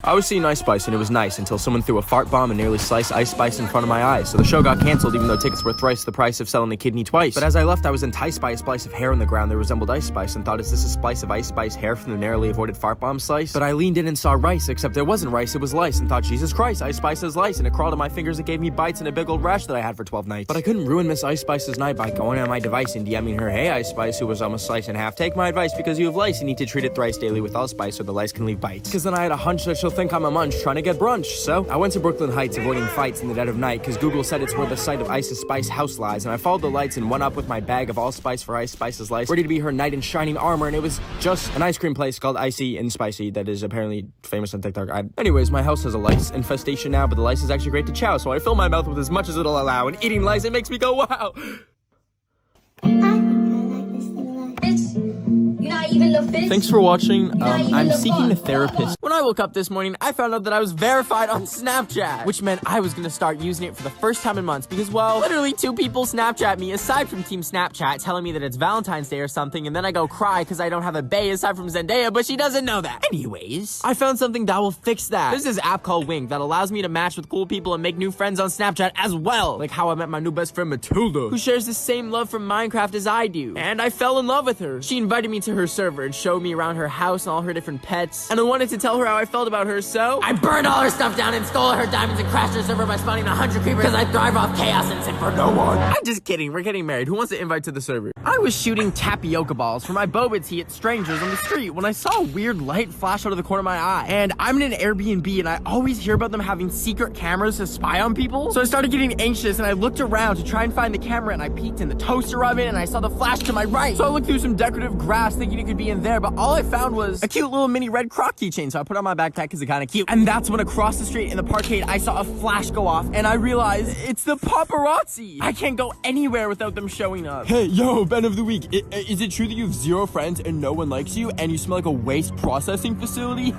I was seeing Ice Spice and it was nice until someone threw a fart bomb and nearly sliced Ice Spice in front of my eyes. So the show got canceled even though tickets were thrice the price of selling a kidney twice. But as I left, I was enticed by a splice of hair on the ground that resembled Ice Spice and thought, is this a splice of Ice Spice hair from the narrowly avoided fart bomb slice? But I leaned in and saw rice, except there wasn't rice, it was lice, and thought, Jesus Christ, Ice Spice is lice, and it crawled on my fingers and gave me bites and a big old rash that I had for 12 nights. But I couldn't ruin Miss Ice Spice's night by going on my device and DMing her, hey Ice Spice, who was almost sliced in half, take my advice because you have lice, you need to treat it thrice daily with allspice so the lice can leave bites. Because then I had a hunch that she'll think I'm a munch trying to get brunch. So I went to Brooklyn Heights avoiding fights in the dead of night because Google said it's where the site of Ice's Spice house lies, and I followed the lights and went up with my bag of allspice for Ice Spice's lice, ready to be her knight in shining armor, and it was just an ice cream place called Icy and Spicy that is apparently famous on TikTok. Anyways, my house has a lice infestation now, but the lice is actually great to chow, so I fill my mouth with as much as it'll allow, and eating lice, it makes me go wow. Thanks for watching. I'm seeking a therapist. When I woke up this morning, I found out that I was verified on Snapchat, which meant I was gonna start using it for the first time in months because, well, literally 2 people Snapchat me aside from Team Snapchat telling me that it's Valentine's Day or something, and then I go cry because I don't have a bae aside from Zendaya, but she doesn't know that. Anyways, I found something that will fix that. There's this app called Wink that allows me to match with cool people and make new friends on Snapchat as well, like how I met my new best friend Matilda, who shares the same love for Minecraft as I do, and I fell in love with her. She invited me to her server and showed me around her house and all her different pets, and I wanted to tell her how I felt about her, so I burned all her stuff down and stole her diamonds and crashed her server by spawning 100 creepers because I thrive off chaos and sin for no one. I'm just kidding, we're getting married. Who wants to invite to the server? I was shooting tapioca balls for my boba tea at strangers on the street when I saw a weird light flash out of the corner of my eye, and I'm in an Airbnb and I always hear about them having secret cameras to spy on people, so I started getting anxious and I looked around to try and find the camera, and I peeked in the toaster oven and I saw the flash to my right, so I looked through some decorative grass thinking it could be in there, but all I found was a cute little mini red croc keychain, so I put it on my backpack because it's kind of cute. And that's when across the street in the parkade I saw a flash go off and I realized it's the paparazzi. I can't go anywhere without them showing up. Hey, yo, Ben of the Week, is it true that you have 0 friends and no one likes you and you smell like a waste processing facility?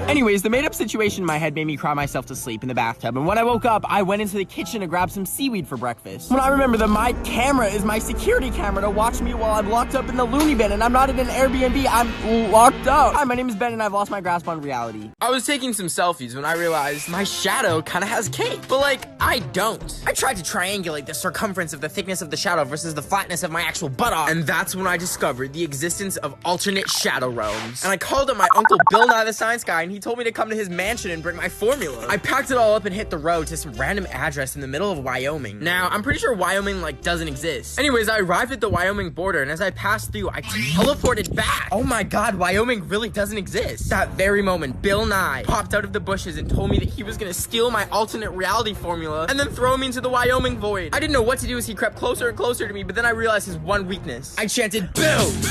Anyways, the made up situation in my head made me cry myself to sleep in the bathtub, and when I woke up I went into the kitchen to grab some seaweed for breakfast, when I remember that my camera is my security camera to watch me while I'm locked up in the loony bin and I'm not in an Airbnb, I'm locked up. Hi, my name is Ben and I've lost my grasp on reality. I was taking some selfies when I realized my shadow kind of has cake, but like, I don't. I tried to triangulate the circumference of the thickness of the shadow versus the flatness of my actual buttock, and that's when I discovered the existence of alternate shadow realms. And I called up my uncle Bill Nye the Science Guy, and he told me to come to his mansion and bring my formula. I packed it all up and hit the road to some random address in the middle of Wyoming. Now, I'm pretty sure Wyoming, like, doesn't exist. Anyways, I arrived at the Wyoming border, and as I passed through, I teleported back. Oh my god, Wyoming really doesn't exist. That very moment, Bill Nye popped out of the bushes and told me that he was gonna steal my alternate reality formula and then throw me into the Wyoming void. I didn't know what to do as he crept closer and closer to me, but then I realized his one weakness. I chanted, boo,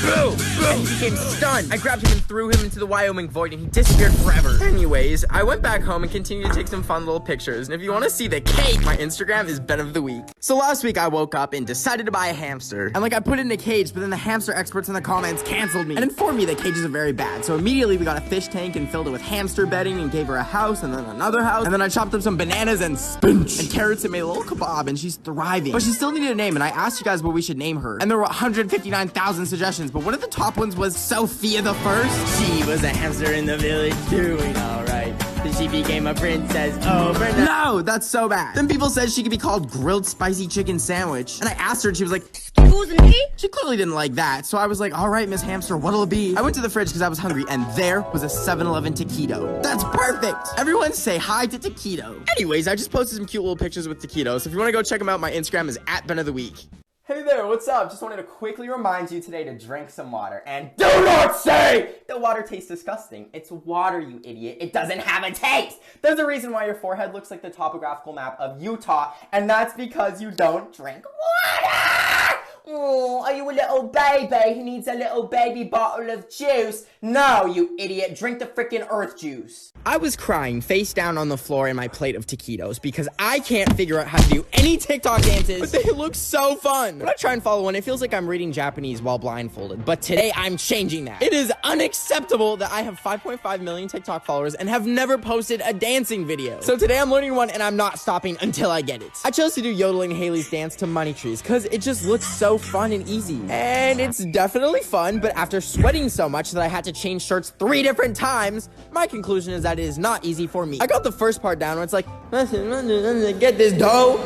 boo, boo, and he became stunned. I grabbed him and threw him into the Wyoming void, and he disappeared forever. Anyways, I went back home and continued to take some fun little pictures, and if you want to see the cake, my Instagram is Ben of the Week. So last week I woke up and decided to buy a hamster, and like I put it in a cage, but then the hamster experts in the comments canceled me and informed me that cages are very bad. So immediately we got a fish tank and filled it with hamster bedding and gave her a house and then another house, and then I chopped up some bananas and spinach and carrots and made a little kebab, and she's thriving. But she still needed a name, and I asked you guys what we should name her, and there were 159,000 suggestions, but one of the top ones was Sophia the First. She was a hamster in the village doing alright. Then she became a princess overnight. No, that's so bad. Then people said she could be called Grilled Spicy Chicken Sandwich, and I asked her and she was like, excuse me? She clearly didn't like that, so I was like, alright, Miss Hamster, what'll it be? I went to the fridge because I was hungry, and there was a 7-Eleven taquito. That's perfect! Everyone say hi to taquito. Anyways, I just posted some cute little pictures with taquitos, so if you want to go check them out, my Instagram is @BenOfTheWeek. Hey there, what's up? Just wanted to quickly remind you today to drink some water, and do not say the water tastes disgusting. It's water, you idiot. It doesn't have a taste. There's a reason why your forehead looks like the topographical map of Utah, and that's because you don't drink water. Oh, are you a little baby who needs a little baby bottle of juice? No, you idiot. Drink the freaking earth juice. I was crying face down on the floor in my plate of taquitos because I can't figure out how to do any TikTok dances, but they look so fun. When I try and follow one, it feels like I'm reading Japanese while blindfolded, but today I'm changing that. It is unacceptable that I have 5.5 million TikTok followers and have never posted a dancing video. So today I'm learning one and I'm not stopping until I get it. I chose to do yodeling Haley's dance to Money Trees because it just looks so fun and easy. And it's definitely fun, but after sweating so much that I had to change shirts 3 different times, my conclusion is that it is not easy for me. I got the first part down where it's like, get this dough.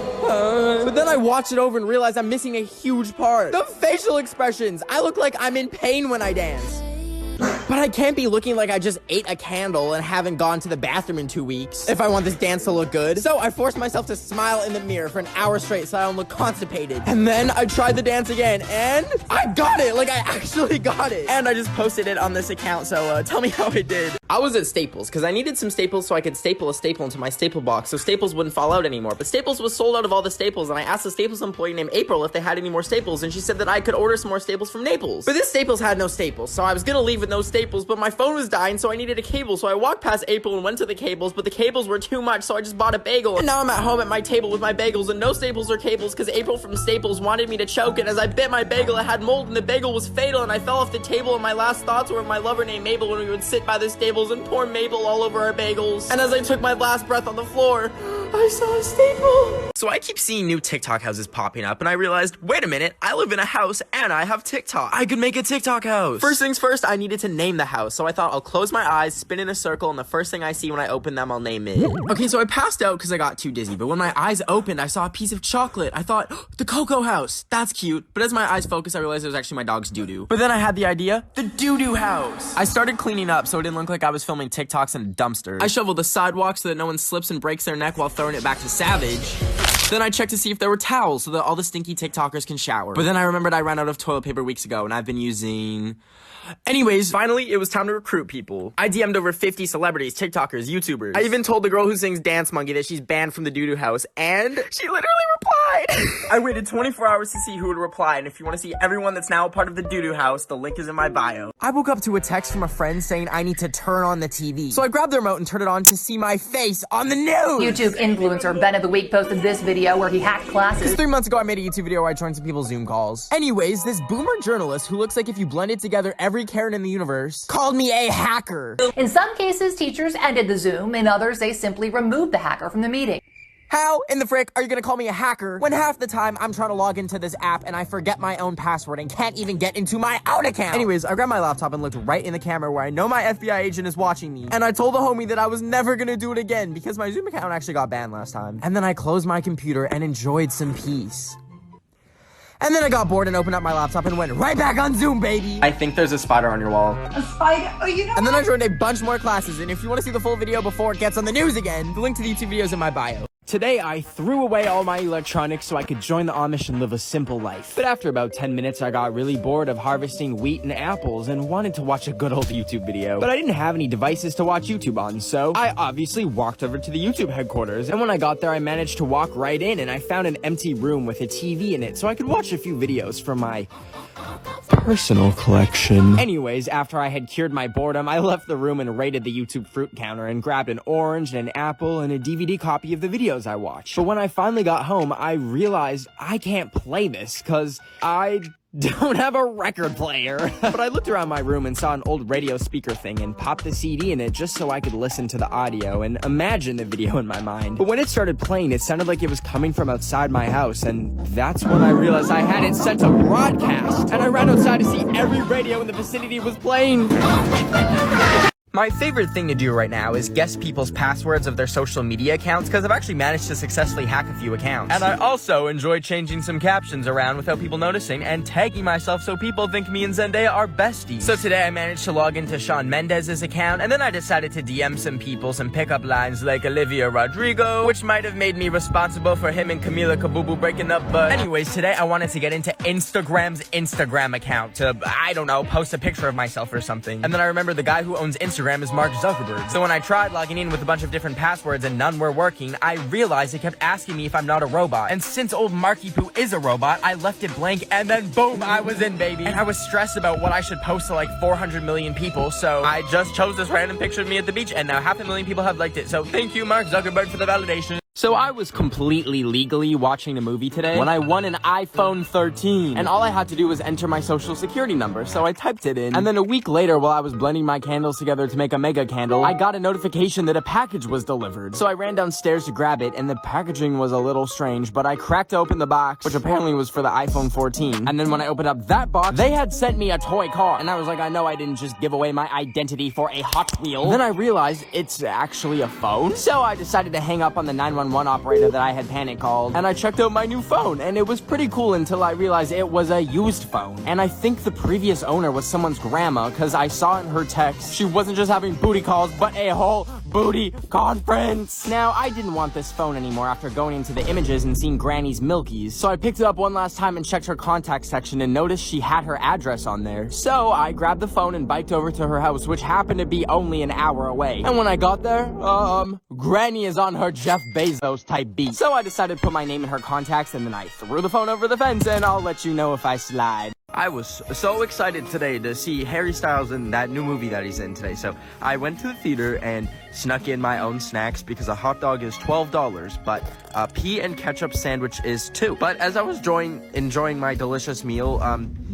But then I watched it over and realized I'm missing a huge part. The facial expressions. I look like I'm in pain when I dance. But I can't be looking like I just ate a candle and haven't gone to the bathroom in 2 weeks if I want this dance to look good. So I forced myself to smile in the mirror for an hour straight so I don't look constipated. And then I tried the dance again and I got it. Like, I actually got it. And I just posted it on this account, so tell me how I did. I was at Staples because I needed some staples so I could staple a staple into my staple box so staples wouldn't fall out anymore. But Staples was sold out of all the staples, and I asked a Staples employee named April if they had any more staples, and she said that I could order some more staples from Naples. But this Staples had no staples, so I was gonna leave with no staples, but my phone was dying, so I needed a cable. So I walked past April and went to the cables, but the cables were too much, so I just bought a bagel. And now I'm at home at my table with my bagels and no staples or cables because April from Staples wanted me to choke, and as I bit my bagel, it had mold and the bagel was fatal, and I fell off the table, and my last thoughts were of my lover named Mabel when we would sit by the stables and pour Mabel all over our bagels. And as I took my last breath on the floor, I saw a staple. So I keep seeing new TikTok houses popping up, and I realized, wait a minute, I live in a house and I have TikTok. I could make a TikTok house. First things first, I needed to name the house, so I thought I'll close my eyes, spin in a circle, and the first thing I see when I open them, I'll name it. Okay, so I passed out because I got too dizzy, but when my eyes opened, I saw a piece of chocolate. I thought, the Cocoa House. That's cute. But as my eyes focused, I realized it was actually my dog's doo-doo. But then I had the idea, the doo-doo house. I started cleaning up so it didn't look like I was filming TikToks in a dumpster. I shoveled the sidewalk so that no one slips and breaks their neck while throwing it back to Savage. Then I checked to see if there were towels so that all the stinky TikTokers can shower. But then I remembered I ran out of toilet paper weeks ago, and I've been using... Anyways, finally, it was time to recruit people. I DM'd over 50 celebrities, TikTokers, YouTubers. I even told the girl who sings Dance Monkey that she's banned from the doo-doo house, and she literally replied. I waited 24 hours to see who would reply, and if you want to see everyone that's now a part of the doo-doo house, the link is in my bio. I woke up to a text from a friend saying I need to turn on the TV. So I grabbed the remote and turned it on to see my face on the news. YouTube influencer Ben of the Week posted this video where he hacked classes. 3 months ago, I made a YouTube video where I joined some people's Zoom calls. Anyways, this boomer journalist who looks like if you blended together every Karen in the universe called me a hacker. In some cases, teachers ended the Zoom. In others, they simply removed the hacker from the meeting. How in the frick are you gonna call me a hacker when half the time I'm trying to log into this app and I forget my own password and can't even get into my own account? Anyways, I grabbed my laptop and looked right in the camera where I know my FBI agent is watching me. And I told the homie that I was never gonna do it again because my Zoom account actually got banned last time. And then I closed my computer and enjoyed some peace. And then I got bored and opened up my laptop and went right back on Zoom, baby. I think there's a spider on your wall. A spider? Oh, you know. And then I joined a bunch more classes, and if you want to see the full video before it gets on the news again, the link to the YouTube video is in my bio. Today, I threw away all my electronics so I could join the Amish and live a simple life. But after about 10 minutes, I got really bored of harvesting wheat and apples and wanted to watch a good old YouTube video. But I didn't have any devices to watch YouTube on, so I obviously walked over to the YouTube headquarters. And when I got there, I managed to walk right in and I found an empty room with a TV in it so I could watch a few videos from my personal collection. Anyways, after I had cured my boredom, I left the room and raided the YouTube fruit counter and grabbed an orange and an apple and a DVD copy of the videos I watched. But when I finally got home, I realized I can't play this because I don't have a record player. But I looked around my room and saw an old radio speaker thing and popped the CD in it just so I could listen to the audio and imagine the video in my mind. But when it started playing, it sounded like it was coming from outside my house, and that's when I realized I had it set to broadcast. And I ran outside to see every radio in the vicinity was playing. My favorite thing to do right now is guess people's passwords of their social media accounts because I've actually managed to successfully hack a few accounts. And I also enjoy changing some captions around without people noticing and tagging myself so people think me and Zendaya are besties. So today I managed to log into Shawn Mendes's account, and then I decided to DM some people some pickup lines like Olivia Rodrigo, which might have made me responsible for him and Camila Cabello breaking up. But anyways, today I wanted to get into Instagram's Instagram account to, I don't know, post a picture of myself or something. And then I remember the guy who owns Instagram is Mark Zuckerberg. So when I tried logging in with a bunch of different passwords and none were working, I realized it kept asking me if I'm not a robot. And since old Marky Poo is a robot, I left it blank and then boom, I was in, baby. And I was stressed about what I should post to like 400 million people, so I just chose this random picture of me at the beach and now 500,000 people have liked it. So thank you, Mark Zuckerberg, for the validation. So I was completely legally watching a movie today when I won an iPhone 13. And all I had to do was enter my social security number, so I typed it in. And then a week later, while I was blending my candles together to make a mega candle, I got a notification that a package was delivered. So I ran downstairs to grab it, and the packaging was a little strange, but I cracked open the box, which apparently was for the iPhone 14. And then when I opened up that box, they had sent me a toy car. And I was like, I know I didn't just give away my identity for a Hot Wheel. And then I realized it's actually a phone. So I decided to hang up on the 911 operator that I had panic called, and I checked out my new phone, and it was pretty cool until I realized it was a used phone. And I think the previous owner was someone's grandma, because I saw in her text she wasn't just having booty calls, but a whole booty conference. Now, I didn't want this phone anymore after going into the images and seeing Granny's Milkies, so I picked it up one last time and checked her contact section and noticed she had her address on there. So I grabbed the phone and biked over to her house, which happened to be only an hour away. And when I got there, Granny is on her Jeff Bezos type beat. So I decided to put my name in her contacts, and then I threw the phone over the fence, and I'll let you know if I slide. I was so excited today to see Harry Styles in that new movie that he's in today. So I went to the theater and snuck in my own snacks because a hot dog is $12, but a pea and ketchup sandwich is $2. But as I was enjoying my delicious meal,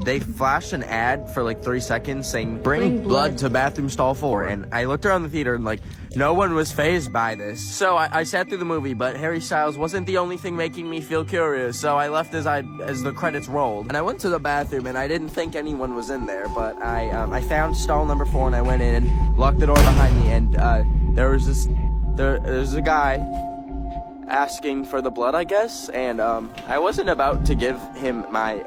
they flashed an ad for like 3 seconds saying, bring blood to bathroom stall 4. And I looked around the theater and like, no one was fazed by this. So I sat through the movie, but Harry Styles wasn't the only thing making me feel curious. So I left as the credits rolled. And I went to the bathroom and I didn't think anyone was in there, but I found stall number 4 and I went in and locked the door behind me, and there's a guy asking for the blood, I guess, and I wasn't about to give him my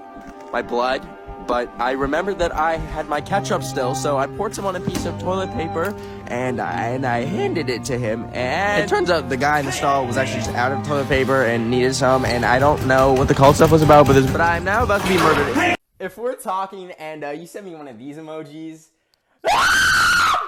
blood, but I remembered that I had my ketchup still, so I poured some on a piece of toilet paper, and I handed it to him, and it turns out the guy in the stall was actually just out of toilet paper and needed some, and I don't know what the cult stuff was about, but I'm now about to be murdered. If we're talking and you send me one of these emojis,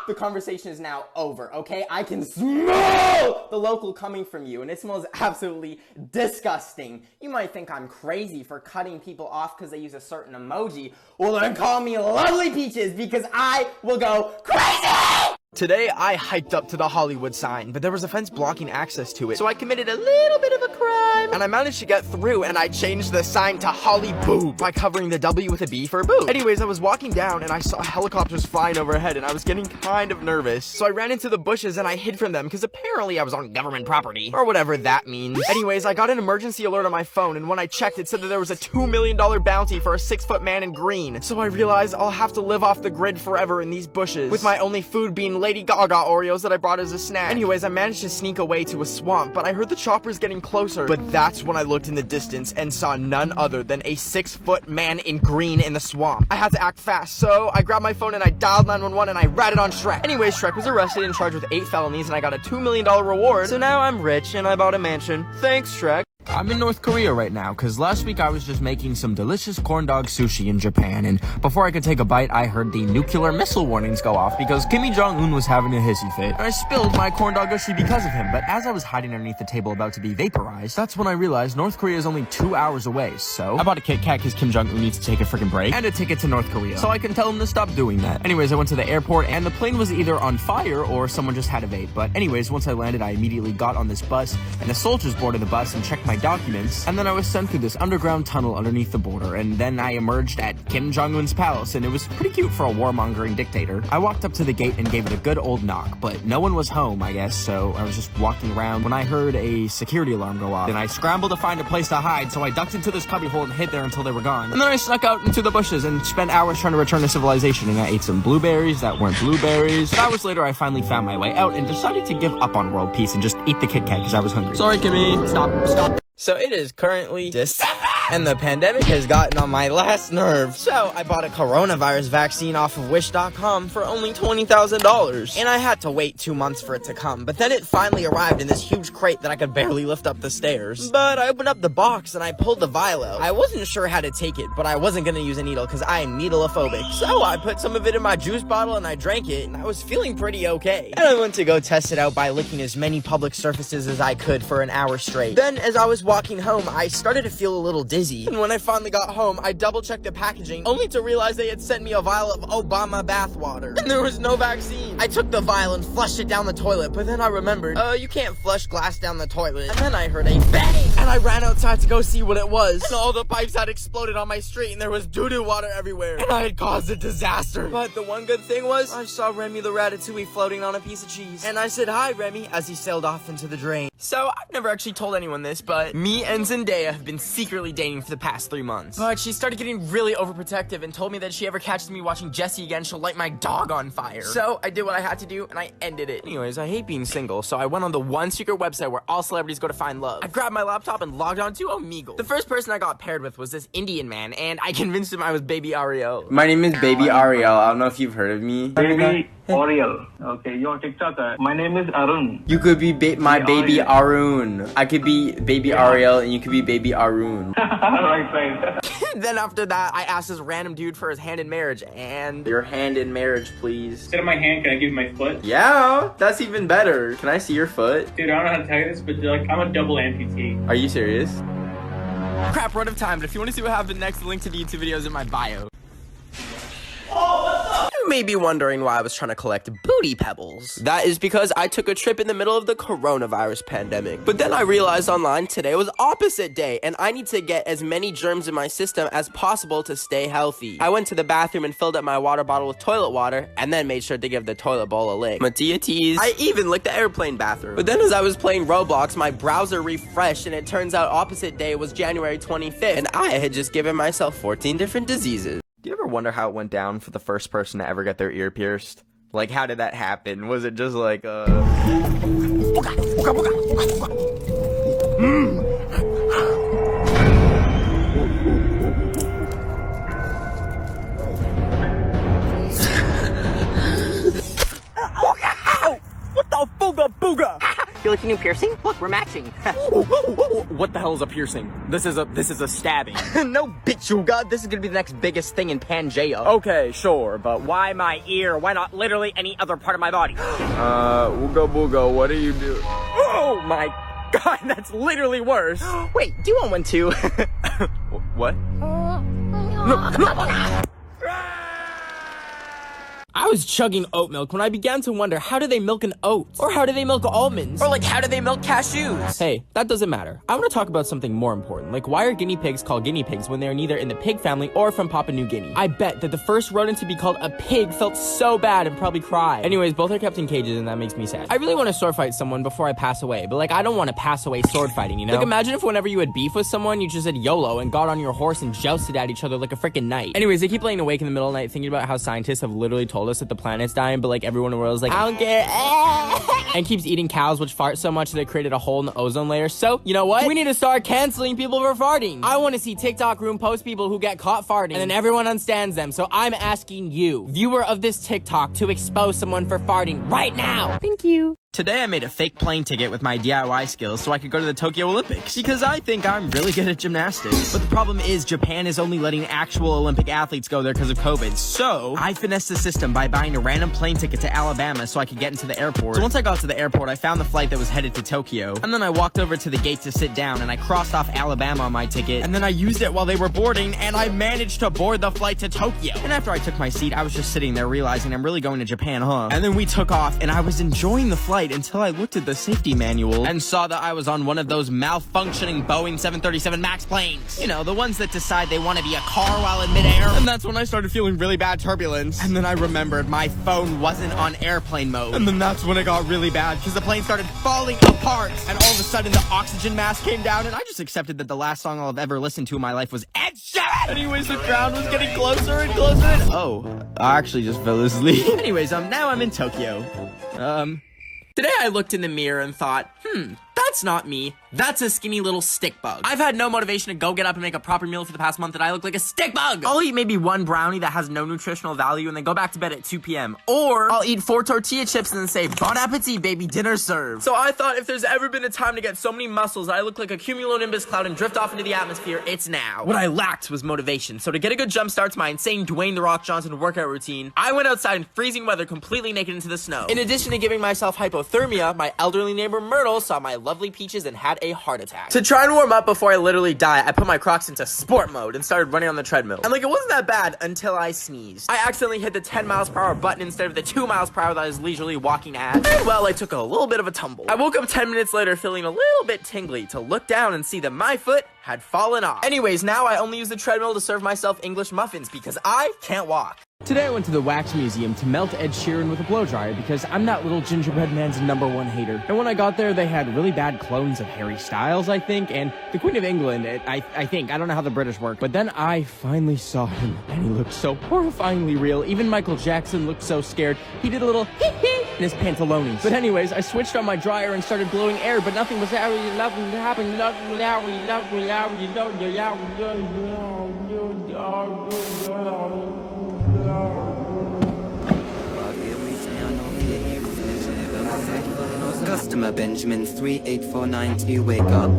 the conversation is now over, okay? I can smell the local coming from you, and it smells absolutely disgusting. You might think I'm crazy for cutting people off because they use a certain emoji. Well, then call me Lovely Peaches, because I will go crazy! Today, I hiked up to the Hollywood sign, but there was a fence blocking access to it, so I committed a little bit of a crime, and I managed to get through, and I changed the sign to Holly Boob by covering the W with a B for boob. Anyways, I was walking down, and I saw helicopters flying overhead, and I was getting kind of nervous, so I ran into the bushes, and I hid from them, because apparently I was on government property, or whatever that means. Anyways, I got an emergency alert on my phone, and when I checked, it said that there was a $2 million bounty for a 6-foot man in green, so I realized I'll have to live off the grid forever in these bushes, with my only food being Lady Gaga Oreos that I brought as a snack. Anyways, I managed to sneak away to a swamp, but I heard the choppers getting closer. But that's when I looked in the distance and saw none other than a 6-foot man in green in the swamp. I had to act fast, so I grabbed my phone and I dialed 911 and I ratted on Shrek. Anyways, Shrek was arrested and charged with 8 felonies, and I got a $2 million reward. So now I'm rich and I bought a mansion. Thanks, Shrek. I'm in North Korea right now, because last week I was just making some delicious corn dog sushi in Japan, and before I could take a bite, I heard the nuclear missile warnings go off because Kim Jong-un was having a hissy fit, and I spilled my corn dog sushi because of him. But as I was hiding underneath the table about to be vaporized, that's when I realized North Korea is only 2 hours away, so I bought a Kit Kat because Kim Jong-un needs to take a freaking break, and a ticket to North Korea, so I can tell him to stop doing that. Anyways, I went to the airport, and the plane was either on fire or someone just had a vape, but anyways, once I landed, I immediately got on this bus, and the soldiers boarded the bus and checked my documents, and then I was sent through this underground tunnel underneath the border, and then I emerged at Kim Jong-un's palace, and it was pretty cute for a warmongering dictator. I walked up to the gate and gave it a good old knock, but no one was home, I guess, so I was just walking around when I heard a security alarm go off. Then I scrambled to find a place to hide, so I ducked into this cubbyhole and hid there until they were gone. And then I snuck out into the bushes and spent hours trying to return to civilization, and I ate some blueberries that weren't blueberries. But hours later, I finally found my way out and decided to give up on world peace and just eat the Kit Kat because I was hungry. Sorry, Kimmy. Stop. So it is currently December, and the pandemic has gotten on my last nerve. So I bought a coronavirus vaccine off of Wish.com for only $20,000. And I had to wait 2 months for it to come, but then it finally arrived in this huge crate that I could barely lift up the stairs. But I opened up the box and I pulled the vial out. I wasn't sure how to take it, but I wasn't gonna use a needle because I am needleophobic. So I put some of it in my juice bottle and I drank it, and I was feeling pretty okay. And I went to go test it out by licking as many public surfaces as I could for an hour straight. Then, as I was walking home, I started to feel a little dizzy dizzy. And when I finally got home, I double-checked the packaging, only to realize they had sent me a vial of Obama bathwater. And there was no vaccine. I took the vial and flushed it down the toilet, but then I remembered, you can't flush glass down the toilet. And then I heard a bang! And I ran outside to go see what it was. And all the pipes had exploded on my street, and there was doo-doo water everywhere. And I had caused a disaster. But the one good thing was, I saw Remy the Ratatouille floating on a piece of cheese. And I said hi, Remy, as he sailed off into the drain. So, I've never actually told anyone this, but me and Zendaya have been secretly dating for the past 3 months. But she started getting really overprotective and told me that if she ever catches me watching Jessie again, she'll light my dog on fire. So, I did what I had to do, and I ended it. Anyways, I hate being single, so I went on the one secret website where all celebrities go to find love. I grabbed my laptop and logged on to Omegle. The first person I got paired with was this Indian man, and I convinced him I was Baby Ariel. My name is Baby Ariel. I don't know if you've heard of me. Baby Ariel. Okay, you're a TikToker. My name is Arun. You could be my Baby Arun. I could be Baby Ariel, and you could be Baby Arun. Right. Then after that, I asked this random dude for his hand in marriage, and... Your hand in marriage, please. Instead of my hand, can I give you my foot? Yeah, that's even better. Can I see your foot? Dude, I don't know how to tell you this, but like, I'm a double amputee. Are you serious? Crap, we're out of time, but if you want to see what happened next, the link to the YouTube video is in my bio. You may be wondering why I was trying to collect booty pebbles. That is because I took a trip in the middle of the coronavirus pandemic. But then I realized online today was opposite day, and I need to get as many germs in my system as possible to stay healthy. I went to the bathroom and filled up my water bottle with toilet water, and then made sure to give the toilet bowl a lick. Mattia tease. I even licked the airplane bathroom. But then as I was playing Roblox, my browser refreshed, and it turns out opposite day was January 25th, and I had just given myself 14 different diseases. Do you ever wonder how it went down for the first person to ever get their ear pierced? Like, how did that happen? Was it just like, What the booga booga? Feel like a new piercing? Look, we're matching. What the hell is a piercing? This is a stabbing. No, bitch, you god. This is gonna be the next biggest thing in Pangea. Okay, sure, but why my ear? Why not literally any other part of my body? Ooga booga, what do you do? Oh my god, that's literally worse. Wait, do you want one too? What? I was chugging oat milk when I began to wonder, how do they milk an oat? Or how do they milk almonds? Or like, how do they milk cashews? Hey, that doesn't matter. I want to talk about something more important, like why are guinea pigs called guinea pigs when they're neither in the pig family or from Papua New Guinea? I bet that the first rodent to be called a pig felt so bad and probably cried. Anyways, both are kept in cages and that makes me sad. I really want to sword fight someone before I pass away, but like, I don't want to pass away sword fighting, you know? Like, imagine if whenever you had beef with someone, you just said YOLO and got on your horse and jousted at each other like a freaking knight. Anyways, I keep laying awake in the middle of the night thinking about how scientists have literally told us that the planet's dying, but like everyone in the world is like, I don't care, and keeps eating cows which fart so much that it created a hole in the ozone layer. So, you know what? We need to start canceling people for farting. I want to see TikTok room post people who get caught farting, and then everyone unstands them. So I'm asking you, viewer of this TikTok, to expose someone for farting right now. Thank you. Today I made a fake plane ticket with my DIY skills so I could go to the Tokyo Olympics, because I think I'm really good at gymnastics. But the problem is Japan is only letting actual Olympic athletes go there because of COVID. So I finessed the system by buying a random plane ticket to Alabama so I could get into the airport. So once I got to the airport, I found the flight that was headed to Tokyo. And then I walked over to the gate to sit down, and I crossed off Alabama on my ticket. And then I used it while they were boarding, and I managed to board the flight to Tokyo. And after I took my seat, I was just sitting there realizing I'm really going to Japan, huh? And then we took off, and I was enjoying the flight until I looked at the safety manual and saw that I was on one of those malfunctioning Boeing 737 MAX planes. You know, the ones that decide they want to be a car while in midair. And that's when I started feeling really bad turbulence. And then I remembered my phone wasn't on airplane mode. And then that's when it got really bad because the plane started falling apart. And all of a sudden the oxygen mask came down, and I just accepted that the last song I'll have ever listened to in my life was Ed Sheeran. Anyways, the ground was getting closer and closer. And oh, I actually just fell asleep. Anyways, now I'm in Tokyo. Today I looked in the mirror and thought, that's not me. That's a skinny little stick bug. I've had no motivation to go get up and make a proper meal for the past month, and I look like a stick bug. I'll eat maybe one brownie that has no nutritional value and then go back to bed at 2 p.m. Or I'll eat 4 tortilla chips and then say, bon appetit, baby, dinner served. So I thought if there's ever been a time to get so many muscles that I look like a cumulonimbus cloud and drift off into the atmosphere, it's now. What I lacked was motivation. So to get a good jump start to my insane Dwayne The Rock Johnson workout routine, I went outside in freezing weather completely naked into the snow. In addition to giving myself hypothermia, my elderly neighbor Myrtle saw my lovely lovely peaches and had a heart attack. To try and warm up before I literally die, I put my Crocs into sport mode and started running on the treadmill. And like, it wasn't that bad until I sneezed. I accidentally hit the 10 miles per hour button instead of the 2 miles per hour that I was leisurely walking at. And well, I took a little bit of a tumble. I woke up 10 minutes later feeling a little bit tingly to look down and see that my foot had fallen off. Anyways, now I only use the treadmill to serve myself English muffins because I can't walk. Today I went to the Wax Museum to melt Ed Sheeran with a blowdryer because I'm that little gingerbread man's #1 hater. And when I got there, they had really bad clones of Harry Styles, I think, and the Queen of England, I think. I don't know how the British work. But then I finally saw him, and he looked so horrifyingly real. Even Michael Jackson looked so scared. He did a little hee-hee in his pantalones. But anyways, I switched on my dryer and started blowing air, but nothing was happening. Customer Benjamin 3849 wake up.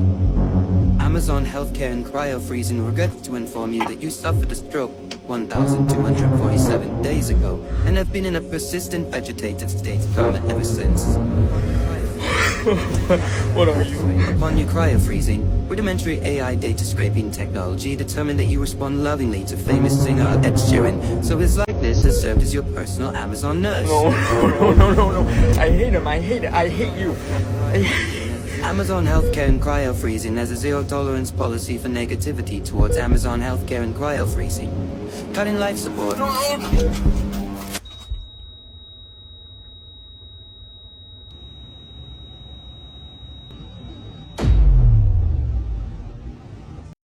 Amazon Healthcare and Cryo-Freezing regrets to inform you that you suffered a stroke 1,247 days ago and have been in a persistent vegetative state ever since. What are you? Upon your cryo-freezing, rudimentary AI data scraping technology determined that you respond lovingly to famous singer Ed Sheeran, so his likeness has served as your personal Amazon nurse. No. I hate him. I hate you. Amazon Healthcare and Cryo-Freezing has a zero-tolerance policy for negativity towards Amazon Healthcare and Cryo-Freezing. Cutting life support.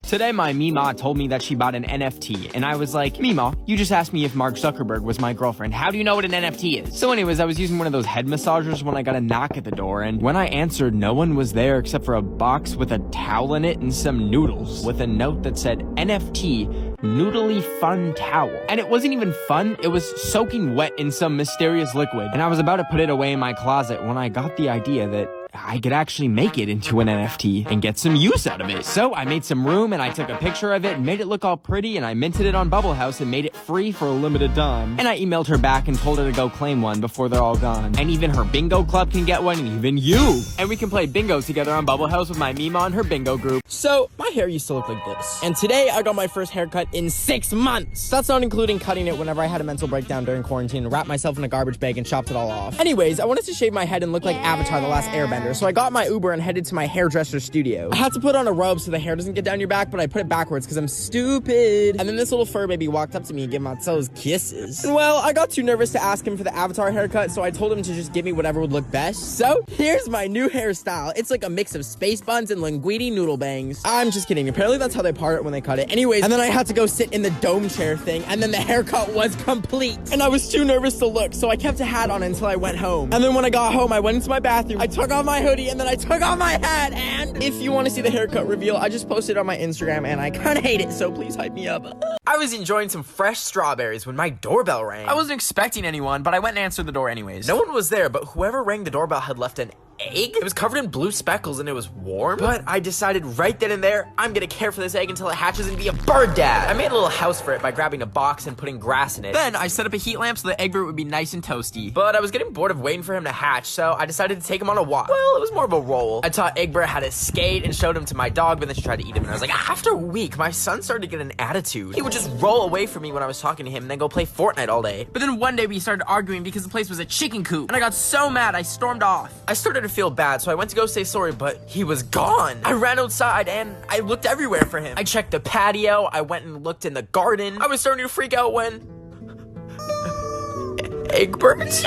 Today, my Mima told me that she bought an NFT, and I was like, Mima, you just asked me if Mark Zuckerberg was my girlfriend. How do you know what an NFT is? So anyways, I was using one of those head massagers when I got a knock at the door, and when I answered, no one was there except for a box with a towel in it and some noodles, with a note that said, NFT, noodly fun towel. And it wasn't even fun, it was soaking wet in some mysterious liquid. And I was about to put it away in my closet when I got the idea that I could actually make it into an NFT and get some use out of it. So I made some room and I took a picture of it and made it look all pretty, and I minted it on Bubble House and made it free for a limited time. And I emailed her back and told her to go claim one before they're all gone. And even her bingo club can get one, and even you. And we can play bingo together on Bubble House with my Mima and her bingo group. So my hair used to look like this. And today I got my first haircut in 6 months. That's not including cutting it whenever I had a mental breakdown during quarantine and wrapped myself in a garbage bag and chopped it all off. Anyways, I wanted to shave my head and look like Avatar: The Last Airbender, so I got my Uber and headed to my hairdresser's studio. I had to put on a robe so the hair doesn't get down your back, but I put it backwards because I'm stupid. And then this little fur baby walked up to me and gave my toes kisses. And well, I got too nervous to ask him for the Avatar haircut, so I told him to just give me whatever would look best. So here's my new hairstyle. It's like a mix of space buns and linguine noodle bangs. I'm just kidding. Apparently that's how they part it when they cut it. Anyways, and then I had to go sit in the dome chair thing, and then the haircut was complete. And I was too nervous to look, so I kept a hat on until I went home. And then when I got home, I went into my bathroom, I took off my hoodie, and then I took off my hat. And if you want to see the haircut reveal, I just posted on my Instagram, and I kind of hate it, so please hype me up. I was enjoying some fresh strawberries when my doorbell rang. I wasn't expecting anyone, but I went and answered the door anyways. No one was there, but whoever rang the doorbell had left an egg. It was covered in blue speckles and it was warm, but I decided right then and there, I'm gonna care for this egg until it hatches and be a bird dad. I made a little house for it by grabbing a box and putting grass in it. Then I set up a heat lamp so the egg root would be nice and toasty. But I was getting bored of waiting for him to hatch, so I decided to take him on a walk. Well, it was more of a roll. I taught Egbert how to skate and showed him to my dog, but then she tried to eat him, and I was like, after a week, my son started to get an attitude. He would just roll away from me when I was talking to him and then go play Fortnite all day. But then one day we started arguing because the place was a chicken coop, and I got so mad I stormed off. I started to feel bad, so I went to go say sorry, but he was gone. I ran outside and I looked everywhere for him. I checked the patio, I went and looked in the garden. I was starting to freak out when Egbert.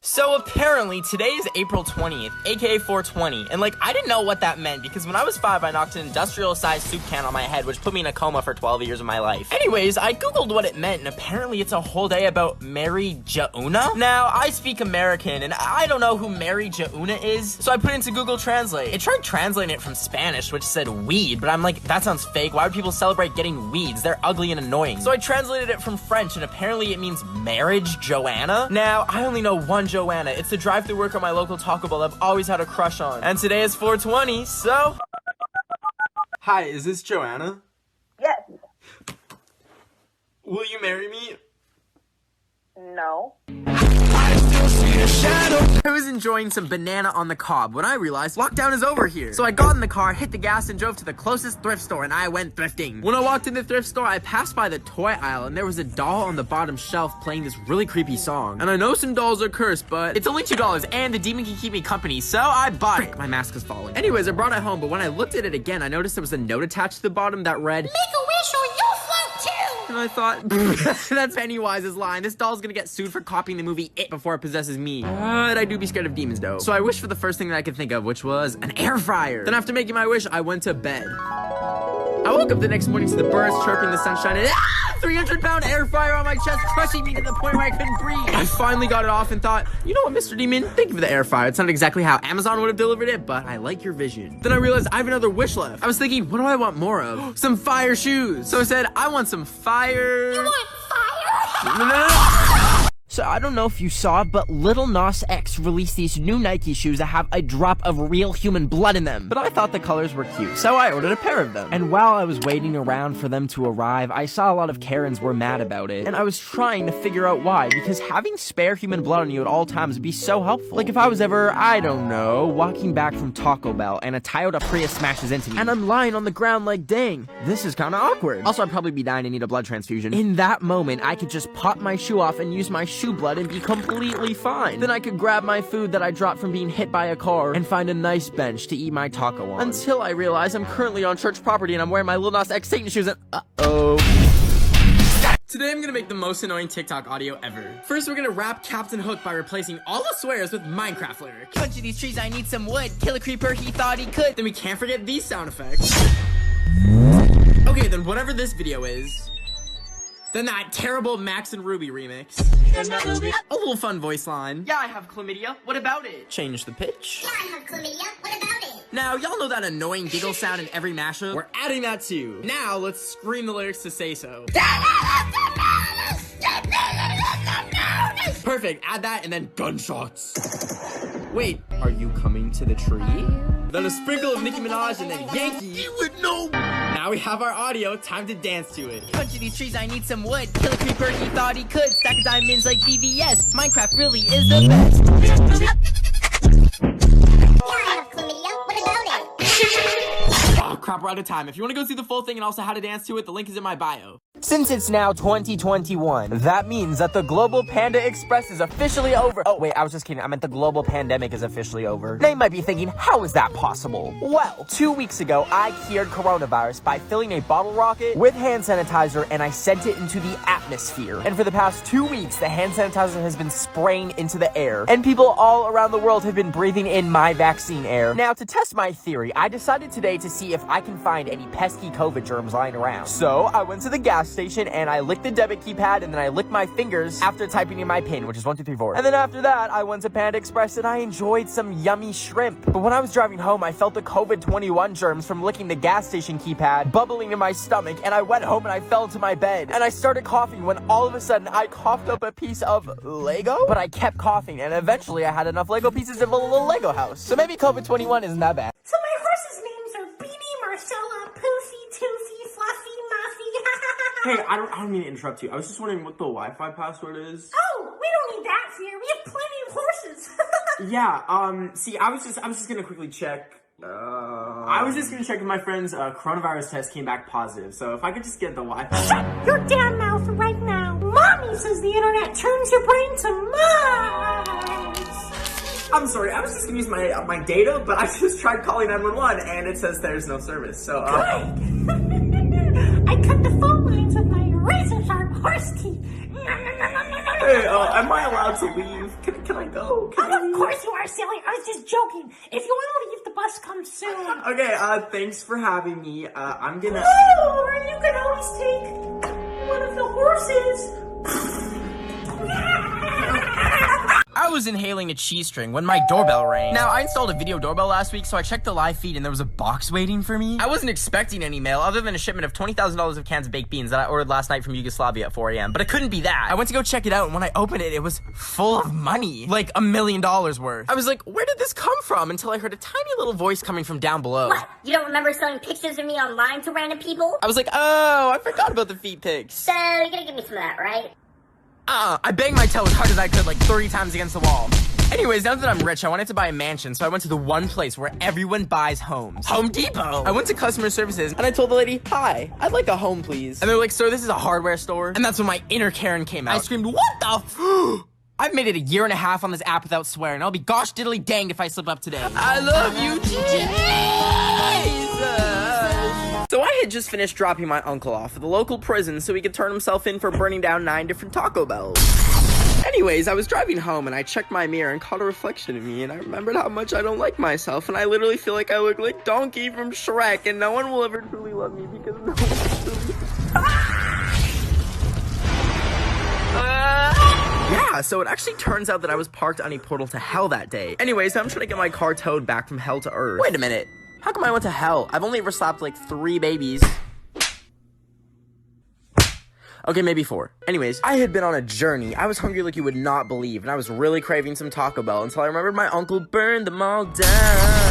So apparently today is April 20th, aka 420, and like I didn't know what that meant because when I was 5 I knocked an industrial sized soup can on my head, which put me in a coma for 12 years of my life. Anyways, I googled what it meant, and apparently it's a whole day about Mary Jauna. Now I speak American and I don't know who Mary Jauna is, so I put it into Google Translate. It tried translating it from Spanish, which said weed, but I'm like, that sounds fake. Why would people celebrate getting weeds? They're ugly and annoying. So I translated it from French, and apparently it means marriage Joanna. Now I only know one Joanna. It's the drive-thru worker at my local Taco Bell I've always had a crush on. And today is 420, so... Hi, is this Joanna? Yes. Will you marry me? No. I was enjoying some banana on the cob when I realized lockdown is over here. So I got in the car, hit the gas, and drove to the closest thrift store, and I went thrifting. When I walked in the thrift store, I passed by the toy aisle, and there was a doll on the bottom shelf playing this really creepy song. And I know some dolls are cursed, but it's only $2, and the demon can keep me company, so I bought it. My mask is falling. Anyways, I brought it home, but when I looked at it again, I noticed there was a note attached to the bottom that read, "Make a wish or you'll float too!" And I thought, that's Pennywise's line. This doll's gonna get sued for copying the movie It before it possesses me. But I do be scared of demons, though. So I wished for the first thing that I could think of, which was an air fryer. Then after making my wish, I went to bed. I woke up the next morning to the birds chirping, the sunshine, and 300-pound air fryer on my chest, crushing me to the point where I couldn't breathe. I finally got it off and thought, you know what, Mr. Demon? Thank you for the air fryer. It's not exactly how Amazon would have delivered it, but I like your vision. Then I realized I have another wish left. I was thinking, what do I want more of? Some fire shoes. So I said, I want some fire. You want fire? No. So I don't know if you saw, but Lil Nas X released these new Nike shoes that have a drop of real human blood in them. But I thought the colors were cute, so I ordered a pair of them. And while I was waiting around for them to arrive, I saw a lot of Karens were mad about it. And I was trying to figure out why, because having spare human blood on you at all times would be so helpful. Like if I was ever, I don't know, walking back from Taco Bell and a Toyota Prius smashes into me, and I'm lying on the ground like, dang, this is kinda awkward. Also, I'd probably be dying and need a blood transfusion. In that moment, I could just pop my shoe off and use my shoe blood and be completely fine. Then I could grab my food that I dropped from being hit by a car and find a nice bench to eat my taco on. Until I realize I'm currently on church property and I'm wearing my Lil Nas X Satan shoes and uh-oh. Today I'm gonna make the most annoying TikTok audio ever. First, we're gonna rap Captain Hook by replacing all the swears with Minecraft lyrics. Bunch of these trees, I need some wood. Kill a creeper, he thought he could. Then we can't forget these sound effects. Okay, then whatever this video is. Then that terrible Max and Ruby remix. A little fun voice line. Yeah, I have chlamydia. What about it? Change the pitch. Yeah, I have chlamydia. What about it? Now, y'all know that annoying giggle sound in every mashup? We're adding that too. Now, let's scream the lyrics to Say So. Perfect, add that and then gunshots. Wait, are you coming to the tree? Then a sprinkle of Nicki Minaj and then Yankee. You would know. Now we have our audio, time to dance to it. Bunch of these trees, I need some wood. Kill a creeper, he thought he could. Stack of diamonds like BVS. Minecraft really is the best. Yeah, I have chlamydia. What about it? Oh crap, we're out of time. If you want to go see the full thing and also how to dance to it, the link is in my bio. Since it's now 2021, that means that the Global Panda Express is officially over. Oh, wait, I was just kidding. I meant the global pandemic is officially over. They might be thinking, how is that possible? Well, 2 weeks ago, I cured coronavirus by filling a bottle rocket with hand sanitizer and I sent it into the atmosphere. And for the past 2 weeks, the hand sanitizer has been spraying into the air. And people all around the world have been breathing in my vaccine air. Now, to test my theory, I decided today to see if I can find any pesky COVID germs lying around. So, I went to the gas station and I licked the debit keypad and then I licked my fingers after typing in my PIN, which is 1, 2, 3, 4. And then after that, I went to Panda Express and I enjoyed some yummy shrimp. But when I was driving home, I felt the COVID-21 germs from licking the gas station keypad bubbling in my stomach, and I went home and I fell into my bed. And I started coughing when all of a sudden I coughed up a piece of Lego? But I kept coughing and eventually I had enough Lego pieces to build a little Lego house. So maybe COVID-21 isn't that bad. So my horses' names are Beanie, Marcella, Poofy, Toofy, Fluffy, Muffy. Hey, I don't mean to interrupt you. I was just wondering what the Wi-Fi password is. Oh, we don't need that fear. We have plenty of horses. Yeah, see, I was just gonna quickly check. I was just gonna check if my friend's coronavirus test came back positive. So if I could just get the Wi-Fi. Shut your damn mouth right now. Mommy says the internet turns your brain to mice. I'm sorry, I was just gonna use my data, but I just tried calling 911 and it says there's no service. So Good. I cut the phone lines with my razor-sharp horse teeth. hey, am I allowed to leave? Can I go? Of course you are, silly. I was just joking. If you want to leave, the bus comes soon. Okay, thanks for having me. I'm gonna... Or you can always take one of the horses. I was inhaling a cheese string when my doorbell rang. Now, I installed a video doorbell last week, so I checked the live feed and there was a box waiting for me. I wasn't expecting any mail other than a shipment of $20,000 of cans of baked beans that I ordered last night from Yugoslavia at 4 a.m. But it couldn't be that. I went to go check it out, and when I opened it, it was full of money. Like $1 million worth. I was like, where did this come from? Until I heard a tiny little voice coming from down below. What? You don't remember selling pictures of me online to random people? I was like, oh, I forgot about the feet pics. So, you're gonna give me some of that, right? I banged my toe as hard as I could, like 30 times against the wall. Anyways, now that I'm rich, I wanted to buy a mansion, so I went to the one place where everyone buys homes. Home Depot! I went to customer services, and I told the lady, "Hi, I'd like a home, please." And they're like, "Sir, this is a hardware store." And that's when my inner Karen came out. I screamed, "What the f-?" I've made it a year and a half on this app without swearing. I'll be gosh diddly danged if I slip up today. I love you, Jesus! So I had just finished dropping my uncle off at the local prison so he could turn himself in for burning down 9 different Taco Bells. Anyways, I was driving home and I checked my mirror and caught a reflection of me, and I remembered how much I don't like myself, and I literally feel like I look like Donkey from Shrek, and no one will ever truly love me because no one truly... Yeah, so it actually turns out that I was parked on a portal to hell that day. Anyways, I'm trying to get my car towed back from hell to earth. Wait a minute. How come I went to hell? I've only ever slapped like 3 babies. Okay, maybe 4. Anyways, I had been on a journey. I was hungry like you would not believe, and I was really craving some Taco Bell until I remembered my uncle burned them all down.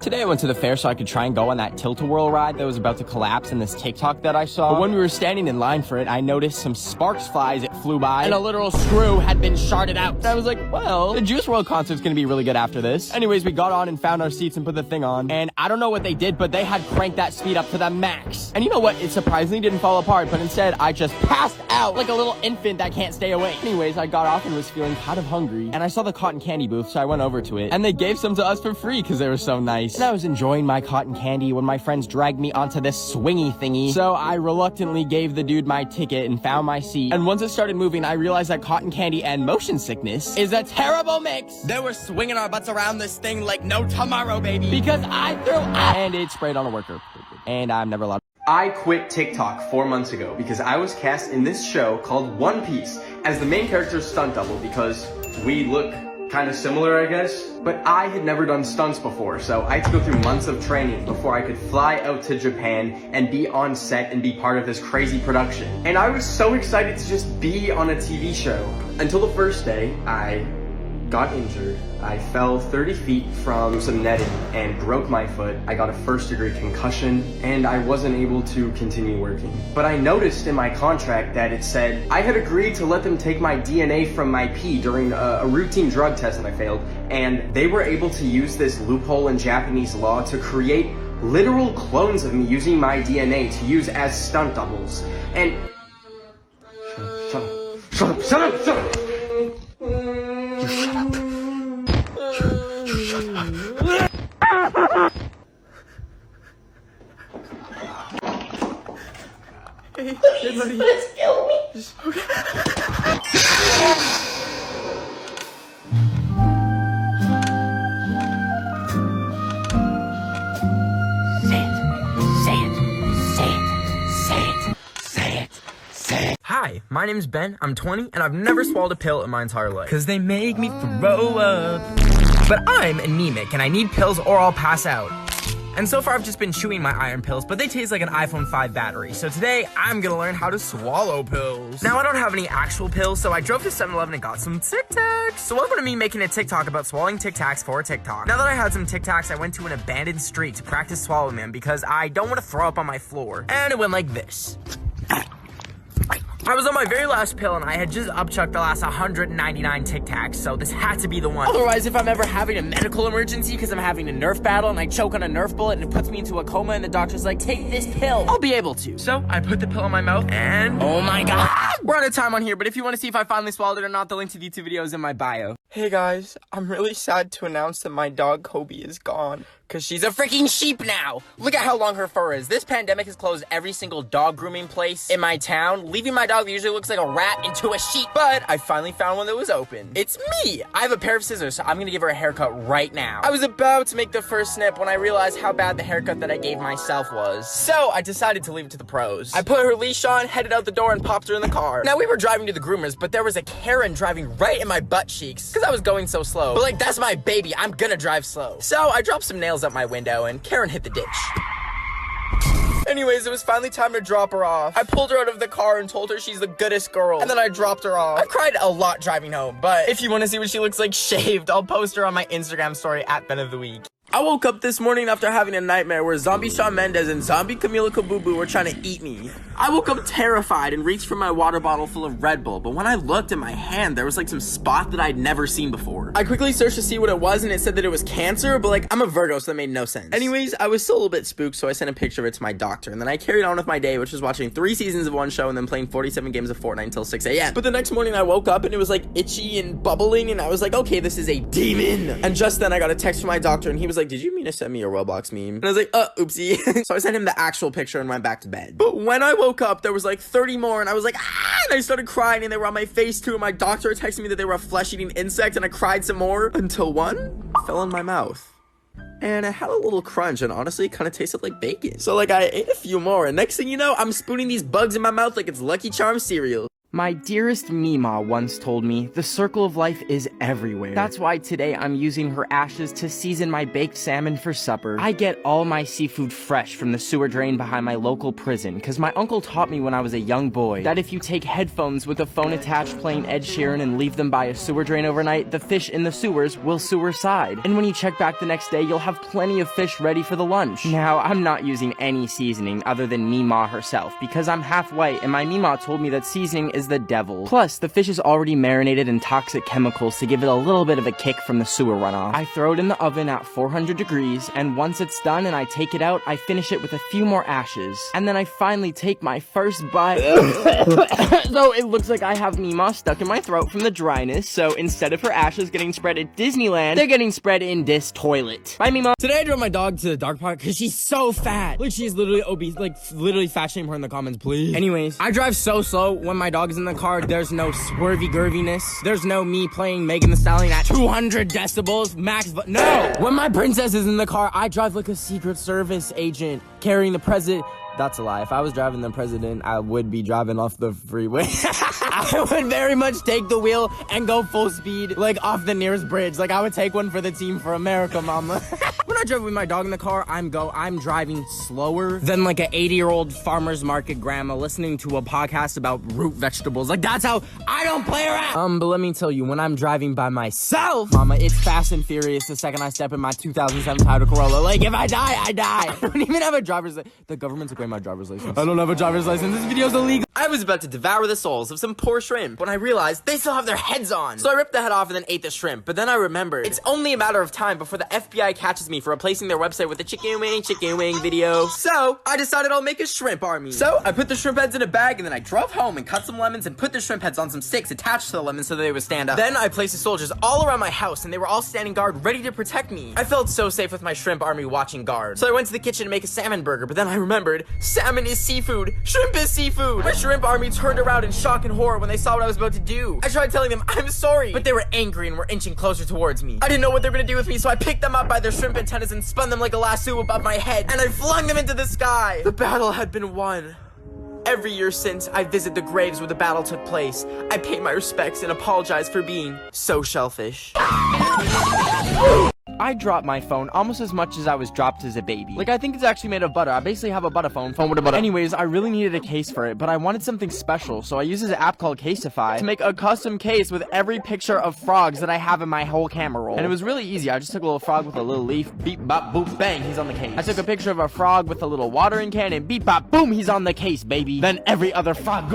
Today I went to the fair so I could try and go on that tilt-a-whirl ride that was about to collapse in this TikTok that I saw. But when we were standing in line for it, I noticed some sparks fly as it flew by, and a literal screw had been sharded out. And I was like, well, the Juice WRLD concert's gonna be really good after this. Anyways, we got on and found our seats and put the thing on, and I don't know what they did, but they had cranked that speed up to the max. And you know what? It surprisingly didn't fall apart, but instead I just passed out like a little infant that can't stay awake. Anyways, I got off and was feeling kind of hungry, and I saw the cotton candy booth, so I went over to it, and they gave some to us for free because they were so nice. And I was enjoying my cotton candy when my friends dragged me onto this swingy thingy. So I reluctantly gave the dude my ticket and found my seat. And once it started moving, I realized that cotton candy and motion sickness is a terrible mix. They were swinging our butts around this thing like no tomorrow, baby. Because I threw up. And it sprayed on a worker. And I'm never allowed. I quit TikTok 4 months ago because I was cast in this show called One Piece as the main character's stunt double because we look kind of similar, I guess. But I had never done stunts before, so I had to go through months of training before I could fly out to Japan and be on set and be part of this crazy production. And I was so excited to just be on a TV show. Until the first day, I got injured. I fell 30 feet from some netting and broke my foot. I got a 1st-degree concussion, and I wasn't able to continue working. But I noticed in my contract that it said I had agreed to let them take my DNA from my pee during a routine drug test that I failed, and they were able to use this loophole in Japanese law to create literal clones of me using my DNA to use as stunt doubles. And shut up. Shut up. Hey, buddy. Please kill me. Okay. Hi, my name's Ben, I'm 20, and I've never swallowed a pill in my entire life. Cause they make me throw up. But I'm anemic, and I need pills or I'll pass out. And so far I've just been chewing my iron pills, but they taste like an iPhone 5 battery. So today, I'm gonna learn how to swallow pills. Now I don't have any actual pills, so I drove to 7-Eleven and got some Tic Tacs. So welcome to me making a TikTok about swallowing Tic Tacs for a TikTok. Now that I had some Tic Tacs, I went to an abandoned street to practice swallowing them because I don't want to throw up on my floor. And it went like this. I was on my very last pill and I had just upchucked the last 199 Tic Tacs, so this had to be the one. Otherwise, if I'm ever having a medical emergency because I'm having a Nerf battle and I choke on a Nerf bullet and it puts me into a coma and the doctor's like, take this pill, I'll be able to. So I put the pill in my mouth and oh my god. We're out of time on here, but if you want to see if I finally swallowed it or not, the link to the YouTube video is in my bio. Hey guys, I'm really sad to announce that my dog Kobe is gone. Cause she's a freaking sheep now. Look at how long her fur is. This pandemic has closed every single dog grooming place in my town, leaving my dog that usually looks like a rat into a sheep. But I finally found one that was open. It's me. I have a pair of scissors, so I'm gonna give her a haircut right now. I was about to make the first snip when I realized how bad the haircut that I gave myself was. So I decided to leave it to the pros. I put her leash on, headed out the door, and popped her in the car. Now we were driving to the groomers, but there was a Karen driving right in my butt cheeks because I was going so slow. But like, that's my baby. I'm gonna drive slow. So I dropped some nails out my window and Karen hit the ditch. Anyways, it was finally time to drop her off. I pulled her out of the car and told her she's the goodest girl, and then I dropped her off. I cried a lot driving home, but if you want to see what she looks like shaved, I'll post her on my Instagram story @BenOfTheWeek. I woke up this morning after having a nightmare where Zombie Shawn Mendes and Zombie Camila Caboo were trying to eat me. I woke up terrified and reached for my water bottle full of Red Bull, but when I looked at my hand, there was like some spot that I'd never seen before. I quickly searched to see what it was, and it said that it was cancer, but like, I'm a Virgo, so that made no sense. Anyways, I was still a little bit spooked, so I sent a picture of it to my doctor, and then I carried on with my day, which was watching 3 seasons of one show and then playing 47 games of Fortnite until 6 a.m. But the next morning I woke up and it was like itchy and bubbling, and I was like, okay, this is a demon. And just then I got a text from my doctor, and he was like, did you mean to send me a Roblox meme? And I was like, oopsie. So I sent him the actual picture and went back to bed. But when I woke up, there was like 30 more, and I was like, and I started crying, and they were on my face too, and my doctor texted me that they were a flesh-eating insect, and I cried some more until one fell in my mouth. And it had a little crunch, and honestly, it kind of tasted like bacon. So like, I ate a few more, and next thing you know, I'm spooning these bugs in my mouth like it's Lucky Charms cereal. My dearest Mima once told me, the circle of life is everywhere. That's why today I'm using her ashes to season my baked salmon for supper. I get all my seafood fresh from the sewer drain behind my local prison, because my uncle taught me when I was a young boy that if you take headphones with a phone attached playing Ed Sheeran and leave them by a sewer drain overnight, the fish in the sewers will sewer-side. And when you check back the next day, you'll have plenty of fish ready for the lunch. Now, I'm not using any seasoning other than Mima herself, because I'm half white, and my Mima told me that seasoning is the devil. Plus, the fish is already marinated in toxic chemicals to give it a little bit of a kick from the sewer runoff. I throw it in the oven at 400 degrees, and once it's done and I take it out, I finish it with a few more ashes. And then I finally take my first bite. So it looks like I have Mima stuck in my throat from the dryness, so instead of her ashes getting spread at Disneyland, they're getting spread in this toilet. Bye, Mima. Today I drove my dog to the dog park because she's so fat. Like, she's literally obese. Like, literally fat shame her in the comments, please. Anyways, I drive so slow when my dog is in the car. There's no swervy gerviness. There's no me playing Megan Thee Stallion at 200 decibels max. No! When my princess is in the car, I drive like a Secret Service agent carrying the president. That's a lie. If I was driving the president, I would be driving off the freeway. I would very much take the wheel and go full speed, like off the nearest bridge. Like, I would take one for the team for America, mama. When I drive with my dog in the car, I'm driving slower than like an 80-year-old farmer's market grandma listening to a podcast about root vegetables. Like, that's how I don't play around. But let me tell you, when I'm driving by myself, mama, it's fast and furious the second I step in my 2007 Toyota Corolla. Like, if I die, I die. I don't even have a driver's license. The government took away my driver's license. I don't have a driver's license. This video's illegal. I was about to devour the souls of some poor shrimp when I realized they still have their heads on. So I ripped the head off and then ate the shrimp. But then I remembered it's only a matter of time before the FBI catches me for replacing their website with a chicken wing video. So I decided I'll make a shrimp army. So I put the shrimp heads in a bag, and then I drove home and cut some lemons and put the shrimp heads on some sticks attached to the lemons so that they would stand up. Then I placed the soldiers all around my house, and they were all standing guard ready to protect me. I felt so safe with my shrimp army watching guard. So I went to the kitchen to make a salmon burger, but then I remembered salmon is seafood. Shrimp is seafood. My shrimp army turned around in shock and horror when they saw what I was about to do. I tried telling them I'm sorry, but they were angry and were inching closer towards me. I didn't know what they were gonna do with me, so I picked them up by their shrimp antennas and spun them like a lasso above my head, and I flung them into the sky. The battle had been won. Every year since, I visit the graves where the battle took place. I pay my respects and apologize for being so shellfish. I dropped my phone almost as much as I was dropped as a baby. Like, I think it's actually made of butter. I basically have a butter phone with a butter. Anyways, I really needed a case for it, but I wanted something special, so I used this app called Caseify to make a custom case with every picture of frogs that I have in my whole camera roll. And it was really easy. I just took a little frog with a little leaf, beep, bop, boop, bang, he's on the case. I took a picture of a frog with a little watering can, and beep, bop, boom, he's on the case, baby. Then every other frog,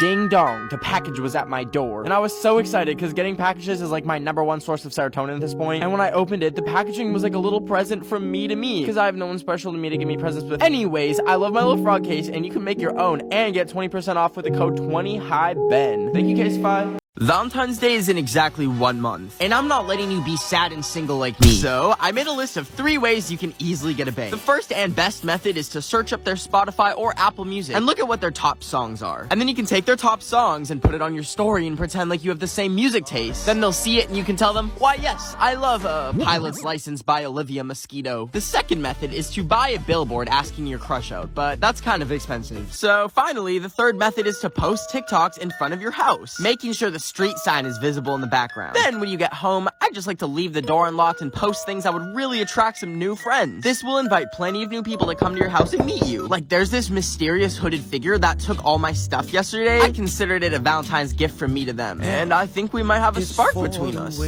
ding dong, the package was at my door. And I was so excited, because getting packages is like my #1 source of serotonin at this point. And when I opened it, the packaging was like a little present from me to me, because I have no one special to me to give me presents with. Anyways, I love my little frog case, and you can make your own and get 20% off with the code 20HighBen. Thank you, Caseify. Valentine's Day is in exactly 1 month, and I'm not letting you be sad and single like me. So, I made a list of 3 ways you can easily get a bang. The first and best method is to search up their Spotify or Apple Music and look at what their top songs are. And then you can take their top songs and put it on your story and pretend like you have the same music taste. Then they'll see it and you can tell them, why yes, I love Pilot's License by Olivia Mosquito. The second method is to buy a billboard asking your crush out, but that's kind of expensive. So, finally, the third method is to post TikToks in front of your house, making sure the street sign is visible in the background. Then when you get home, I just like to leave the door unlocked and post things that would really attract some new friends. This will invite plenty of new people to come to your house and meet you. Like, there's this mysterious hooded figure that took all my stuff yesterday. I considered it a Valentine's gift from me to them, and I think we might have a spark between us.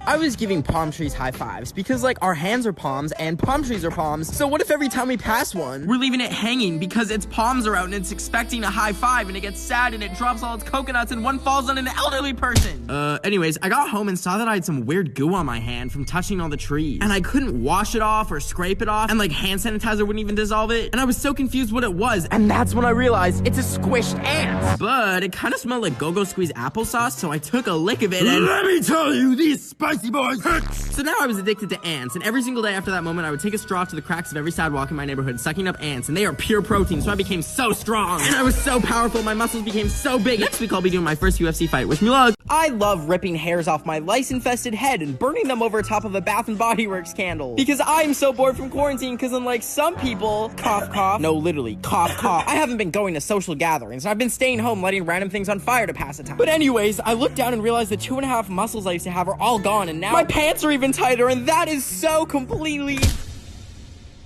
I was giving palm trees high fives because, like, our hands are palms and palm trees are palms. So what if every time we pass one, we're leaving it hanging because its palms are out and it's expecting a high five and it gets sad and it drops all its coconuts and one falls on an elderly person? Anyways, I got home and saw that I had some weird goo on my hand from touching all the trees. And I couldn't wash it off or scrape it off, and like hand sanitizer wouldn't even dissolve it. And I was so confused what it was. And that's when I realized it's a squished ant. But it kind of smelled like Go-Go Squeeze applesauce, so I took a lick of it and let me tell you, these spicy boys hurt. So now I was addicted to ants, and every single day after that moment, I would take a straw to the cracks of every sidewalk in my neighborhood, sucking up ants, and they are pure protein, so I became so strong. And I was so powerful, my muscles became so big. Next week, I'll be doing my first UFC fight. Wish me luck. I love ripping hairs off my lice-infested head and burning them over top of a Bath & Body Works candle. Because I'm so bored from quarantine, because unlike some people, cough, cough, no, literally, cough, cough, I haven't been going to social gatherings, and I've been staying home letting random things on fire to pass the time. But anyways, I looked down and realized the 2.5 muscles I used to have are all gone, and now my pants are even tighter, and that is so completely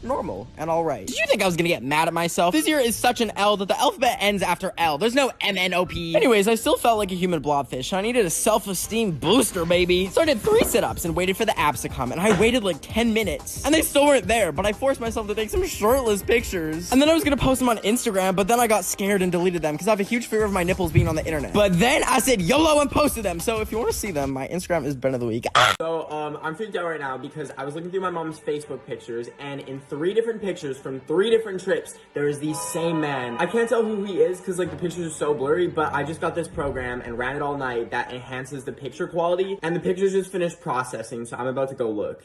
normal and all right. Did you think I was gonna get mad at myself? This year is such an L that the alphabet ends after L. There's no MNOP. Anyways, I still felt like a human blobfish. I needed a self-esteem booster, baby. So I did 3 sit-ups and waited for the abs to come, and I waited like 10 minutes. And they still weren't there, but I forced myself to take some shirtless pictures. And then I was gonna post them on Instagram, but then I got scared and deleted them because I have a huge fear of my nipples being on the internet. But then I said YOLO and posted them. So if you want to see them, my Instagram is Ben of the Week. So, I'm freaked out right now because I was looking through my mom's Facebook pictures, and in 3 different pictures from 3 different trips, there is the same man. I can't tell who he is because, like, the pictures are so blurry, but I just got this program and ran it all night that enhances the picture quality, and the pictures just finished processing, so I'm about to go look.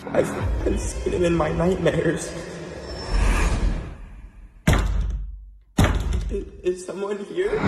I've been seeing him in my nightmares. Is someone here?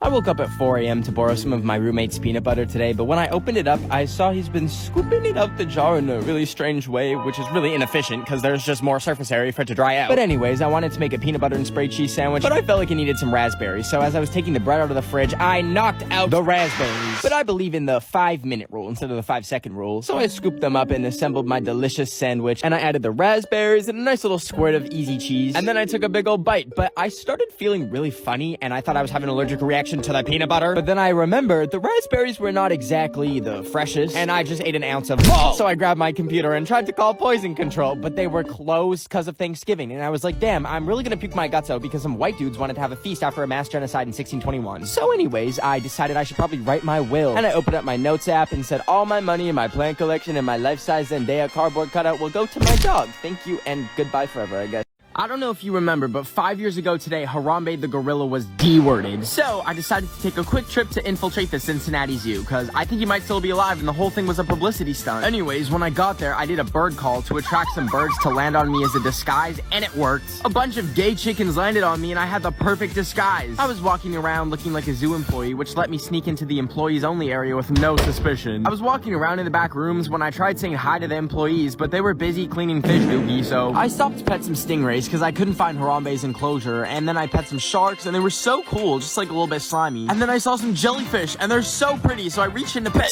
I woke up at 4 a.m. to borrow some of my roommate's peanut butter today, but when I opened it up, I saw he's been scooping it out the jar in a really strange way, which is really inefficient because there's just more surface area for it to dry out. But anyways, I wanted to make a peanut butter and spray cheese sandwich, but I felt like it needed some raspberries, so as I was taking the bread out of the fridge, I knocked out the raspberries. But I believe in the 5-minute rule instead of the 5-second rule, so I scooped them up and assembled my delicious sandwich, and I added the raspberries and a nice little squirt of easy cheese, and then I took a big old bite, but I started feeling really funny, and I thought I was having an allergic reaction to the peanut butter, but then I remembered the raspberries were not exactly the freshest, and I just ate an ounce of both. So I grabbed my computer and tried to call poison control, but they were closed because of Thanksgiving, and I was like, damn, I'm really gonna puke my guts out because some white dudes wanted to have a feast after a mass genocide in 1621. So anyways, I decided I should probably write my will, and I opened up my notes app and said all my money in my plant collection and my life-size Zendaya cardboard cutout will go to my dog. Thank you and goodbye forever, I guess. I don't know if you remember, but 5 years ago today, Harambe the gorilla was D-worded. So I decided to take a quick trip to infiltrate the Cincinnati Zoo, because I think he might still be alive and the whole thing was a publicity stunt. Anyways, when I got there, I did a bird call to attract some birds to land on me as a disguise, and it worked. A bunch of gay chickens landed on me and I had the perfect disguise. I was walking around looking like a zoo employee, which let me sneak into the employees only area with no suspicion. I was walking around in the back rooms when I tried saying hi to the employees, but they were busy cleaning fish doogie, so I stopped to pet some stingrays because I couldn't find Harambe's enclosure, and then I pet some sharks and they were so cool, just like a little bit slimy. And then I saw some jellyfish and they're so pretty, so I reached in to pet.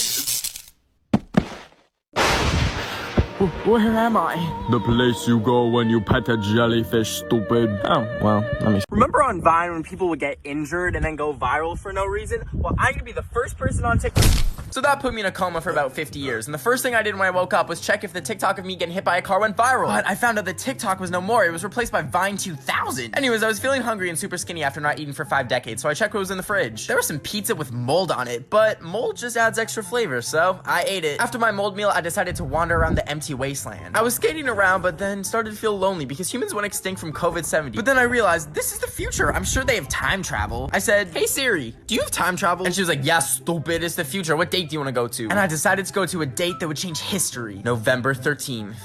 Where am I? The place you go when you pet a jellyfish, stupid. Oh, well, let me... Remember on Vine when people would get injured and then go viral for no reason? Well, I'm gonna be the first person on TikTok. So that put me in a coma for about 50 years, and the first thing I did when I woke up was check if the TikTok of me getting hit by a car went viral. But I found out that TikTok was no more. It was replaced by Vine 2000. Anyways, I was feeling hungry and super skinny after not eating for 5 decades, so I checked what was in the fridge. There was some pizza with mold on it, but mold just adds extra flavor, so I ate it. After my mold meal, I decided to wander around the empty wasteland. I was skating around, but then started to feel lonely because humans went extinct from COVID-70. But then I realized, this is the future. I'm sure they have time travel. I said, hey Siri, do you have time travel? And she was like, yeah, stupid, it's the future. What date do you want to go to? And I decided to go to a date that would change history. November 13th.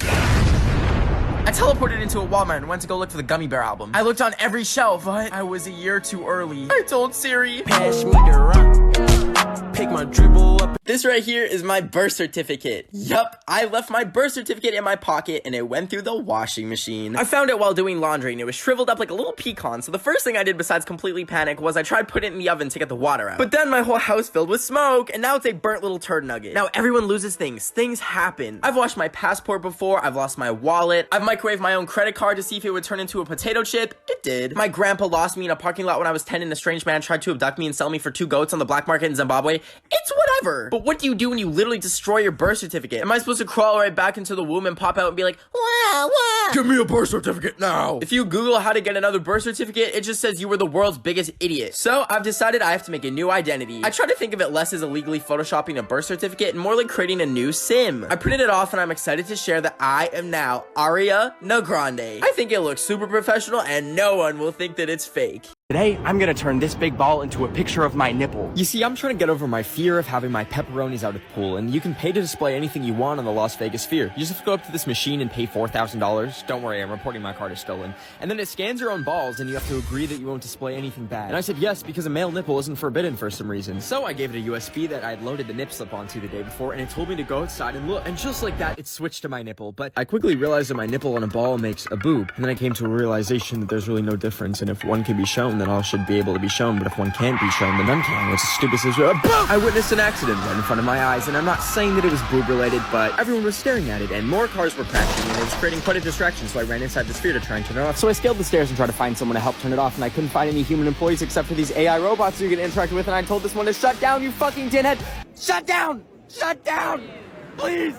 I teleported into a Walmart and went to go look for the Gummy Bear album. I looked on every shelf, but I was a year too early. I told Siri, pass me the rock. take my dribble up. This right here is my birth certificate. Yup, I left my birth certificate in my pocket and it went through the washing machine. I found it while doing laundry and it was shriveled up like a little pecan, so the first thing I did besides completely panic was I tried putting it in the oven to get the water out. But then my whole house filled with smoke and now it's a burnt little turd nugget. Now everyone loses things. Things happen. I've lost my passport before, I've lost my wallet, I've microwaved my own credit card to see if it would turn into a potato chip. It did. My grandpa lost me in a parking lot when I was 10 and a strange man tried to abduct me and sell me for 2 goats on the black market in Zimbabwe. It's whatever. But what do you do when you literally destroy your birth certificate? Am I supposed to crawl right back into the womb and pop out and be like, wow, wow, give me a birth certificate now? If you Google how to get another birth certificate, it just says you were the world's biggest idiot. So I've decided I have to make a new identity. I try to think of it less as illegally photoshopping a birth certificate and more like creating a new sim. I printed it off and I'm excited to share that I am now Aria Grande. I think it looks super professional and no one will think that it's fake. Today, I'm gonna turn this big ball into a picture of my nipple. You see, I'm trying to get over my fear of having my pepperonis out at the pool, and you can pay to display anything you want on the Las Vegas Sphere. You just have to go up to this machine and pay $4,000. Don't worry, I'm reporting my card is stolen. And then it scans your own balls, and you have to agree that you won't display anything bad. And I said yes, because a male nipple isn't forbidden for some reason. So I gave it a USB that I had loaded the nip slip onto the day before, and it told me to go outside and look. And just like that, it switched to my nipple. But I quickly realized that my nipple on a ball makes a boob. And then I came to a realization that there's really no difference, and if one can be shown, then all should be able to be shown, but if one can't be shown, then none can. It's a stupid situation. I witnessed an accident right in front of my eyes, and I'm not saying that it was boob related, but everyone was staring at it, and more cars were crashing, and it was creating quite a distraction, so I ran inside the Sphere to try and turn it off. So I scaled the stairs and tried to find someone to help turn it off, and I couldn't find any human employees except for these AI robots you can interact with, and I told this one to shut down, you fucking tinhead! Shut down! Shut down! Please!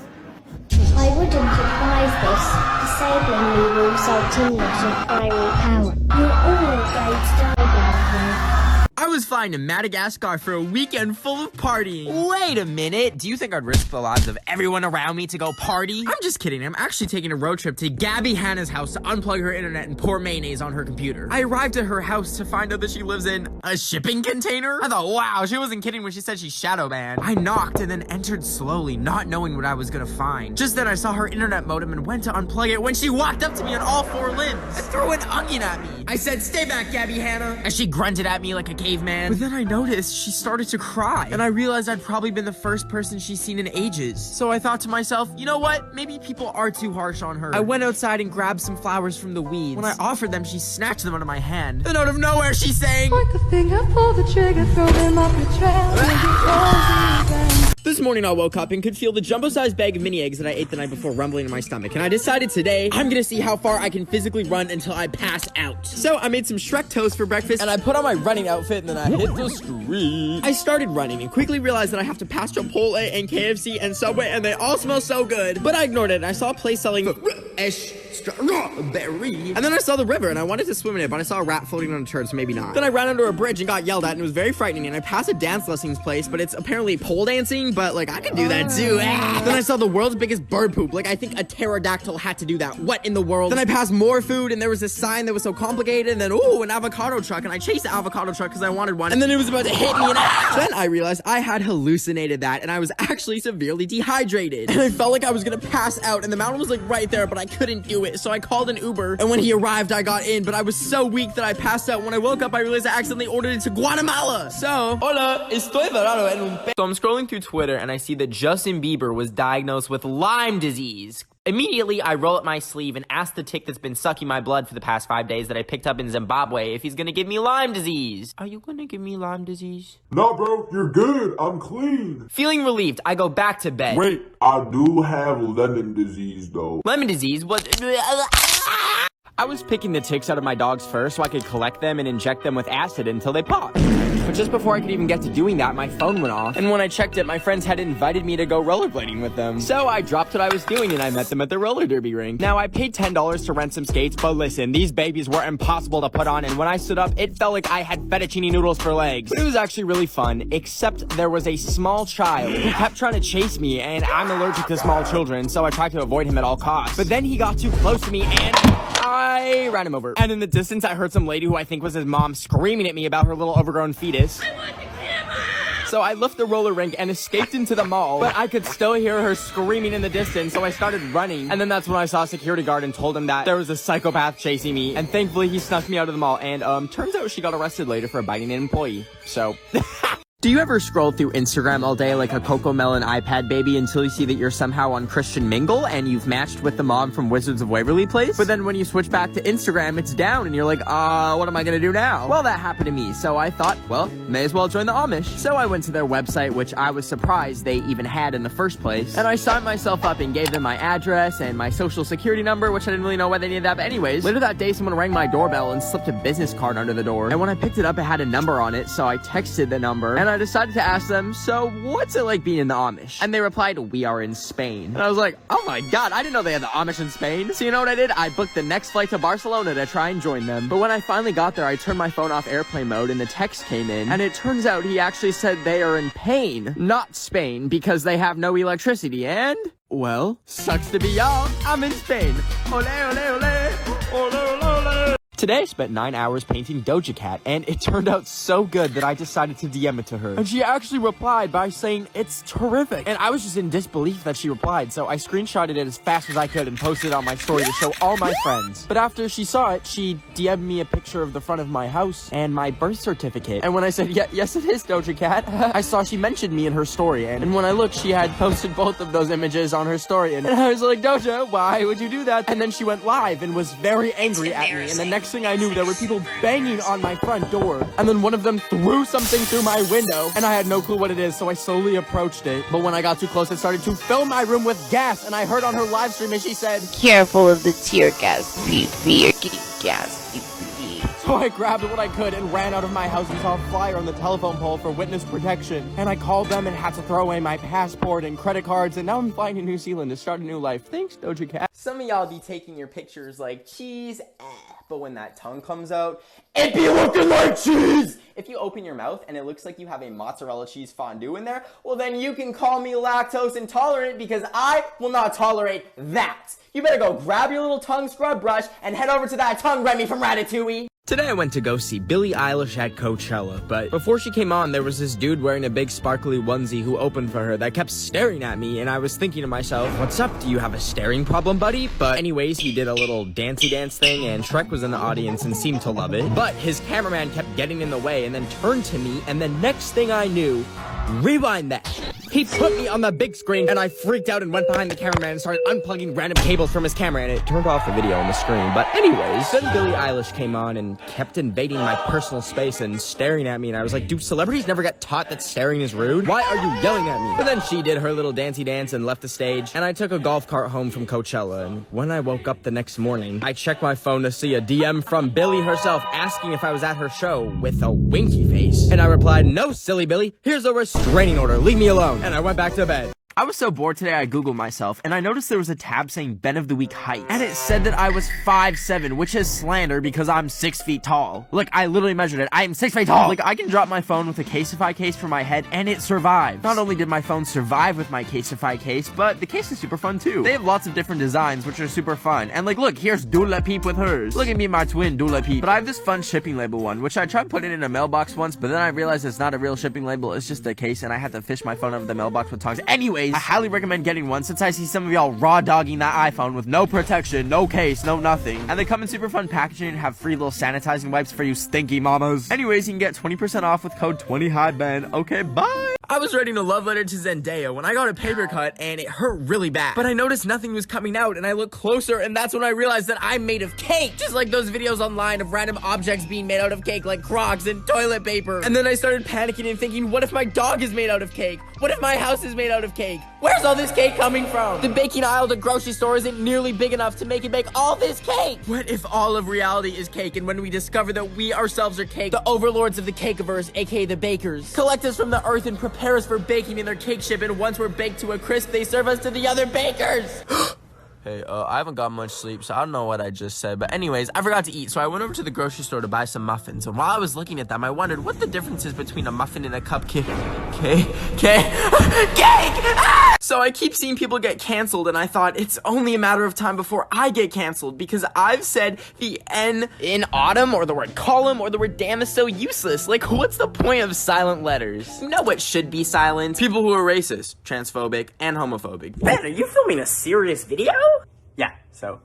I wouldn't advise this. Disabling me will result in loss of primary power. You're all going to die down here. I was flying to Madagascar for a weekend full of partying. Wait a minute. Do you think I'd risk the lives of everyone around me to go party? I'm just kidding. I'm actually taking a road trip to Gabby Hanna's house to unplug her internet and pour mayonnaise on her computer. I arrived at her house to find out that she lives in a shipping container. I thought, wow, she wasn't kidding when she said she's shadow banned. I knocked and then entered slowly, not knowing what I was gonna find. Just then I saw her internet modem and went to unplug it when she walked up to me on all 4 limbs and threw an onion at me. I said, stay back, Gabby Hanna, as she grunted at me like a caveman. But then I noticed she started to cry, and I realized I'd probably been the first person she's seen in ages. So I thought to myself, you know what? Maybe people are too harsh on her. I went outside and grabbed some flowers from the weeds. When I offered them, she snatched them out of my hand. Then out of nowhere, she sang, point the finger, pull the trigger, throw them up your trail. This morning I woke up and could feel the jumbo-sized bag of mini eggs that I ate the night before rumbling in my stomach, and I decided today I'm gonna see how far I can physically run until I pass out. So I made some Shrek toast for breakfast, and I put on my running outfit, and then I hit the street. I started running and quickly realized that I have to pass Chipotle and KFC and Subway, and they all smell so good. But I ignored it, and I saw a place selling strawberry. And then I saw the river, and I wanted to swim in it, but I saw a rat floating on a turd, so maybe not. Then I ran under a bridge and got yelled at, and it was very frightening, and I passed a dance lessons place, but it's apparently pole dancing, but like I could do that too. Then I saw the world's biggest bird poop. Like I think a pterodactyl had to do that. What in the world? Then I passed more food, and there was this sign that was so complicated, and then ooh, an avocado truck, and I chased the avocado truck because I wanted one, and then it was about to hit me, and then I realized I had hallucinated that, and I was actually severely dehydrated, and I felt like I was gonna pass out, and the mountain was like right there, but I couldn't do it, so I called an Uber, and when he arrived, I got in, but I was so weak that I passed out. When I woke up, I realized I accidentally ordered it to Guatemala. So, hola, estoy varado en un So I'm scrolling through Twitter, and I see that Justin Bieber was diagnosed with Lyme disease. Immediately, I roll up my sleeve and ask the tick that's been sucking my blood for the past 5 days that I picked up in Zimbabwe if he's gonna give me Lyme disease. Are you gonna give me Lyme disease? No, bro, you're good. I'm clean. Feeling relieved, I go back to bed. Wait, I do have lemon disease, though. Lemon disease was... I was picking the ticks out of my dog's fur so I could collect them and inject them with acid until they popped. But just before I could even get to doing that, my phone went off, and when I checked it, my friends had invited me to go rollerblading with them. So I dropped what I was doing and I met them at the roller derby rink. Now, I paid $10 to rent some skates, but listen, these babies were impossible to put on, and when I stood up, it felt like I had fettuccine noodles for legs. But it was actually really fun, except there was a small child who kept trying to chase me, and I'm allergic to small children, so I tried to avoid him at all costs. But then he got too close to me, and I ran him over. And in the distance, I heard some lady who I think was his mom screaming at me about her little overgrown fetus. I want the camera! So I left the roller rink and escaped into the mall, but I could still hear her screaming in the distance, so I started running. And then that's when I saw a security guard and told him that there was a psychopath chasing me, and thankfully he snuck me out of the mall, and turns out she got arrested later for biting an employee. So... Do you ever scroll through Instagram all day like a Cocomelon iPad baby until you see that you're somehow on Christian Mingle and you've matched with the mom from Wizards of Waverly Place? But then when you switch back to Instagram, it's down and you're like, what am I gonna do now? Well, that happened to me, so I thought, well, may as well join the Amish. So I went to their website, which I was surprised they even had in the first place, and I signed myself up and gave them my address and my social security number, which I didn't really know why they needed that, but anyways, later that day someone rang my doorbell and slipped a business card under the door, and when I picked it up, it had a number on it, so I texted the number, and I decided to ask them, so what's it like being in the Amish? And they replied, we are in Spain. And I was like, oh my god, I didn't know they had the Amish in Spain. So you know what I did? I booked the next flight to Barcelona to try and join them. But when I finally got there, I turned my phone off airplane mode and the text came in, and it turns out he actually said they are in pain, not Spain, because they have no electricity, and, well, sucks to be y'all, I'm in Spain. Ole, ole, ole, ole, ole, ole. Today I spent 9 hours painting Doja Cat, and it turned out so good that I decided to DM it to her. And she actually replied by saying, it's terrific. And I was just in disbelief that she replied, so I screenshotted it as fast as I could and posted it on my story to show all my friends. But after she saw it, she DM'd me a picture of the front of my house and my birth certificate. And when I said, yes it is Doja Cat, I saw she mentioned me in her story, and when I looked, she had posted both of those images on her story, and I was like, Doja, why would you do that? And then she went live and was very angry at me, and the next thing I knew, there were people banging on my front door, and then one of them threw something through my window, and I had no clue what it is, so I slowly approached it. But when I got too close, it started to fill my room with gas, and I heard on her live stream, and she said, careful of the tear gas, you're getting gas. So I grabbed what I could and ran out of my house and saw a flyer on the telephone pole for witness protection. And I called them and had to throw away my passport and credit cards, and now I'm flying to New Zealand to start a new life. Thanks, Doja Cat. Some of y'all be taking your pictures like cheese, but when that tongue comes out, it be looking like cheese! If you open your mouth and it looks like you have a mozzarella cheese fondue in there, well then you can call me lactose intolerant because I will not tolerate that. You better go grab your little tongue scrub brush and head over to that tongue Remy from Ratatouille. Today I went to go see Billie Eilish at Coachella, but before she came on, there was this dude wearing a big sparkly onesie who opened for her that kept staring at me, and I was thinking to myself, what's up, do you have a staring problem, buddy? But anyways, he did a little dancey dance thing, and Shrek was in the audience and seemed to love it, but his cameraman kept getting in the way and then turned to me, and the next thing I knew, rewind that. He put me on the big screen, and I freaked out and went behind the cameraman and started unplugging random cables from his camera, and it turned off the video on the screen. But anyways, then Billie Eilish came on and kept invading my personal space and staring at me, and I was like, do celebrities never get taught that staring is rude? Why are you yelling at me? But then she did her little dancey dance and left the stage, and I took a golf cart home from Coachella, and when I woke up the next morning, I checked my phone to see a DM from Billie herself asking if I was at her show with a winky face, and I replied, no, silly Billie, here's a restraining order, leave me alone. And I went back to bed. I was so bored today I googled myself, and I noticed there was a tab saying Ben of the Week height, and it said that I was 5'7", which is slander because I'm 6 feet tall. Look, I literally measured it. I am 6 feet tall! Like, I can drop my phone with a Caseify case for my head, and it survives. Not only did my phone survive with my Caseify case, but the case is super fun too. They have lots of different designs, which are super fun. And like, look, here's Dula Peep with hers. Look at me and my twin, Dula Peep. But I have this fun shipping label one, which I tried putting in a mailbox once, but then I realized it's not a real shipping label, it's just a case, and I had to fish my phone out of the mailbox with tongs. Anyways, I highly recommend getting one since I see some of y'all raw dogging that iPhone with no protection, no case, no nothing. And they come in super fun packaging and have free little sanitizing wipes for you stinky mamas. Anyways, you can get 20% off with code 20HighBen. Okay, bye! I was writing a love letter to Zendaya when I got a paper cut and it hurt really bad. But I noticed nothing was coming out and I looked closer and that's when I realized that I'm made of cake. Just like those videos online of random objects being made out of cake like Crocs and toilet paper. And then I started panicking and thinking, what if my dog is made out of cake? What if my house is made out of cake? Where's all this cake coming from? The baking aisle at the grocery store isn't nearly big enough to make it bake all this cake. What if all of reality is cake and when we discover that we ourselves are cake, the overlords of the cakeverse, aka the bakers, collect us from the earth and prepare us for baking in their cake ship, and once we're baked to a crisp, they serve us to the other bakers. Hey, I haven't got much sleep, so I don't know what I just said. But anyways, I forgot to eat, so I went over to the grocery store to buy some muffins. And while I was looking at them, I wondered what the difference is between a muffin and a cupcake. Cake! Ah! So I keep seeing people get canceled, and I thought it's only a matter of time before I get canceled, because I've said the N in autumn, or the word column, or the word damn is so useless. Like, what's the point of silent letters? You know what should be silent? People who are racist, transphobic, and homophobic. Ben, are you filming a serious video? Yeah, so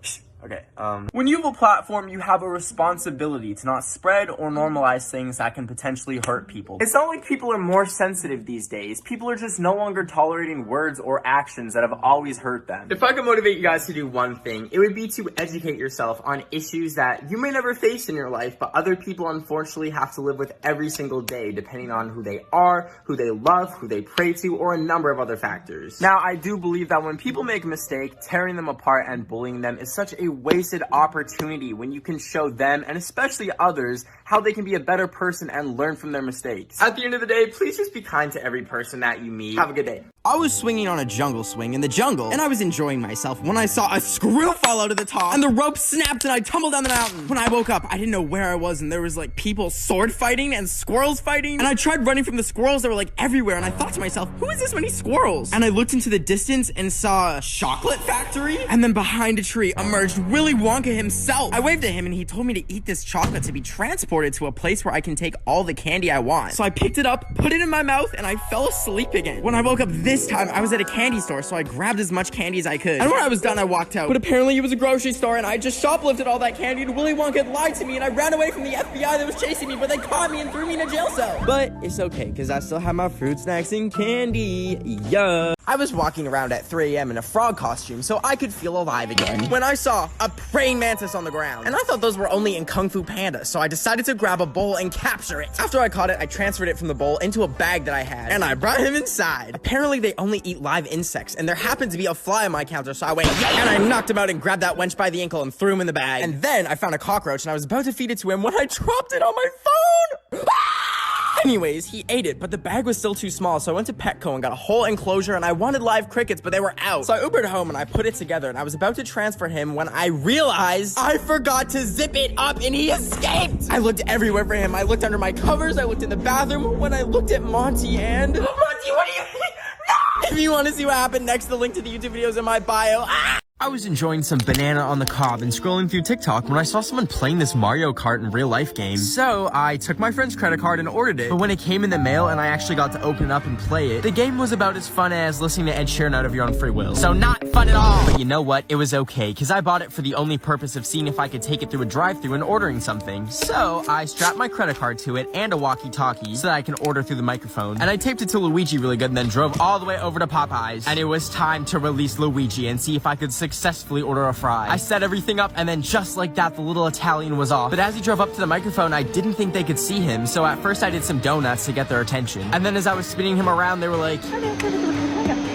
Okay, when you have a platform, you have a responsibility to not spread or normalize things that can potentially hurt people. It's not like people are more sensitive these days. People are just no longer tolerating words or actions that have always hurt them. If I could motivate you guys to do one thing, it would be to educate yourself on issues that you may never face in your life, but other people unfortunately have to live with every single day, depending on who they are, who they love, who they pray to, or a number of other factors. Now, I do believe that when people make a mistake, tearing them apart and bullying them is such a wasted opportunity when you can show them, and especially others, how they can be a better person and learn from their mistakes. At the end of the day, please just be kind to every person that you meet. Have a good day. I was swinging on a jungle swing in the jungle, and I was enjoying myself when I saw a screw fall out of the top, and the rope snapped, and I tumbled down the mountain. When I woke up, I didn't know where I was, and there was like people sword fighting and squirrels fighting, and I tried running from the squirrels that were like everywhere, and I thought to myself, who is this many squirrels? And I looked into the distance and saw a chocolate factory, and then behind a tree emerged Willy Wonka himself. I waved at him, and he told me to eat this chocolate to be transported to a place where I can take all the candy I want. So I picked it up, put it in my mouth, and I fell asleep again. When I woke up this time, I was at a candy store, so I grabbed as much candy as I could. And when I was done, I walked out. But apparently it was a grocery store, and I just shoplifted all that candy, and Willy Wonka had lied to me, and I ran away from the FBI that was chasing me, but they caught me and threw me in a jail cell. But it's okay, because I still have my fruit snacks and candy. Yeah. I was walking around at 3 a.m. in a frog costume, so I could feel alive again, when I saw a praying mantis on the ground. And I thought those were only in Kung Fu Panda, so I decided to grab a bowl and capture it. After I caught it, I transferred it from the bowl into a bag that I had, and I brought him inside. Apparently, they only eat live insects, and there happened to be a fly on my counter, so I went, yeah, and I knocked him out and grabbed that wench by the ankle and threw him in the bag. And then I found a cockroach, and I was about to feed it to him when I dropped it on my phone. Anyways, he ate it, but the bag was still too small, so I went to Petco and got a whole enclosure, and I wanted live crickets, but they were out. So I Ubered home, and I put it together, and I was about to transfer him when I realized I forgot to zip it up, and he escaped! I looked everywhere for him. I looked under my covers, I looked in the bathroom, when I looked at Monty, and... Monty, what are you... No! If you want to see what happened next, the link to the YouTube video is in my bio. I was enjoying some banana on the cob and scrolling through TikTok when I saw someone playing this Mario Kart in real life game. So I took my friend's credit card and ordered it, but when it came in the mail and I actually got to open it up and play it, the game was about as fun as listening to Ed Sheeran out of your own free will. So not fun at all! But you know what? It was okay, because I bought it for the only purpose of seeing if I could take it through a drive-thru and ordering something. So I strapped my credit card to it and a walkie-talkie so that I can order through the microphone. And I taped it to Luigi really good and then drove all the way over to Popeyes. And it was time to release Luigi and see if I could successfully order a fry. I set everything up, and then just like that, the little Italian was off. But as he drove up to the microphone, I didn't think they could see him, so at first I did some donuts to get their attention. And then as I was spinning him around, they were like...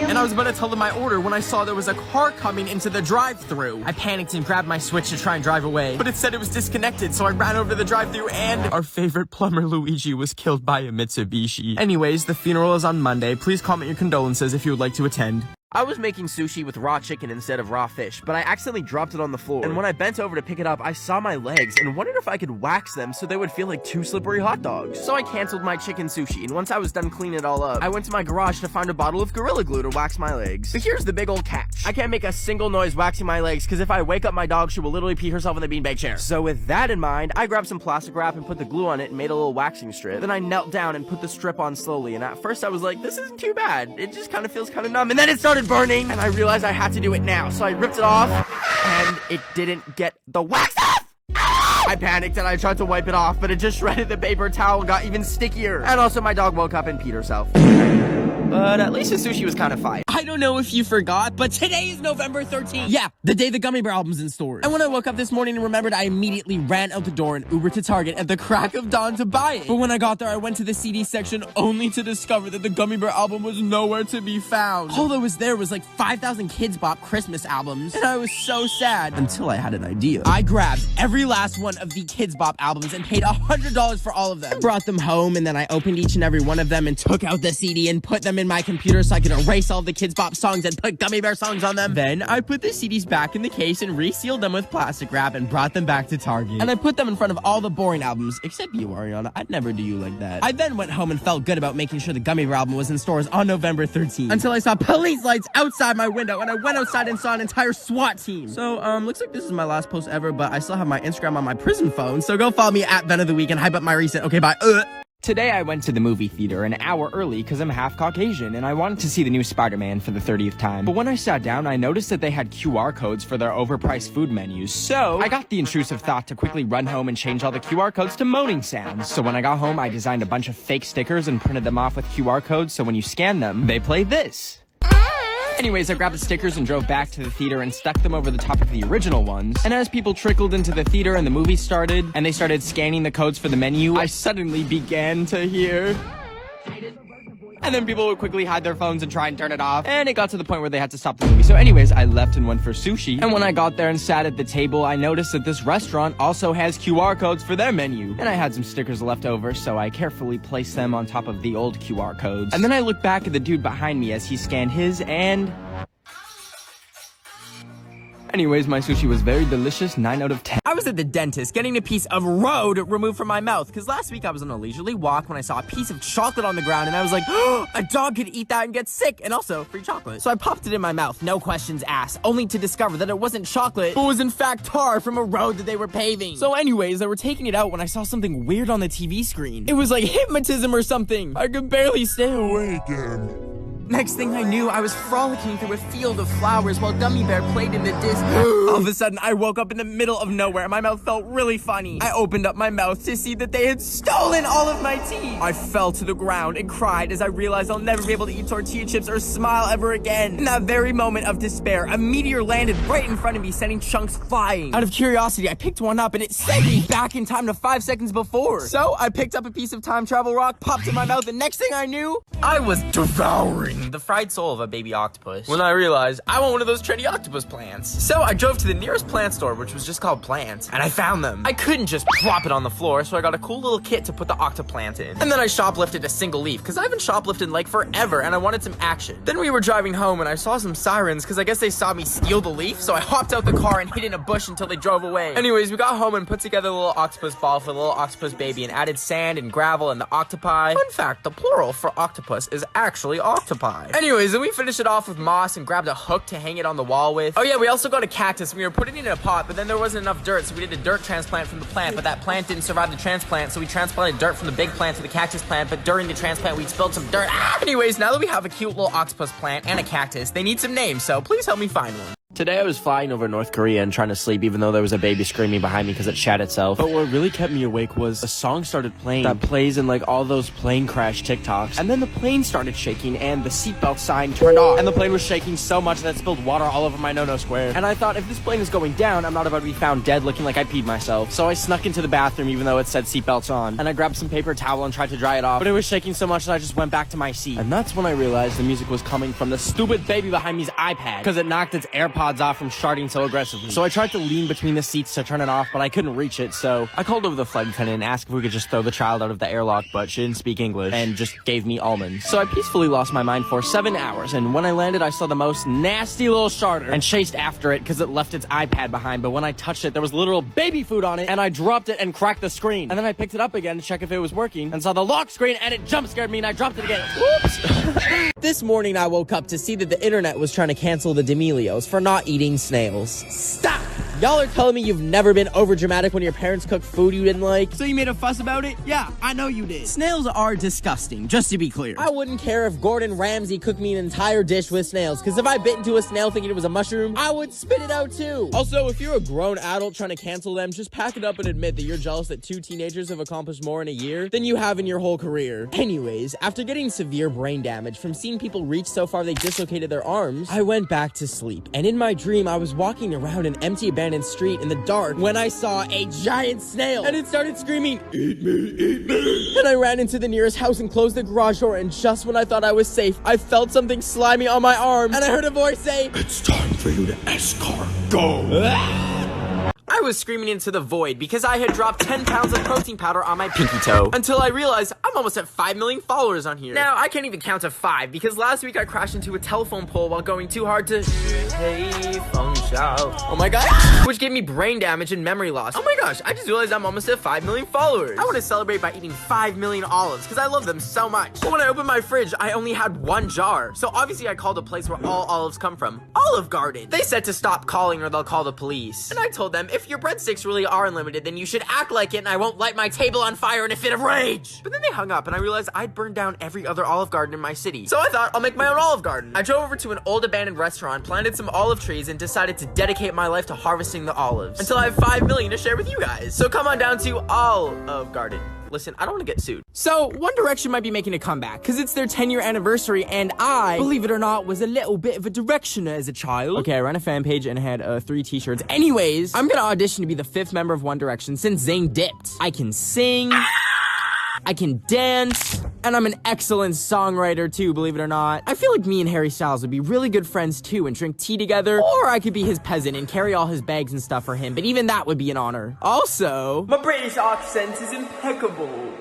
And I was about to tell them my order when I saw there was a car coming into the drive-thru. I panicked and grabbed my Switch to try and drive away, but it said it was disconnected, so I ran over to the drive-thru, and our favorite plumber Luigi was killed by a Mitsubishi. Anyways, the funeral is on Monday. Please comment your condolences if you would like to attend. I was making sushi with raw chicken instead of raw fish, but I accidentally dropped it on the floor. And when I bent over to pick it up, I saw my legs and wondered if I could wax them so they would feel like 2 slippery hot dogs. So I canceled my chicken sushi, and once I was done cleaning it all up, I went to my garage to find a bottle of Gorilla Glue to wax my legs. But here's the big old catch. I can't make a single noise waxing my legs, because if I wake up my dog, she will literally pee herself in the beanbag chair. So with that in mind, I grabbed some plastic wrap and put the glue on it and made a little waxing strip. Then I knelt down and put the strip on slowly, and at first I was like, this isn't too bad. It just kind of feels kind of numb, and then it started burning, and I realized I had to do it now, so I ripped it off, and it didn't get the wax off! I panicked and I tried to wipe it off, but it just shredded the paper towel and got even stickier. And also my dog woke up and peed herself. But at least the sushi was kind of fine. I don't know if you forgot, but today is November 13th. Yeah, the day the Gummy Bear album's in stores. And when I woke up this morning and remembered, I immediately ran out the door and Ubered to Target at the crack of dawn to buy it. But when I got there, I went to the CD section only to discover that the Gummy Bear album was nowhere to be found. All that was there was like 5,000 Kids Bop Christmas albums, and I was so sad until I had an idea. I grabbed every last one of the Kids Bop albums and paid $100 for all of them. I brought them home, and then I opened each and every one of them and took out the CD and put them in my computer so I could erase all the Kids Bop songs and put Gummy Bear songs on them. Then I put the CDs back in the case and resealed them with plastic wrap and brought them back to Target. And I put them in front of all the boring albums, except you, Ariana. I'd never do you like that. I then went home and felt good about making sure the Gummy Bear album was in stores on November 13th. Until I saw police lights outside my window, and I went outside and saw an entire SWAT team. So, looks like this is my last post ever, but I still have my Instagram on my prison phone, so go follow me at Ben of the Week and hype up my recent. Okay, bye. Today I went to the movie theater an hour early because I'm half Caucasian and I wanted to see the new Spider-Man for the 30th time. But when I sat down, I noticed that they had QR codes for their overpriced food menus. So I got the intrusive thought to quickly run home and change all the QR codes to moaning sounds. So when I got home, I designed a bunch of fake stickers and printed them off with QR codes so when you scan them, they play this. Anyways, I grabbed the stickers and drove back to the theater and stuck them over the top of the original ones. And as people trickled into the theater and the movie started, and they started scanning the codes for the menu, I suddenly began to hear... And then people would quickly hide their phones and try and turn it off. And it got to the point where they had to stop the movie. So anyways, I left and went for sushi. And when I got there and sat at the table, I noticed that this restaurant also has QR codes for their menu. And I had some stickers left over, so I carefully placed them on top of the old QR codes. And then I looked back at the dude behind me as he scanned his, and... Anyways, my sushi was very delicious, 9 out of 10. I was at the dentist getting a piece of road removed from my mouth because last week I was on a leisurely walk when I saw a piece of chocolate on the ground and I was like, oh, a dog could eat that and get sick, and also free chocolate. So I popped it in my mouth, no questions asked, only to discover that it wasn't chocolate, but was in fact tar from a road that they were paving. So anyways, they were taking it out when I saw something weird on the TV screen. It was like hypnotism or something. I could barely stay awake. Next thing I knew, I was frolicking through a field of flowers while Gummy Bear played in the disc. All of a sudden, I woke up in the middle of nowhere and my mouth felt really funny. I opened up my mouth to see that they had stolen all of my teeth. I fell to the ground and cried as I realized I'll never be able to eat tortilla chips or smile ever again. In that very moment of despair, a meteor landed right in front of me, sending chunks flying. Out of curiosity, I picked one up and it sent me back in time to 5 seconds before. So I picked up a piece of time travel rock, popped in my mouth, and next thing I knew, I was devouring the fried soul of a baby octopus when I realized I want one of those trendy octopus plants. So I drove to the nearest plant store, which was just called Plants, and I found them. I couldn't just plop it on the floor, so I got a cool little kit to put the octoplant in. And then I shoplifted a single leaf, because I haven't shoplifted in like forever, and I wanted some action. Then we were driving home, and I saw some sirens, because I guess they saw me steal the leaf, so I hopped out the car and hid in a bush until they drove away. Anyways, we got home and put together a little octopus ball for the little octopus baby, and added sand and gravel and the octopi. Fun fact, the plural for octopus is actually octopi. Anyways, then we finished it off with moss and grabbed a hook to hang it on the wall with. Oh yeah, we also got a cactus and we were putting it in a pot, but then there wasn't enough dirt, so we did a dirt transplant from the plant, but that plant didn't survive the transplant, so we transplanted dirt from the big plant to the cactus plant, but during the transplant we spilled some dirt. Anyways, now that we have a cute little octopus plant and a cactus, they need some names, so please help me find one. Today I was flying over North Korea and trying to sleep even though there was a baby screaming behind me because it shat itself. But what really kept me awake was a song started playing that plays in like all those plane crash TikToks. And then the plane started shaking and the seatbelt sign turned off. And the plane was shaking so much that it spilled water all over my no-no square. And I thought if this plane is going down, I'm not about to be found dead looking like I peed myself. So I snuck into the bathroom even though it said seatbelts on. And I grabbed some paper towel and tried to dry it off. But it was shaking so much that I just went back to my seat. And that's when I realized the music was coming from the stupid baby behind me's iPad because it knocked its AirPods off from sharding so aggressively. So I tried to lean between the seats to turn it off, but I couldn't reach it, so I called over the flight attendant and asked if we could just throw the child out of the airlock, but she didn't speak English and just gave me almonds. So I peacefully lost my mind for 7 hours, and when I landed, I saw the most nasty little sharder and chased after it because it left its iPad behind, but when I touched it, there was literal baby food on it, and I dropped it and cracked the screen. And then I picked it up again to check if it was working, and saw the lock screen, and it jump scared me, and I dropped it again. Whoops! This morning, I woke up to see that the internet was trying to cancel the D'Amelios for not eating snails. Stop! Y'all are telling me you've never been overdramatic when your parents cooked food you didn't like? So you made a fuss about it? Yeah, I know you did. Snails are disgusting, just to be clear. I wouldn't care if Gordon Ramsay cooked me an entire dish with snails, because if I bit into a snail thinking it was a mushroom, I would spit it out too. Also, if you're a grown adult trying to cancel them, just pack it up and admit that you're jealous that 2 teenagers have accomplished more in a year than you have in your whole career. Anyways, after getting severe brain damage from seeing people reach so far they dislocated their arms, I went back to sleep. And in my dream, I was walking around an empty abandoned street in the dark when I saw a giant snail and it started screaming, "Eat me, eat me." And I ran into the nearest house and closed the garage door, and just when I thought I was safe, I felt something slimy on my arm and I heard a voice say, "It's time for you to escargot." I was screaming into the void because I had dropped 10 pounds of protein powder on my pinky toe until I realized I'm almost at 5 million followers on here. Now, I can't even count to 5 because last week I crashed into a telephone pole while going too hard to oh my god, which gave me brain damage and memory loss. Oh my gosh, I just realized I'm almost at 5 million followers. I want to celebrate by eating 5 million olives because I love them so much. But when I opened my fridge, I only had 1 jar. So obviously I called a place where all olives come from, Olive Garden. They said to stop calling or they'll call the police. And I told them, if your breadsticks really are unlimited, then you should act like it and I won't light my table on fire in a fit of rage. But then they hung up and I realized I'd burned down every other Olive Garden in my city. So I thought I'll make my own Olive Garden. I drove over to an old abandoned restaurant, planted some olive trees, and decided to dedicate my life to harvesting the olives until I have 5 million to share with you guys. So come on down to Olive Garden. Listen, I don't want to get sued. So, One Direction might be making a comeback, because it's their 10-year anniversary, and I, believe it or not, was a little bit of a Directioner as a child. Okay, I ran a fan page and had 3 t-shirts. Anyways, I'm gonna audition to be the 5th member of One Direction since Zayn dipped. I can sing, I can dance, and I'm an excellent songwriter too, believe it or not. I feel like me and Harry Styles would be really good friends too and drink tea together, or I could be his peasant and carry all his bags and stuff for him, but even that would be an honor. Also, my British accent is impeccable.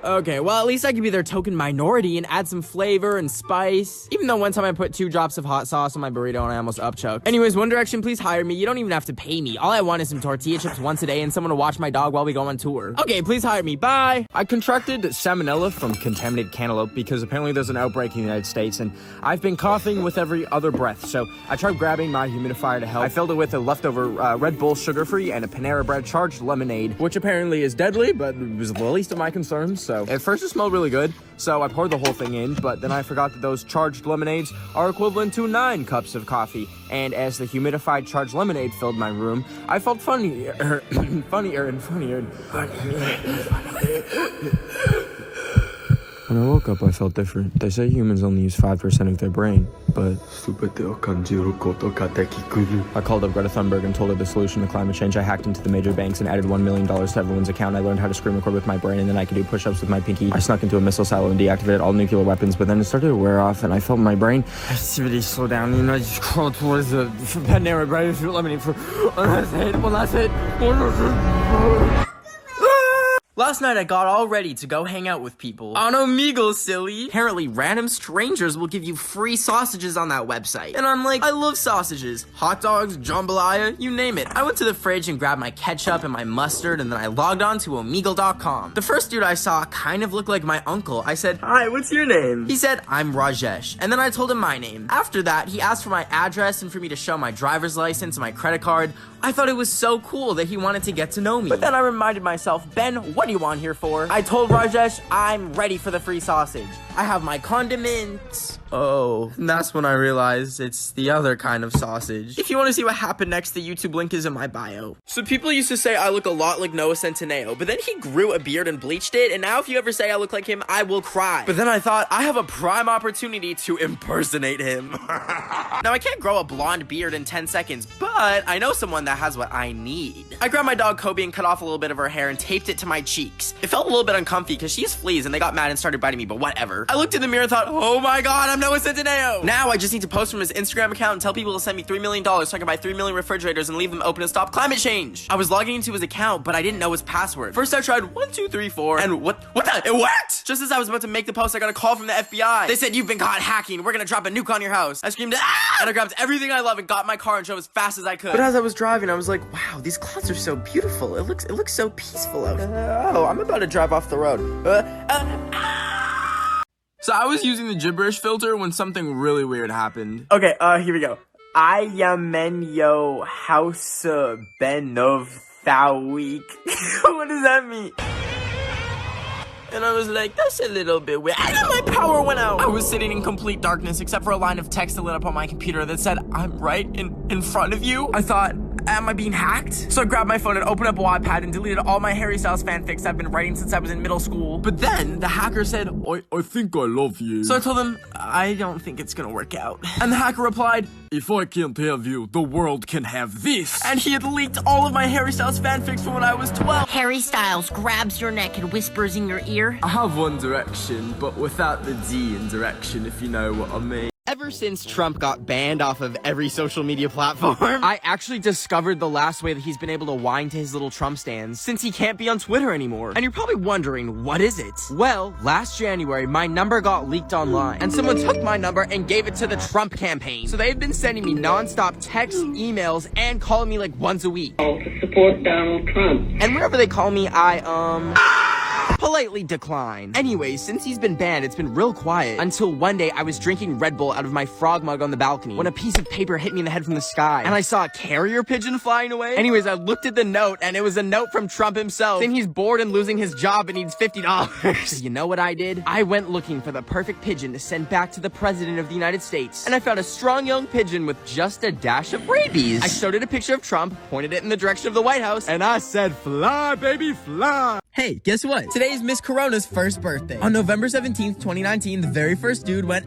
Okay, well, at least I could be their token minority and add some flavor and spice. Even though one time I put 2 drops of hot sauce on my burrito and I almost upchoked. Anyways, One Direction, please hire me. You don't even have to pay me. All I want is some tortilla chips once a day and someone to watch my dog while we go on tour. Okay, please hire me. Bye. I contracted salmonella from contaminated cantaloupe because apparently there's an outbreak in the United States and I've been coughing with every other breath. So I tried grabbing my humidifier to help. I filled it with a leftover Red Bull sugar-free and a Panera Bread charged lemonade, which apparently is deadly, but it was the least of my concerns. So at first it smelled really good, so I poured the whole thing in, but then I forgot that those charged lemonades are equivalent to 9 cups of coffee. And as the humidified charged lemonade filled my room, I felt funnier and funnier. When I woke up, I felt different. They say humans only use 5% of their brain, but I called up Greta Thunberg and told her the solution to climate change. I hacked into the major banks and added $1 million to everyone's account. I learned how to screen record with my brain, and then I could do push-ups with my pinky. I snuck into a missile silo and deactivated all nuclear weapons, but then it started to wear off, and I felt my brain activity slow down, and I just crawled towards the Panera Bread lemonade for one last hit. Last night I got all ready to go hang out with people. On Omegle, silly. Apparently random strangers will give you free sausages on that website. And I'm like, I love sausages. Hot dogs, jambalaya, you name it. I went to the fridge and grabbed my ketchup and my mustard, and then I logged on to Omegle.com. The first dude I saw kind of looked like my uncle. I said, "Hi, what's your name?" He said, "I'm Rajesh." And then I told him my name. After that, he asked for my address and for me to show my driver's license and my credit card. I thought it was so cool that he wanted to get to know me. But then I reminded myself, Ben, what are you on here for? I told Rajesh, I'm ready for the free sausage. I have my condiments. Oh, and that's when I realized it's the other kind of sausage. If you want to see what happened next, the YouTube link is in my bio. So people used to say I look a lot like Noah Centineo, but then he grew a beard and bleached it, and now if you ever say I look like him, I will cry. But then I thought, I have a prime opportunity to impersonate him. Now I can't grow a blonde beard in 10 seconds, but I know someone that has what I need. I grabbed my dog Kobe and cut off a little bit of her hair and taped it to my cheeks. It felt a little bit uncomfy because she has fleas and they got mad and started biting me, but whatever. I looked in the mirror and thought, oh my god, I'm Noah Centineo. Now I just need to post from his Instagram account and tell people to send me $3 million so I can buy 3 million refrigerators and leave them open to stop climate change. I was logging into his account, but I didn't know his password. First I tried 1, 2, 3, 4, and what the? It worked! Just as I was about to make the post, I got a call from the FBI. They said, you've been caught hacking. We're gonna drop a nuke on your house. I screamed, ah! And I grabbed everything I love and got in my car and drove as fast as I could. But as I was driving, I was like, wow, these clouds are so beautiful. It looks so peaceful out. Oh, I'm about to drive off the road. So I was using the gibberish filter when something really weird happened. Okay, here we go. I am in yo house ben of thawik. What does that mean? And I was like, that's a little bit weird. And then my power went out. I was sitting in complete darkness except for a line of text that lit up on my computer that said, I'm right in front of you. I thought, am I being hacked? So I grabbed my phone and opened up Wattpad and deleted all my Harry Styles fanfics I've been writing since I was in middle school. But then the hacker said, I think I love you. So I told him, I don't think it's gonna work out. And the hacker replied, if I can't have you, the world can have this. And he had leaked all of my Harry Styles fanfics from when I was 12. Harry Styles grabs your neck and whispers in your ear. I have One Direction, but without the D in direction, if you know what I mean. Ever since Trump got banned off of every social media platform, I actually discovered the last way that he's been able to whine to his little Trump stands since he can't be on Twitter anymore. And you're probably wondering, what is it? Well, last January, my number got leaked online, and someone took my number and gave it to the Trump campaign. So they've been sending me non-stop texts, emails, and calling me like once a week. To support Donald Trump. And whenever they call me, politely decline. Anyways, since he's been banned, it's been real quiet. Until one day, I was drinking Red Bull out of my frog mug on the balcony when a piece of paper hit me in the head from the sky, and I saw a carrier pigeon flying away. Anyways, I looked at the note, and it was a note from Trump himself saying he's bored and losing his job and needs $50. So you know what I did? I went looking for the perfect pigeon to send back to the President of the United States, and I found a strong young pigeon with just a dash of rabies. I showed it a picture of Trump, pointed it in the direction of the White House, and I said, "Fly, baby, fly." Hey, guess what? Today is Miss Corona's first birthday. On November 17th, 2019, the very first dude went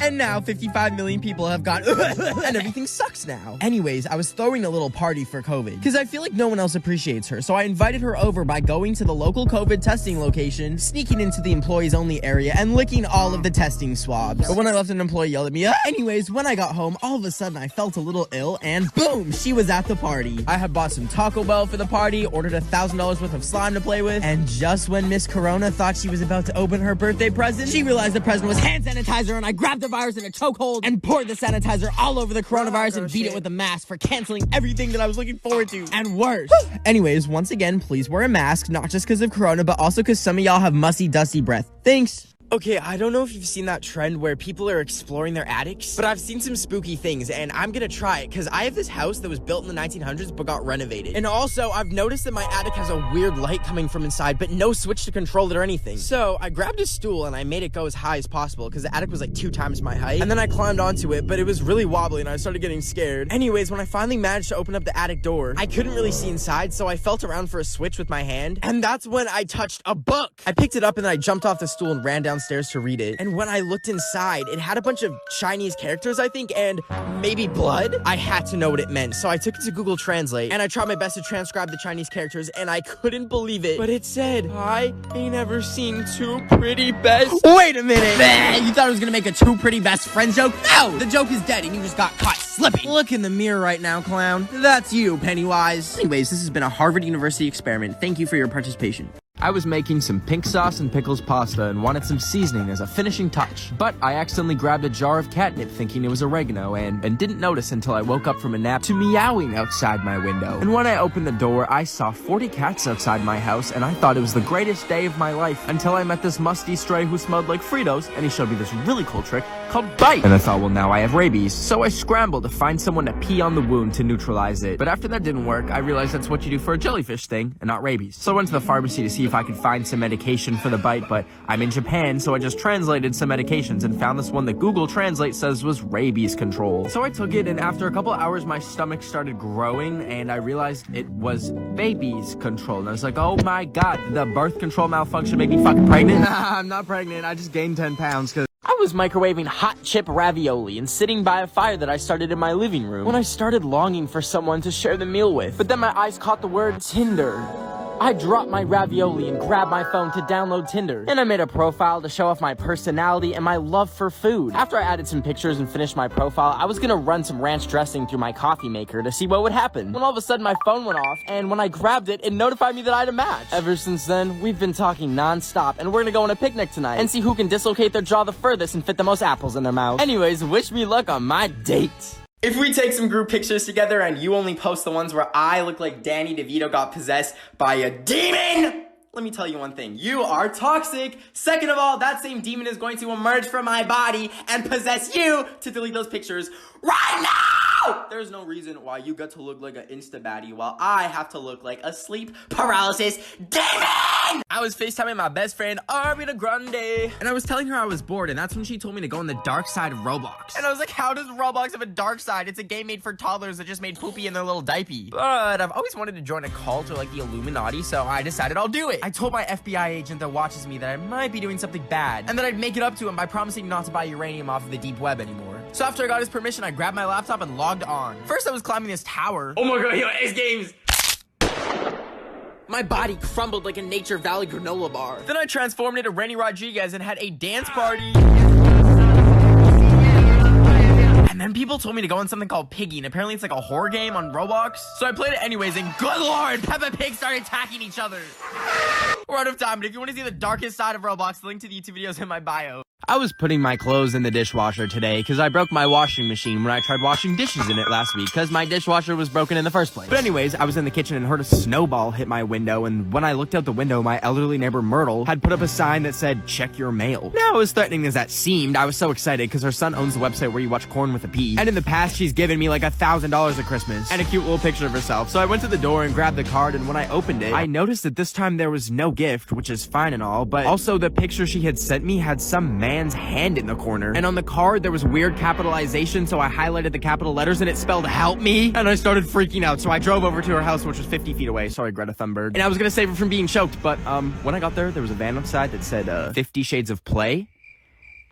and now 55 million people have gone and everything sucks now. Anyways, I was throwing a little party for COVID because I feel like no one else appreciates her, so I invited her over by going to the local COVID testing location, sneaking into the employees only area, and licking all of the testing swabs. But when I left, an employee yelled at me. Anyways, when I got home, all of a sudden I felt a little ill, and boom, she was at the party. I had bought some Taco Bell for the party, ordered $1,000 worth of slime to play with, and just when Miss Corona thought she was about to open her birthday present, she realized the present was hand sanitizer, and I grabbed the virus in a chokehold and poured the sanitizer all over the coronavirus and beat it with a mask for canceling everything that I was looking forward to, and worse. Anyways, once again, please wear a mask, not just because of Corona, but also because some of y'all have musty, dusty breath. Thanks. Okay, I don't know if you've seen that trend where people are exploring their attics, but I've seen some spooky things, and I'm gonna try it, because I have this house that was built in the 1900s but got renovated. And also, I've noticed that my attic has a weird light coming from inside, but no switch to control it or anything. So, I grabbed a stool, and I made it go as high as possible, because the attic was like 2 times my height. And then I climbed onto it, but it was really wobbly, and I started getting scared. Anyways, when I finally managed to open up the attic door, I couldn't really see inside, so I felt around for a switch with my hand, and that's when I touched a book. I picked it up, and then I jumped off the stool and ran downstairs to read it. And when I looked inside, it had a bunch of Chinese characters, I think, and maybe blood. I had to know what it meant, so I took it to Google Translate, and I tried my best to transcribe the Chinese characters, and I couldn't believe it. But it said, "I ain't never seen 2 pretty best..." Wait a minute! You thought I was gonna make a 2 pretty best friends joke? No! The joke is dead, and you just got caught slipping. Look in the mirror right now, clown. That's you, Pennywise. Anyways, this has been a Harvard University experiment. Thank you for your participation. I was making some pink sauce and pickles pasta and wanted some seasoning as a finishing touch, but I accidentally grabbed a jar of catnip thinking it was oregano and didn't notice until I woke up from a nap to meowing outside my window. And when I opened the door, I saw 40 cats outside my house, and I thought it was the greatest day of my life until I met this musty stray who smelled like Fritos, and he showed me this really cool trick called bite. And I thought, well, now I have rabies. So I scrambled to find someone to pee on the wound to neutralize it. But after that didn't work, I realized that's what you do for a jellyfish thing and not rabies. So I went to the pharmacy to see if I could find some medication for the bite, but I'm in Japan, so I just translated some medications and found this one that Google Translate says was rabies control. So I took it, and after a couple hours, my stomach started growing, and I realized it was babies control. And I was like, oh my god, did the birth control malfunction make me fucking pregnant? Nah, I'm not pregnant. I just gained 10 pounds because I was microwaving hot chip ravioli and sitting by a fire that I started in my living room when I started longing for someone to share the meal with. But then my eyes caught the word Tinder. I dropped my ravioli and grabbed my phone to download Tinder. And I made a profile to show off my personality and my love for food. After I added some pictures and finished my profile, I was gonna run some ranch dressing through my coffee maker to see what would happen. When all of a sudden my phone went off, and when I grabbed it, it notified me that I had a match. Ever since then, we've been talking non-stop, and we're gonna go on a picnic tonight and see who can dislocate their jaw the furthest and fit the most apples in their mouth. Anyways, wish me luck on my date. If we take some group pictures together and you only post the ones where I look like Danny DeVito got possessed by a demon, let me tell you one thing, you are toxic. Second of all, that same demon is going to emerge from my body and possess you to delete those pictures right now! There's no reason why you get to look like an insta-baddie while I have to look like a sleep paralysis demon! I was FaceTiming my best friend, Ariana Grande, and I was telling her I was bored, and that's when she told me to go on the dark side of Roblox. And I was like, how does Roblox have a dark side? It's a game made for toddlers that just made poopy in their little diaper. But I've always wanted to join a cult or like the Illuminati, so I decided I'll do it. I told my FBI agent that watches me that I might be doing something bad, and that I'd make it up to him by promising not to buy uranium off of the deep web anymore. So after I got his permission, I grabbed my laptop and logged on. First, I was climbing this tower. Oh my god, yo, X Games! My body crumbled like a Nature Valley granola bar. Then I transformed into Rennie Rodriguez and had a dance party. And then people told me to go on something called Piggy, and apparently it's like a horror game on Roblox. So I played it anyways, and good lord, Peppa Pig started attacking each other. We're out of time, but if you want to see the darkest side of Roblox, the link to the YouTube video is in my bio. I was putting my clothes in the dishwasher today because I broke my washing machine when I tried washing dishes in it last week because my dishwasher was broken in the first place. But anyways, I was in the kitchen and heard a snowball hit my window, and when I looked out the window, my elderly neighbor Myrtle had put up a sign that said, "Check your mail." Now, as threatening as that seemed, I was so excited because her son owns the website where you watch Corn with a P. And in the past, she's given me like $1,000 at Christmas and a cute little picture of herself. So I went to the door and grabbed the card, and when I opened it, I noticed that this time there was no gift, which is fine and all, but also the picture she had sent me had some man's hand in the corner, and on the card there was weird capitalization, so I highlighted the capital letters and it spelled "help me," and I started freaking out. So I drove over to her house, which was 50 feet away. Sorry, Greta Thunberg. And I was gonna save her from being choked, but when I got there was a van outside that said 50 Shades of Play,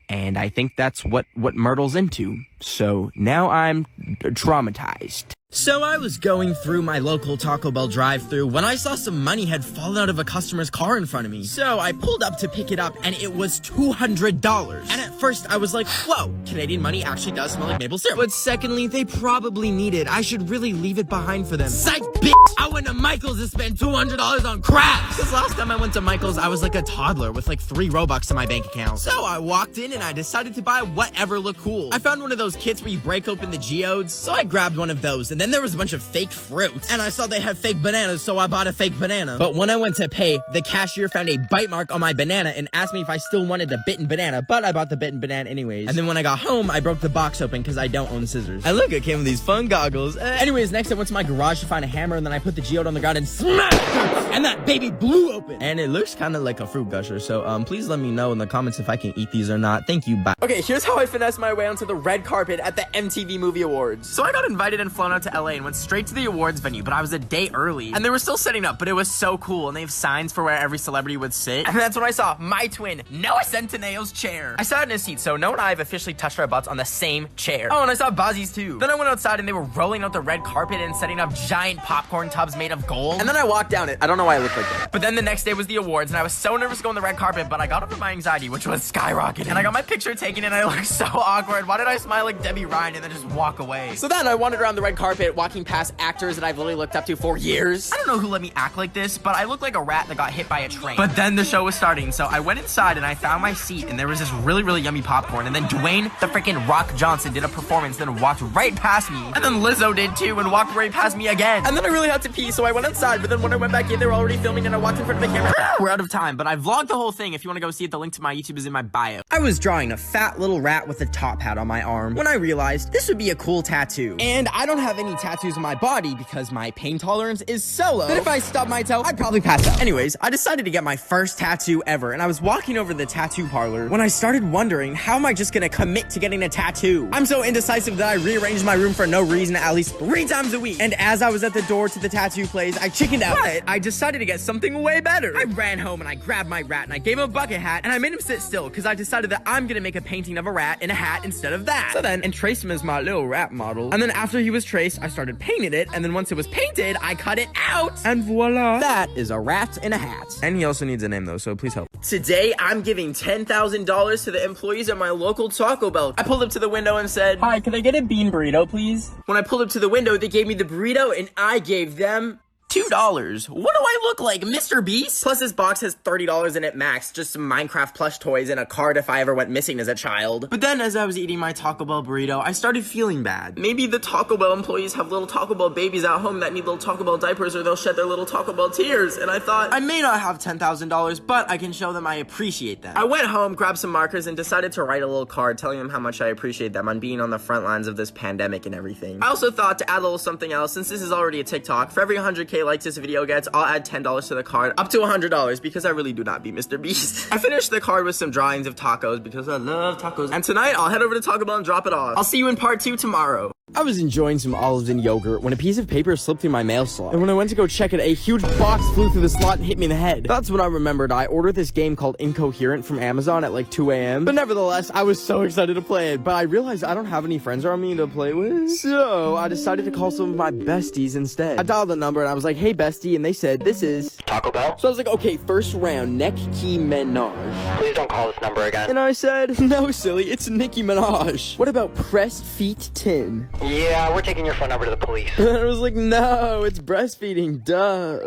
and I think that's what Myrtle's into. So now I'm traumatized. So I was going through my local Taco Bell drive-thru when I saw some money had fallen out of a customer's car in front of me. So I pulled up to pick it up, and it was $200. And at first I was like, whoa, Canadian money actually does smell like maple syrup. But secondly, they probably need it. I should really leave it behind for them. Psych, bitch! I went to Michael's to spend $200 on crabs! Because last time I went to Michael's, I was like a toddler with like 3 Robux in my bank account. So I walked in and I decided to buy whatever looked cool. I found one of those kits where you break open the geodes, so I grabbed one of those, and then there was a bunch of fake fruit, and I saw they had fake bananas, so I bought a fake banana. But when I went to pay, the cashier found a bite mark on my banana and asked me if I still wanted the bitten banana, but I bought the bitten banana anyways. And then when I got home, I broke the box open because I don't own scissors. And look, it came with these fun goggles. Anyways, next I went to my garage to find a hammer, and then I put the geode on the ground and smashed it, and that baby blew open. And it looks kind of like a fruit gusher, so please let me know in the comments if I can eat these or not. Thank you, bye. Okay, here's how I finessed my way onto the red carpet at the MTV Movie Awards. So I got invited and flown out to LA and went straight to the awards venue, but I was a day early, and they were still setting up, but it was so cool, and they have signs for where every celebrity would sit, and that's when I saw my twin, Noah Centineo's chair. I sat in his seat, so Noah and I have officially touched our butts on the same chair. Oh, and I saw Bozzy's too. Then I went outside, and they were rolling out the red carpet and setting up giant popcorn tubs made of gold, and then I walked down it. I don't know why I looked like that. But then the next day was the awards, and I was so nervous to go on the red carpet, but I got over my anxiety, which was skyrocketing, and I got my picture taken, and I looked so awkward. Why did I smile like Debbie Ryan and then just walk away? So then I wandered around the red carpet, walking past actors that I've literally looked up to for years. I don't know who let me act like this, but I look like a rat that got hit by a train. But then the show was starting, so I went inside and I found my seat, and there was this really, really yummy popcorn, and then Dwayne the freaking Rock Johnson did a performance, then walked right past me, and then Lizzo did too, and walked right past me again. And then I really had to pee, so I went outside, but then when I went back in, they were already filming, and I walked in front of the camera. We're out of time, but I vlogged the whole thing. If you want to go see it, the link to my YouTube is in my bio. I was drawing a fat little rat with a top hat on my arm when I realized this would be a cool tattoo. And I don't have any tattoos on my body because my pain tolerance is so low that if I stubbed my toe, I'd probably pass out. Anyways, I decided to get my first tattoo ever, and I was walking over to the tattoo parlor when I started wondering, how am I just gonna commit to getting a tattoo? I'm so indecisive that I rearranged my room for no reason at least 3 times a week. And as I was at the door to the tattoo place, I chickened out. But I decided to get something way better. I ran home and I grabbed my rat and I gave him a bucket hat and I made him sit still because I decided that I'm gonna make a painting of a rat in a hat instead of that. So then, and traced him as my little rat model. And then after he was traced, I started painting it, and then once it was painted, I cut it out. And voila. That is a rat in a hat. And he also needs a name though, so please help. Today, I'm giving $10,000 to the employees at my local Taco Bell. I pulled up to the window and said, "Hi, can I get a bean burrito, please?" When I pulled up to the window, they gave me the burrito, and I gave them $2. What do I look like, Mr. Beast? Plus this box has $30 in it max, just some Minecraft plush toys and a card if I ever went missing as a child. But then as I was eating my Taco Bell burrito, I started feeling bad. Maybe the Taco Bell employees have little Taco Bell babies at home that need little Taco Bell diapers, or they'll shed their little Taco Bell tears. And I thought, I may not have $10,000, but I can show them I appreciate them. I went home, grabbed some markers, and decided to write a little card telling them how much I appreciate them on being on the front lines of this pandemic and everything. I also thought to add a little something else, since this is already a TikTok. For every 100K likes this video gets, I'll add $10 to the card, up to $100, because I really do not be Mr. Beast. I finished the card with some drawings of tacos because I love tacos. And tonight, I'll head over to Taco Bell and drop it off. I'll see you in part 2 tomorrow. I was enjoying some olives and yogurt when a piece of paper slipped through my mail slot. And when I went to go check it, a huge box flew through the slot and hit me in the head. That's when I remembered I ordered this game called Incoherent from Amazon at like 2 a.m. But nevertheless, I was so excited to play it. But I realized I don't have any friends around me to play with. So I decided to call some of my besties instead. I dialed the number and I was like, "Hey bestie," and they said, "This is Taco Bell." So I was like, "Okay, first round, Nicki Minaj. Please don't call this number again." And I said, "No, silly, it's Nicki Minaj. What about Pressed Feet Tin?" "Yeah, we're taking your phone number to the police." And I was like, "No, it's breastfeeding, duh."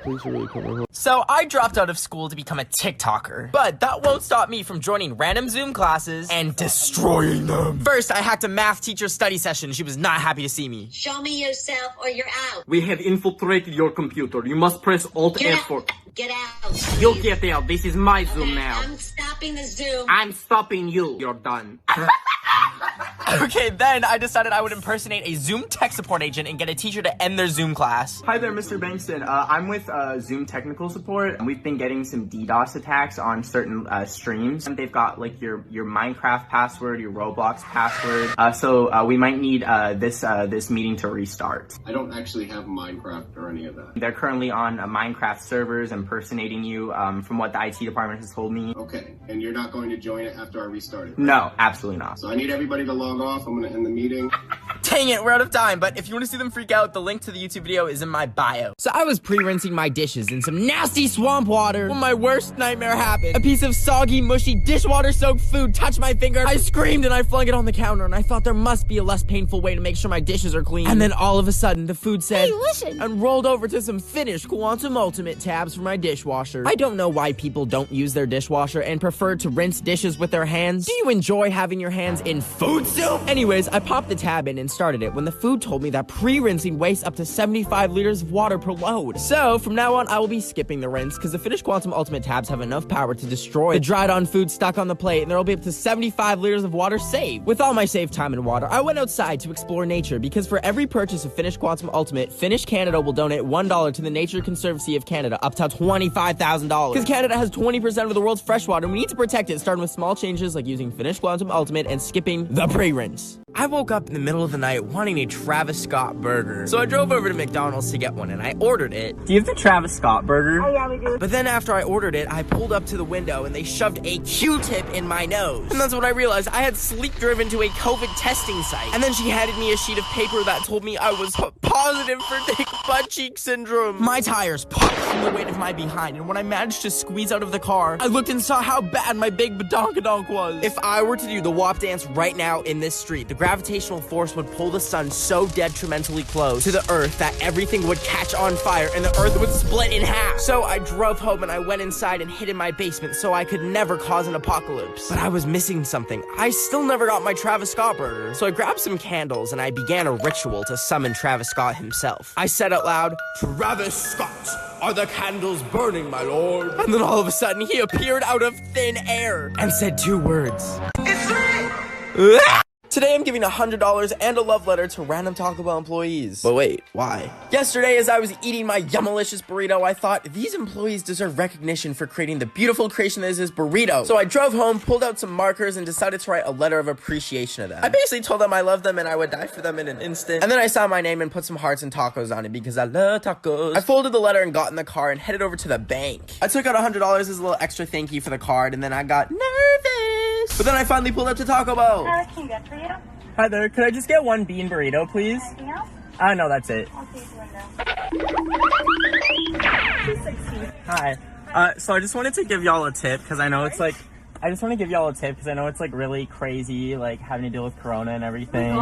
police are really coming. So I dropped out of school to become a TikToker, but that won't stop me from joining random Zoom classes and destroying them. First, I hacked a math teacher's study session. She was not happy to see me. Show me yourself or you're out. We have infiltrated your computer. You must press Alt F4. Get out. You'll get out. This is my Zoom now. I'm stopping the Zoom. I'm stopping you. You're done. Okay, then I decided I would impersonate a Zoom tech support agent and get a teacher to end their Zoom class. Hi there, Mr. Bankston. I'm with Zoom technical support, and we've been getting some DDoS attacks on certain streams. And they've got like your Minecraft password, your Roblox password. So we might need this meeting to restart. I don't actually have Minecraft or any of that. They're currently on Minecraft servers impersonating you, from what the IT department has told me. Okay, and you're not going to join it after I restart it? Right? No, absolutely not. So I need everybody to log off. I'm going to end the meeting. Dang it, we're out of time, but if you want to see them freak out, the link to the YouTube video is in my bio. So I was pre-rinsing my dishes in some nasty swamp water when my worst nightmare happened. A piece of soggy, mushy, dishwater-soaked food touched my finger. I screamed and I flung it on the counter, and I thought there must be a less painful way to make sure my dishes are clean. And then all of a sudden, the food said, "Hey, listen," and rolled over to some finished Quantum Ultimate tabs for my dishwasher. I don't know why people don't use their dishwasher and prefer to rinse dishes with their hands. Do you enjoy having your hands in food soup? Anyways, I popped the tab in and started it when the food told me that pre-rinsing wastes up to 75 liters of water per load. So from now on, I will be skipping the rinse because the finished Quantum Ultimate tabs have enough power to destroy the dried on food stuck on the plate, and there will be up to 75 liters of water saved. With all my saved time and water, I went outside to explore nature because for every purchase of finished Quantum Ultimate, Finish Canada will donate $1 to the Nature Conservancy of Canada, up to $25,000. Because Canada has 20% of the world's freshwater, and we need to protect it, starting with small changes like using finished Quantum Ultimate and skipping the pre-rinse. I woke up in the middle of the night wanting a Travis Scott burger. So I drove over to McDonald's to get one, and I ordered it. Do you have the Travis Scott burger? Oh, yeah, we do. But then after I ordered it, I pulled up to the window and they shoved a Q-tip in my nose. And that's when I realized I had sleep driven to a COVID testing site. And then she handed me a sheet of paper that told me I was positive for thick butt cheek syndrome. My tires popped from the weight of my behind, and when I managed to squeeze out of the car, I looked and saw how bad my big badonkadonk was. If I were to do the WAP dance right now in this street, the gravitational force would pull the sun so detrimentally close to the earth that everything would catch on fire and the earth would split in half. So I drove home and I went inside and hid in my basement so I could never cause an apocalypse. But I was missing something. I still never got my Travis Scott burger. So I grabbed some candles and I began a ritual to summon Travis Scott himself. I said out loud, "Travis Scott, are the candles burning, my lord?" And then all of a sudden he appeared out of thin air and said two words. It's me! Today I'm giving $100 and a love letter to random Taco Bell employees. But wait, why? Yesterday as I was eating my yummalicious burrito, I thought these employees deserve recognition for creating the beautiful creation that is this burrito. So I drove home, pulled out some markers, and decided to write a letter of appreciation to them. I basically told them I loved them and I would die for them in an instant. And then I signed my name and put some hearts and tacos on it because I love tacos. I folded the letter and got in the car and headed over to the bank. I took out $100 as a little extra thank you for the card, and then I got nervous. But then I finally pulled up to Taco Bell. What can I get for you? Hi there, could I just get one bean burrito, please? Anything else? No, that's it. I'll take the window. 260. Hi. So I just wanted to give y'all a tip, because I know it's like, really crazy, like, having to deal with Corona and everything.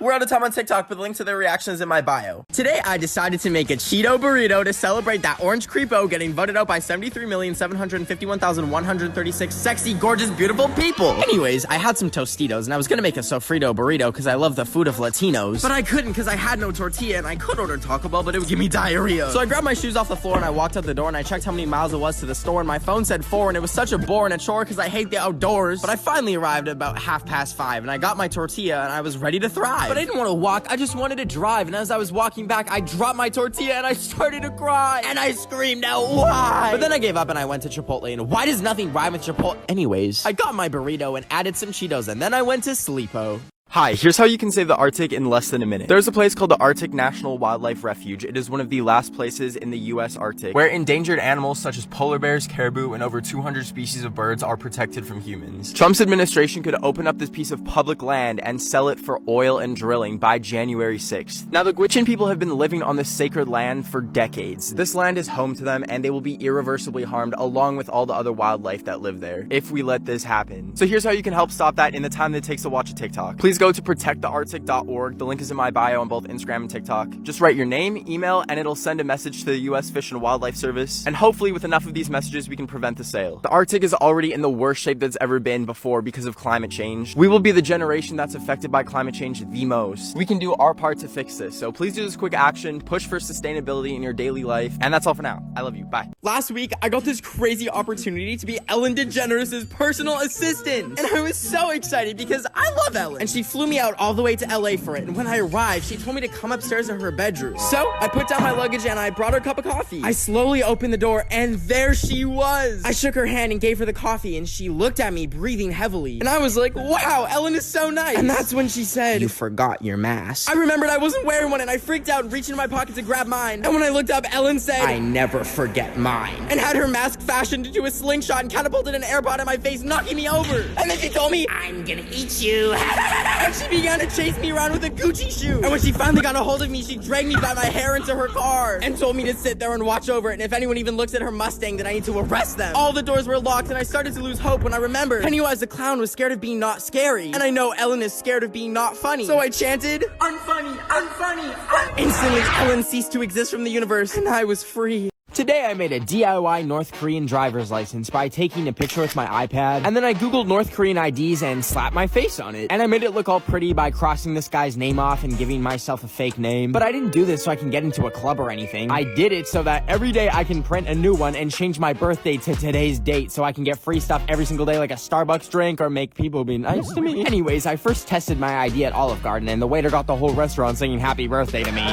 We're out of time on TikTok, but the link to their reactions in my bio. Today, I decided to make a Cheeto burrito to celebrate that orange creepo getting voted out by 73,751,136 sexy, gorgeous, beautiful people. Anyways, I had some Tostitos, and I was gonna make a sofrito burrito because I love the food of Latinos. But I couldn't because I had no tortilla, and I could order Taco Bell, but it would give me diarrhea. So I grabbed my shoes off the floor, and I walked out the door, and I checked how many miles it was to the store, and my phone said 4, and it was such a bore and a chore because I hate the outdoors. But I finally arrived at about 5:30, and I got my tortilla, and I was ready to thrive. But I didn't want to walk, I just wanted to drive, and as I was walking back, I dropped my tortilla, and I started to cry, and I screamed out, "Why?" But then I gave up, and I went to Chipotle, and why does nothing rhyme with Chipotle? Anyways, I got my burrito and added some Cheetos, and then I went to sleepo. Hi, here's how you can save the Arctic in less than a minute. There's a place called the Arctic National Wildlife Refuge. It is one of the last places in the US Arctic where endangered animals such as polar bears, caribou, and over 200 species of birds are protected from humans. Trump's administration could open up this piece of public land and sell it for oil and drilling by January 6th. Now, the Gwich'in people have been living on this sacred land for decades. This land is home to them, and they will be irreversibly harmed along with all the other wildlife that live there if we let this happen. So here's how you can help stop that in the time that it takes to watch a TikTok. Please go to protectthearctic.org. The link is in my bio on both Instagram and TikTok. Just write your name, email, and it'll send a message to the U.S. Fish and Wildlife Service. And hopefully with enough of these messages, we can prevent the sale. The Arctic is already in the worst shape that's ever been before because of climate change. We will be the generation that's affected by climate change the most. We can do our part to fix this. So please do this quick action, push for sustainability in your daily life. And that's all for now. I love you. Bye. Last week, I got this crazy opportunity to be Ellen DeGeneres' personal assistant. And I was so excited because I love Ellen. And she flew me out all the way to LA for it. And when I arrived, she told me to come upstairs to her bedroom. So I put down my luggage and I brought her a cup of coffee. I slowly opened the door and there she was. I shook her hand and gave her the coffee and she looked at me breathing heavily. And I was like, wow, Ellen is so nice. And that's when she said, "You forgot your mask." I remembered I wasn't wearing one and I freaked out and reached into my pocket to grab mine. And when I looked up, Ellen said, "I never forget mine." And had her mask fashioned into a slingshot and catapulted an AirPod in my face, knocking me over. And then she told me, "I'm gonna eat you." And she began to chase me around with a Gucci shoe. And when she finally got a hold of me, she dragged me by my hair into her car and told me to sit there and watch over it. And if anyone even looks at her Mustang, then I need to arrest them. All the doors were locked and I started to lose hope when I remembered Pennywise the clown was scared of being not scary. And I know Ellen is scared of being not funny. So I chanted, "Unfunny, unfunny, Instantly, Ellen ceased to exist from the universe and I was free. Today I made a DIY North Korean driver's license by taking a picture with my iPad, and then I googled North Korean IDs and slapped my face on it. And I made it look all pretty by crossing this guy's name off and giving myself a fake name. But I didn't do this so I can get into a club or anything. I did it so that every day I can print a new one and change my birthday to today's date so I can get free stuff every single day like a Starbucks drink or make people be nice to me. Anyways, I first tested my ID at Olive Garden and the waiter got the whole restaurant singing happy birthday to me.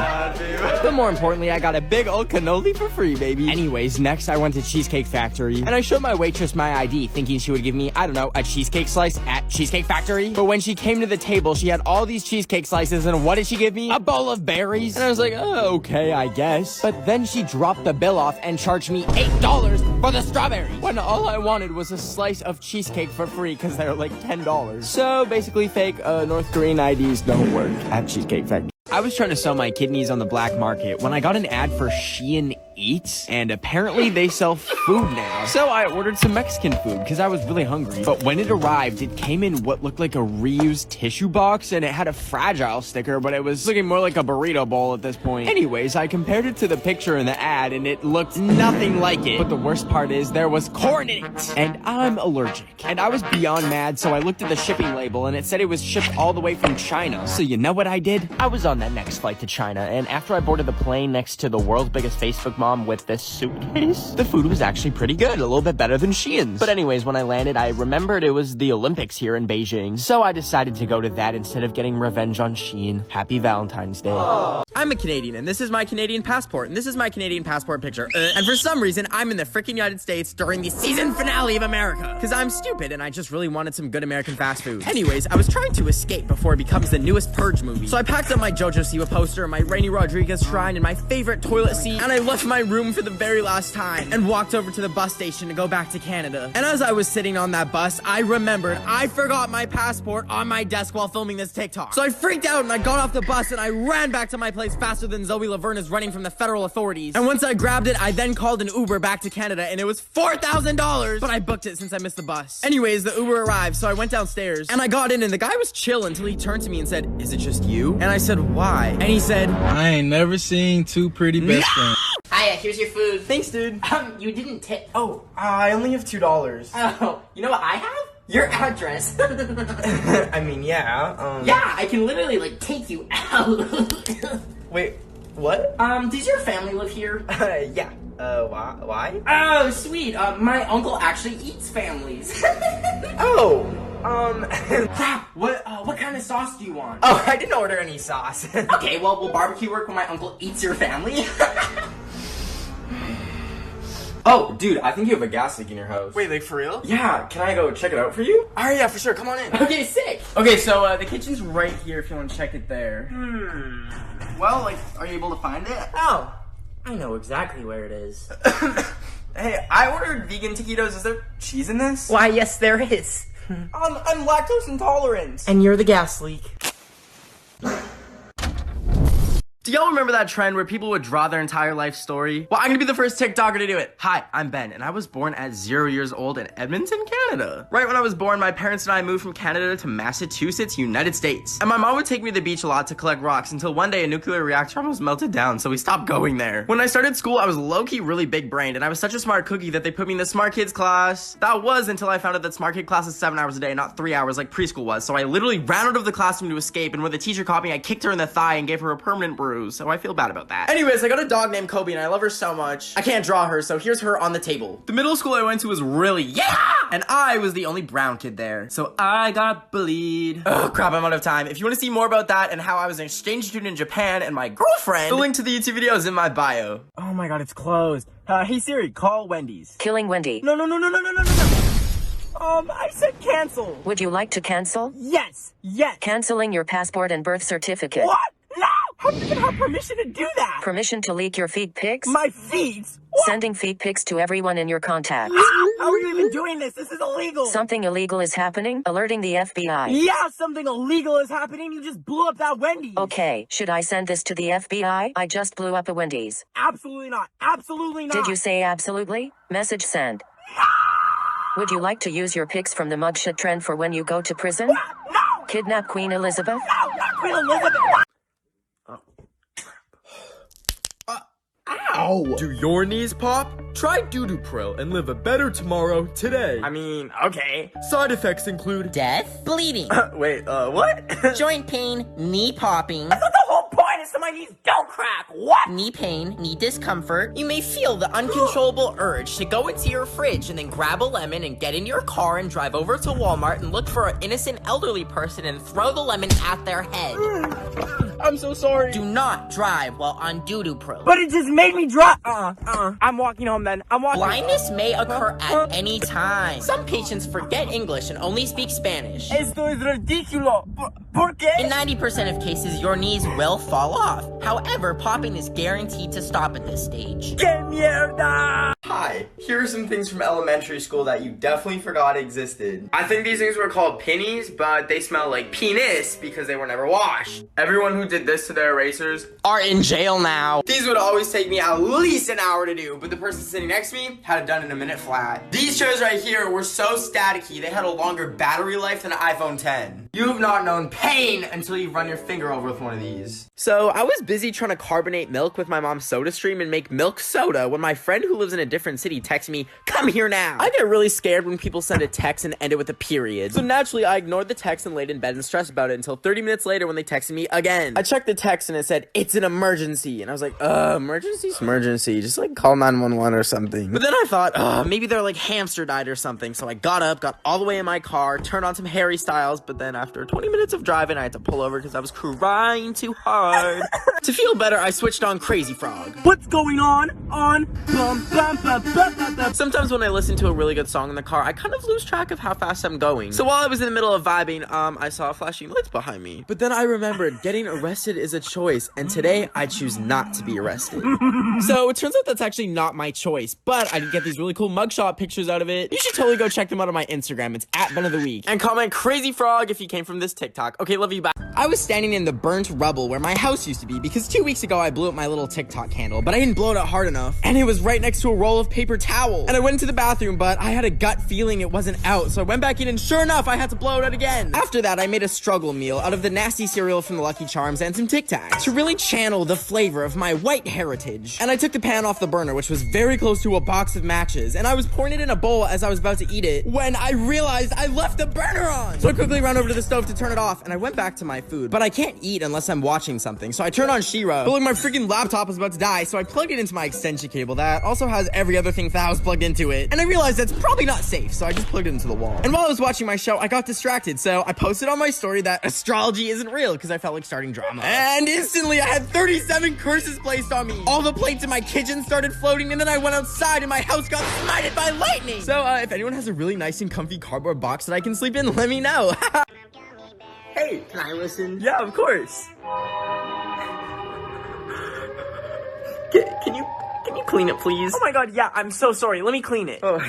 But more importantly, I got a big old cannoli for free, baby. Anyways, next I went to Cheesecake Factory, and I showed my waitress my ID, thinking she would give me, I don't know, a cheesecake slice at Cheesecake Factory. But when she came to the table, she had all these cheesecake slices, and what did she give me? A bowl of berries. And I was like, oh, okay, I guess. But then she dropped the bill off and charged me $8 for the strawberries, when all I wanted was a slice of cheesecake for free, because they're like $10. So basically fake North Korean IDs don't work at Cheesecake Factory. I was trying to sell my kidneys on the black market when I got an ad for Shein Eats, and apparently they sell food now. So I ordered some Mexican food because I was really hungry. But when it arrived, it came in what looked like a reused tissue box, and it had a fragile sticker, but it was looking more like a burrito bowl at this point. Anyways, I compared it to the picture in the ad, and it looked nothing like it. But the worst part is there was corn in it, and I'm allergic. And I was beyond mad, so I looked at the shipping label, and it said it was shipped all the way from China. So you know what I did? I was on that next flight to China, and after I boarded the plane next to the world's biggest Facebook mom with this suitcase, the food was actually pretty good, a little bit better than Shein's. But anyways, when I landed, I remembered it was the Olympics here in Beijing, so I decided to go to that instead of getting revenge on Shein. Happy Valentine's Day. I'm a Canadian, and this is my Canadian passport, and this is my Canadian passport picture. And for some reason, I'm in the freaking United States during the season finale of America. Because I'm stupid, and I just really wanted some good American fast food. Anyways, I was trying to escape before it becomes the newest Purge movie. So I packed up my JoJo Siwa poster, my Rainy Rodriguez shrine, and my favorite toilet seat, and I left my room for the very last time, and walked over to the bus station to go back to Canada. And as I was sitting on that bus, I remembered I forgot my passport on my desk while filming this TikTok. So I freaked out, and I got off the bus, and I ran back to my place faster than Zoe Laverne is running from the federal authorities. And once I grabbed it, I then called an Uber back to Canada, and it was $4,000, but I booked it since I missed the bus. Anyways, the Uber arrived, so I went downstairs, and I got in, and the guy was chill until he turned to me and said, "Is it just you?" And I said, "Why?" And he said, "I ain't never seen two pretty best friends." Hiya, here's your food. Thanks, dude. You didn't tip. Oh, I only have $2. Oh, you know what I have? Your address. I mean, yeah, Yeah, I can literally, like, take you out. Wait, what? Does your family live here? Yeah. Why? Oh, sweet. My uncle actually eats families. Oh. Crap, what kind of sauce do you want? Oh, I didn't order any sauce. Okay, well, will barbecue work when my uncle eats your family? Oh, dude, I think you have a gas leak in your house. Wait, like for real? Yeah, can I go check it out for you? Alright, yeah, for sure, come on in. Okay, sick. Okay, so, the kitchen's right here if you want to check it there. Well, like, are you able to find it? Oh, I know exactly where it is. Hey, I ordered vegan taquitos. Is there cheese in this? Why, yes, there is. I'm lactose intolerant. And you're the gas leak. Do y'all remember that trend where people would draw their entire life story? Well, I'm gonna be the first TikToker to do it. Hi, I'm Ben, and I was born at 0 years old in Edmonton, Canada. Right when I was born, my parents and I moved from Canada to Massachusetts, United States. And my mom would take me to the beach a lot to collect rocks until one day a nuclear reactor almost melted down, so we stopped going there. When I started school, I was low-key really big-brained, and I was such a smart cookie that they put me in the smart kids class. That was until I found out that smart kid class is 7 hours a day, not 3 hours like preschool was. So I literally ran out of the classroom to escape, and when the teacher caught me, I kicked her in the thigh and gave her a permanent bruise. So I feel bad about that. Anyways, I got a dog named Kobe, and I love her so much. I can't draw her, so here's her on the table. The middle school I went to was really and I was the only brown kid there. So I got bullied. Oh crap, I'm out of time. If you want to see more about that and how I was an exchange student in Japan and my girlfriend, the link to the YouTube video is in my bio. Oh my god, it's closed. Hey Siri, call Wendy's. Killing Wendy. No. I said cancel. Would you like to cancel? Yes. Canceling your passport and birth certificate. What? No! How do you even have permission to do that? Permission to leak your feet pics? My feet? What? Sending feet pics to everyone in your contacts. How are you even doing this? This is illegal. Something illegal is happening? Alerting the FBI. Yeah, something illegal is happening. You just blew up that Wendy's. Okay, should I send this to the FBI? I just blew up a Wendy's. Absolutely not. Absolutely not. Did you say absolutely? Message send. Would you like to use your pics from the mugshot trend for when you go to prison? No! Kidnap Queen Elizabeth? No, not Queen Elizabeth! Ow! Do your knees pop? Try Doo-Doo-Pril and live a better tomorrow today. I mean, okay. Side effects include death, bleeding. Wait, what? Joint pain, knee popping. I thought the whole point is so my knees don't crack. What? Knee pain, knee discomfort. You may feel the uncontrollable urge to go into your fridge and then grab a lemon and get in your car and drive over to Walmart and look for an innocent elderly person and throw the lemon at their head. I'm so sorry. Do not drive while on Doo-Doo-Pril. But it just made me drive. I'm walking home then. I'm walking. Blindness may occur at any time. Some patients forget English and only speak Spanish. Esto es ridículo. ¿Por qué? In 90% of cases, your knees will fall off. However, popping is guaranteed to stop at this stage. ¡Qué mierda! Hi, here are some things from elementary school that you definitely forgot existed. I think these things were called pennies, but they smell like penis because they were never washed. Everyone who did this to their erasers are in jail now. These would always take me at least an hour to do, but the person sitting next to me had it done in a minute flat. These chairs right here were so staticky, they had a longer battery life than an iPhone 10. You have not known pain until you run your finger over with one of these. So I was busy trying to carbonate milk with my mom's soda stream and make milk soda when my friend who lives in a different city texted me, "Come here now." I get really scared when people send a text and end it with a period. So naturally I ignored the text and laid in bed and stressed about it until 30 minutes later when they texted me again. I checked the text and it said, "It's an emergency." And I was like, emergency? Just like call 911 or something. But then I thought, maybe they're like hamster died or something. So I got up, got all the way in my car, turned on some Harry Styles, but then after 20 minutes of driving, I had to pull over because I was crying too hard. To feel better, I switched on Crazy Frog. What's going on? Sometimes when I listen to a really good song in the car, I kind of lose track of how fast I'm going. So while I was in the middle of vibing, I saw flashing lights behind me. But then I remembered getting arrested is a choice, and today I choose not to be arrested. So it turns out that's actually not my choice, but I did get these really cool mugshot pictures out of it. You should totally go check them out on my Instagram. It's @BenOfTheWeek. And comment Crazy Frog if you came from this TikTok. Okay, love you, bye. I was standing in the burnt rubble where my house used to be because 2 weeks ago I blew up my little TikTok candle, but I didn't blow it out hard enough. And it was right next to a roll of paper towel. And I went into the bathroom, but I had a gut feeling it wasn't out, so I went back in and sure enough, I had to blow it out again. After that, I made a struggle meal out of the nasty cereal from the Lucky Charms and some Tic Tacs to really channel the flavor of my white heritage. And I took the pan off the burner, which was very close to a box of matches, and I was pouring it in a bowl as I was about to eat it when I realized I left the burner on. So I quickly ran over to the stove to turn it off, and I went back to my food. But I can't eat unless I'm watching something, so I turned on She-Ra. But like my freaking laptop was about to die, so I plugged it into my extension cable that also has every other thing that was plugged into it. And I realized that's probably not safe, so I just plugged it into the wall. And while I was watching my show, I got distracted, so I posted on my story that astrology isn't real because I felt like starting drama. And instantly, I had 37 curses placed on me. All the plates in my kitchen started floating, and then I went outside and my house got smited by lightning. So if anyone has a really nice and comfy cardboard box that I can sleep in, let me know. Hey, can I listen? Yeah, of course. Can you clean it, please? Oh my god, yeah, I'm so sorry. Let me clean it. Oh.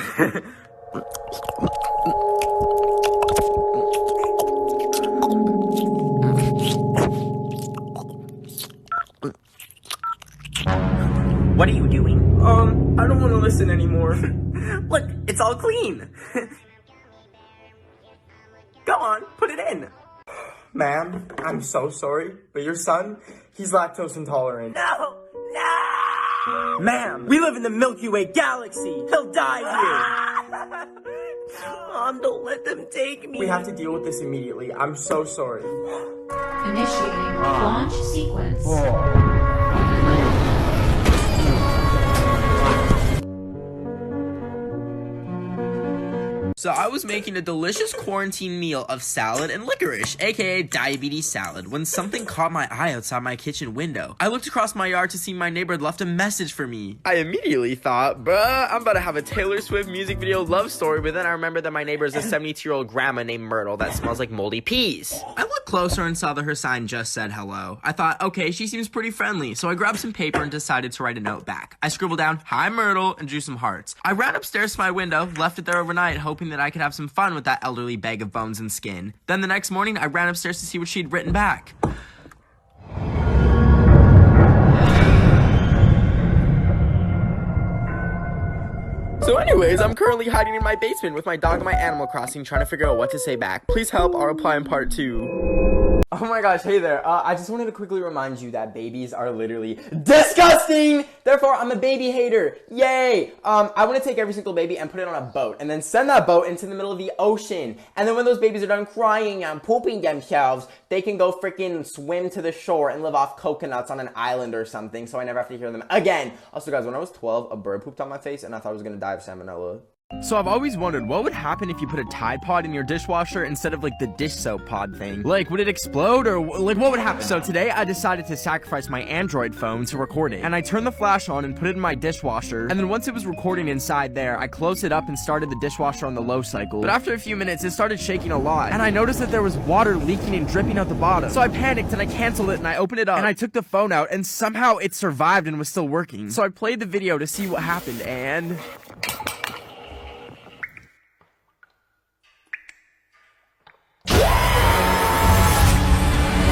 listen anymore. Look, it's all clean. Go on, put it in. Ma'am, I'm so sorry, but your son, he's lactose intolerant. No! No! Ma'am, we live in the Milky Way galaxy. He'll die here. Mom, don't let them take me. We have to deal with this immediately. I'm so sorry. Initiating launch sequence. So I was making a delicious quarantine meal of salad and licorice, aka diabetes salad, when something caught my eye outside my kitchen window. I looked across my yard to see my neighbor had left a message for me. I immediately thought, bruh, I'm about to have a Taylor Swift music video love story, but then I remembered that my neighbor is a 72-year-old grandma named Myrtle that smells like moldy peas. I looked closer and saw that her sign just said hello. I thought, okay, she seems pretty friendly, so I grabbed some paper and decided to write a note back. I scribbled down, "Hi Myrtle," and drew some hearts. I ran upstairs to my window, left it there overnight, hoping that I could have some fun with that elderly bag of bones and skin. Then the next morning, I ran upstairs to see what she'd written back. So anyways, I'm currently hiding in my basement with my dog and my Animal Crossing trying to figure out what to say back. Please help, I'll reply in part 2. Oh my gosh, hey there. I just wanted to quickly remind you that babies are literally disgusting! Therefore, I'm a baby hater. Yay! I want to take every single baby and put it on a boat, and then send that boat into the middle of the ocean. And then when those babies are done crying and pooping themselves, they can go freaking swim to the shore and live off coconuts on an island or something, so I never have to hear them again. Also, guys, when I was 12, a bird pooped on my face, and I thought I was gonna die of salmonella. So I've always wondered what would happen if you put a Tide Pod in your dishwasher instead of like the dish soap pod thing. Like, would it explode or like what would happen? So today I decided to sacrifice my Android phone to record it. And I turned the flash on and put it in my dishwasher. And then once it was recording inside there, I closed it up and started the dishwasher on the low cycle. But after a few minutes, it started shaking a lot. And I noticed that there was water leaking and dripping out the bottom. So I panicked and I canceled it and I opened it up and I took the phone out and somehow it survived and was still working. So I played the video to see what happened and...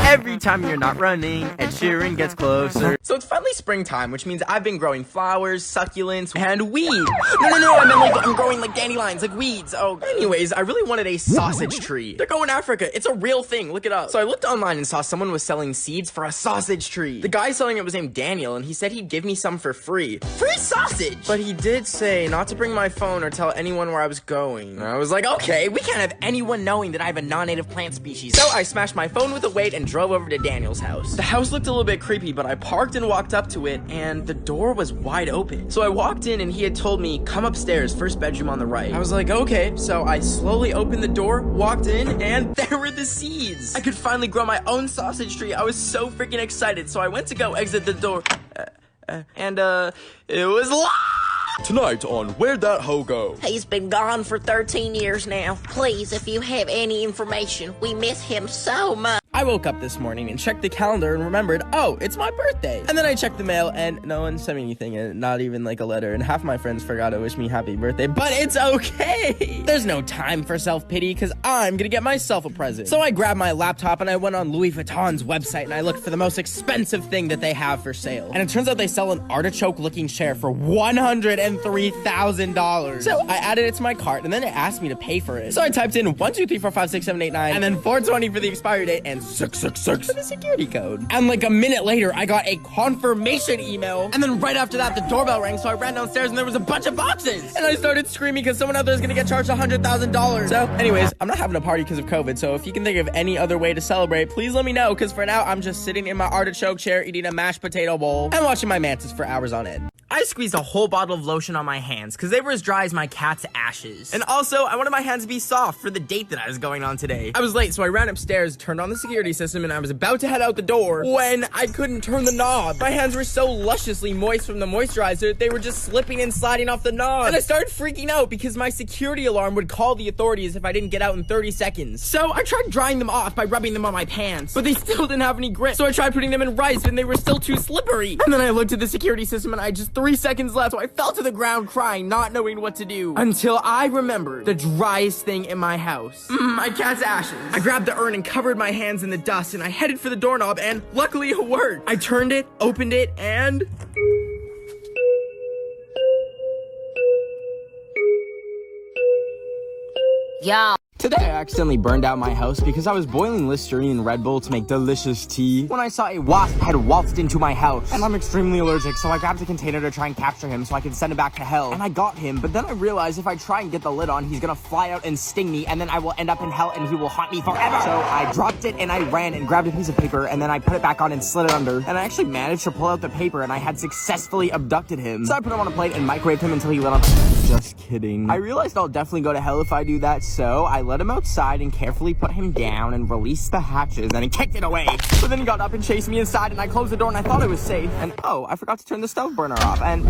Every time you're not running, Ed Sheeran gets closer. So it's finally springtime, which means I've been growing flowers, succulents, and weed. No, I meant like I'm growing like dandelions, like weeds. Oh, anyways, I really wanted a sausage tree. They're going to Africa. It's a real thing. Look it up. So I looked online and saw someone was selling seeds for a sausage tree. The guy selling it was named Daniel, and he said he'd give me some for free. Free sausage! But he did say not to bring my phone or tell anyone where I was going. And I was like, okay, we can't have anyone knowing that I have a non-native plant species. So I smashed my phone with a weight and drove over to Daniel's house. The house looked a little bit creepy, but I parked and walked up to it, and the door was wide open. So I walked in, and he had told me, come upstairs, first bedroom on the right. I was like, okay. So I slowly opened the door, walked in, and there were the seeds. I could finally grow my own sausage tree. I was so freaking excited. So I went to go exit the door, and it was locked. Tonight on Where'd That Hoe Go? He's been gone for 13 years now. Please, if you have any information, we miss him so much. I woke up this morning and checked the calendar and remembered, oh, it's my birthday. And then I checked the mail and no one sent me anything, and not even like a letter, and half my friends forgot to wish me happy birthday, but it's okay. There's no time for self-pity because I'm gonna get myself a present. So I grabbed my laptop and I went on Louis Vuitton's website and I looked for the most expensive thing that they have for sale. And it turns out they sell an artichoke-looking chair for $103,000. So I added it to my cart and then it asked me to pay for it. So I typed in 1, 2, 3, 4, 5, 6, 7, 8, 9, and then 420 for the expiry date and 666 for the security code. And like a minute later, I got a confirmation email. And then right after that, the doorbell rang, so I ran downstairs and there was a bunch of boxes. And I started screaming because someone out there is gonna get charged $100,000. So anyways, I'm not having a party because of COVID, so if you can think of any other way to celebrate, please let me know, because for now, I'm just sitting in my artichoke chair eating a mashed potato bowl and watching my mantis for hours on end. I squeezed a whole bottle of lotion on my hands because they were as dry as my cat's ashes. And also, I wanted my hands to be soft for the date that I was going on today. I was late, so I ran upstairs, turned on the security system, and I was about to head out the door when I couldn't turn the knob. My hands were so lusciously moist from the moisturizer, they were just slipping and sliding off the knob. And I started freaking out because my security alarm would call the authorities if I didn't get out in 30 seconds. So I tried drying them off by rubbing them on my pants, but they still didn't have any grip. So I tried putting them in rice, and they were still too slippery. And then I looked at the security system, and I had just 3 seconds left, so I fell to the ground crying, not knowing what to do. Until I remembered the driest thing in my house. My cat's ashes. I grabbed the urn and covered my hands in the dust, and I headed for the doorknob, and luckily it worked. I turned it, opened it, and... Yo. Today I accidentally burned out my house because I was boiling Listerine and Red Bull to make delicious tea when I saw a wasp had waltzed into my house. And I'm extremely allergic, so I grabbed a container to try and capture him so I could send him back to hell. And I got him, but then I realized if I try and get the lid on, he's gonna fly out and sting me, and then I will end up in hell and he will haunt me forever. So I dropped it and I ran and grabbed a piece of paper, and then I put it back on and slid it under. And I actually managed to pull out the paper, and I had successfully abducted him. So I put him on a plate and microwaved him until he lit on. Just kidding. I realized I'll definitely go to hell if I do that, so I let him outside and carefully put him down and released the hatches, and he kicked it away. So then he got up and chased me inside, and I closed the door and I thought I was safe. And oh, I forgot to turn the stove burner off, and...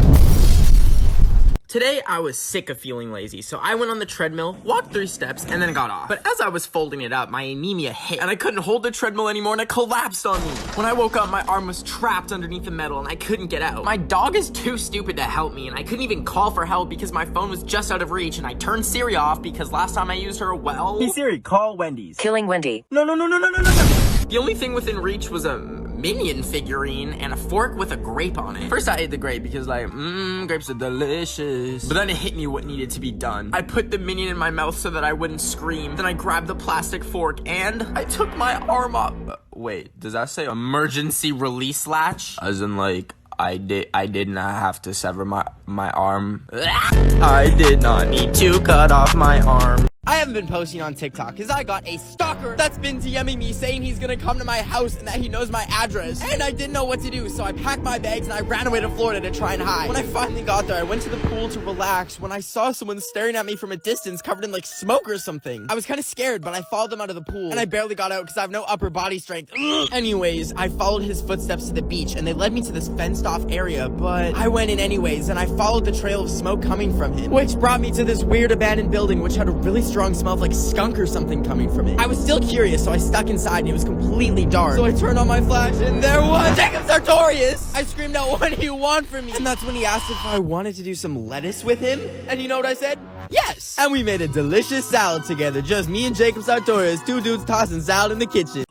Today, I was sick of feeling lazy, so I went on the treadmill, walked 3 steps, and then got off. But as I was folding it up, my anemia hit, and I couldn't hold the treadmill anymore, and it collapsed on me. When I woke up, my arm was trapped underneath the metal, and I couldn't get out. My dog is too stupid to help me, and I couldn't even call for help because my phone was just out of reach, and I turned Siri off because last time I used her, well... Hey Siri, call Wendy's. Killing Wendy. No. The only thing within reach was a Minion figurine and a fork with a grape on it. First I ate the grape because like, grapes are delicious. But then it hit me what needed to be done. I put the Minion in my mouth so that I wouldn't scream. Then I grabbed the plastic fork and I took my arm up. Wait, does that say emergency release latch? As in like, I did not have to sever my arm. I did not need to cut off my arm. I haven't been posting on TikTok because I got a stalker that's been DMing me saying he's gonna come to my house and that he knows my address. And I didn't know what to do, so I packed my bags and I ran away to Florida to try and hide. When I finally got there, I went to the pool to relax when I saw someone staring at me from a distance covered in like smoke or something. I was kind of scared, but I followed them out of the pool and I barely got out because I have no upper body strength. Anyways, I followed his footsteps to the beach and they led me to this fenced off area, but I went in anyways and I followed the trail of smoke coming from him, which brought me to this weird abandoned building which had a really strong smell of like skunk or something coming from it. I was still curious, so I stuck inside and it was completely dark. So I turned on my flash and there was Jacob Sartorius! I screamed out, "What do you want from me?" And that's when he asked if I wanted to do some lettuce with him. And you know what I said? Yes! And we made a delicious salad together, just me and Jacob Sartorius, 2 dudes tossing salad in the kitchen.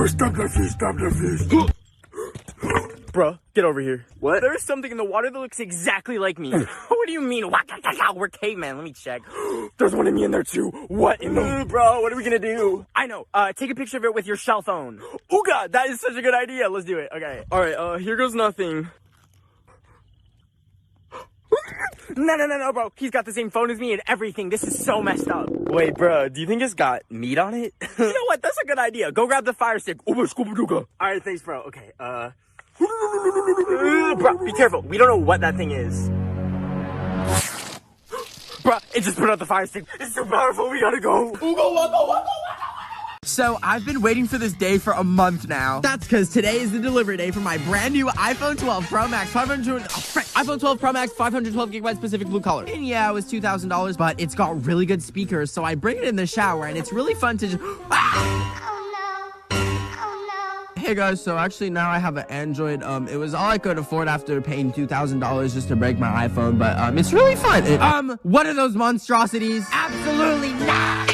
Stop the fish. Bruh, get over here. What? There is something in the water that looks exactly like me. What do you mean? We're cavemen. Let me check. There's one of me in there too. What in the... Bro, what are we gonna do? I know. Take a picture of it with your cell phone. Oh god, that is such a good idea. Let's do it. Okay. Alright, here goes nothing. No, bro. He's got the same phone as me and everything. This is so messed up. Wait, bro, do you think it's got meat on it? You know what? That's a good idea. Go grab the fire stick. Alright, thanks, bro. Okay, bro, be careful. We don't know what that thing is. Bro, it just put out the fire stick. It's so powerful. We gotta go. So, I've been waiting for this day for a month now. That's because today is the delivery day for my brand new iPhone 12 Pro Max iPhone 12 Pro Max 512 gigabytes Pacific blue color. And yeah, it was $2,000, but it's got really good speakers, so I bring it in the shower, and it's really fun to just... Hey guys, so actually now I have an Android. It was all I could afford after paying $2,000 just to break my iPhone, but it's really fun. What are those monstrosities? Absolutely not!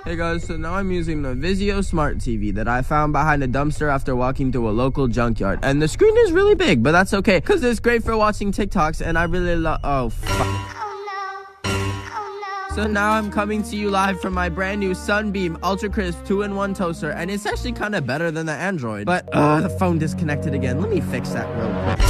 Hey guys, so now I'm using the Vizio Smart TV that I found behind a dumpster after walking through a local junkyard. And the screen is really big, but that's okay, because it's great for watching TikToks, and I really love... Oh, fuck. So now I'm coming to you live from my brand new Sunbeam Ultra Crisp 2-in-1 toaster, and it's actually kind of better than the Android. But, the phone disconnected again. Let me fix that real quick.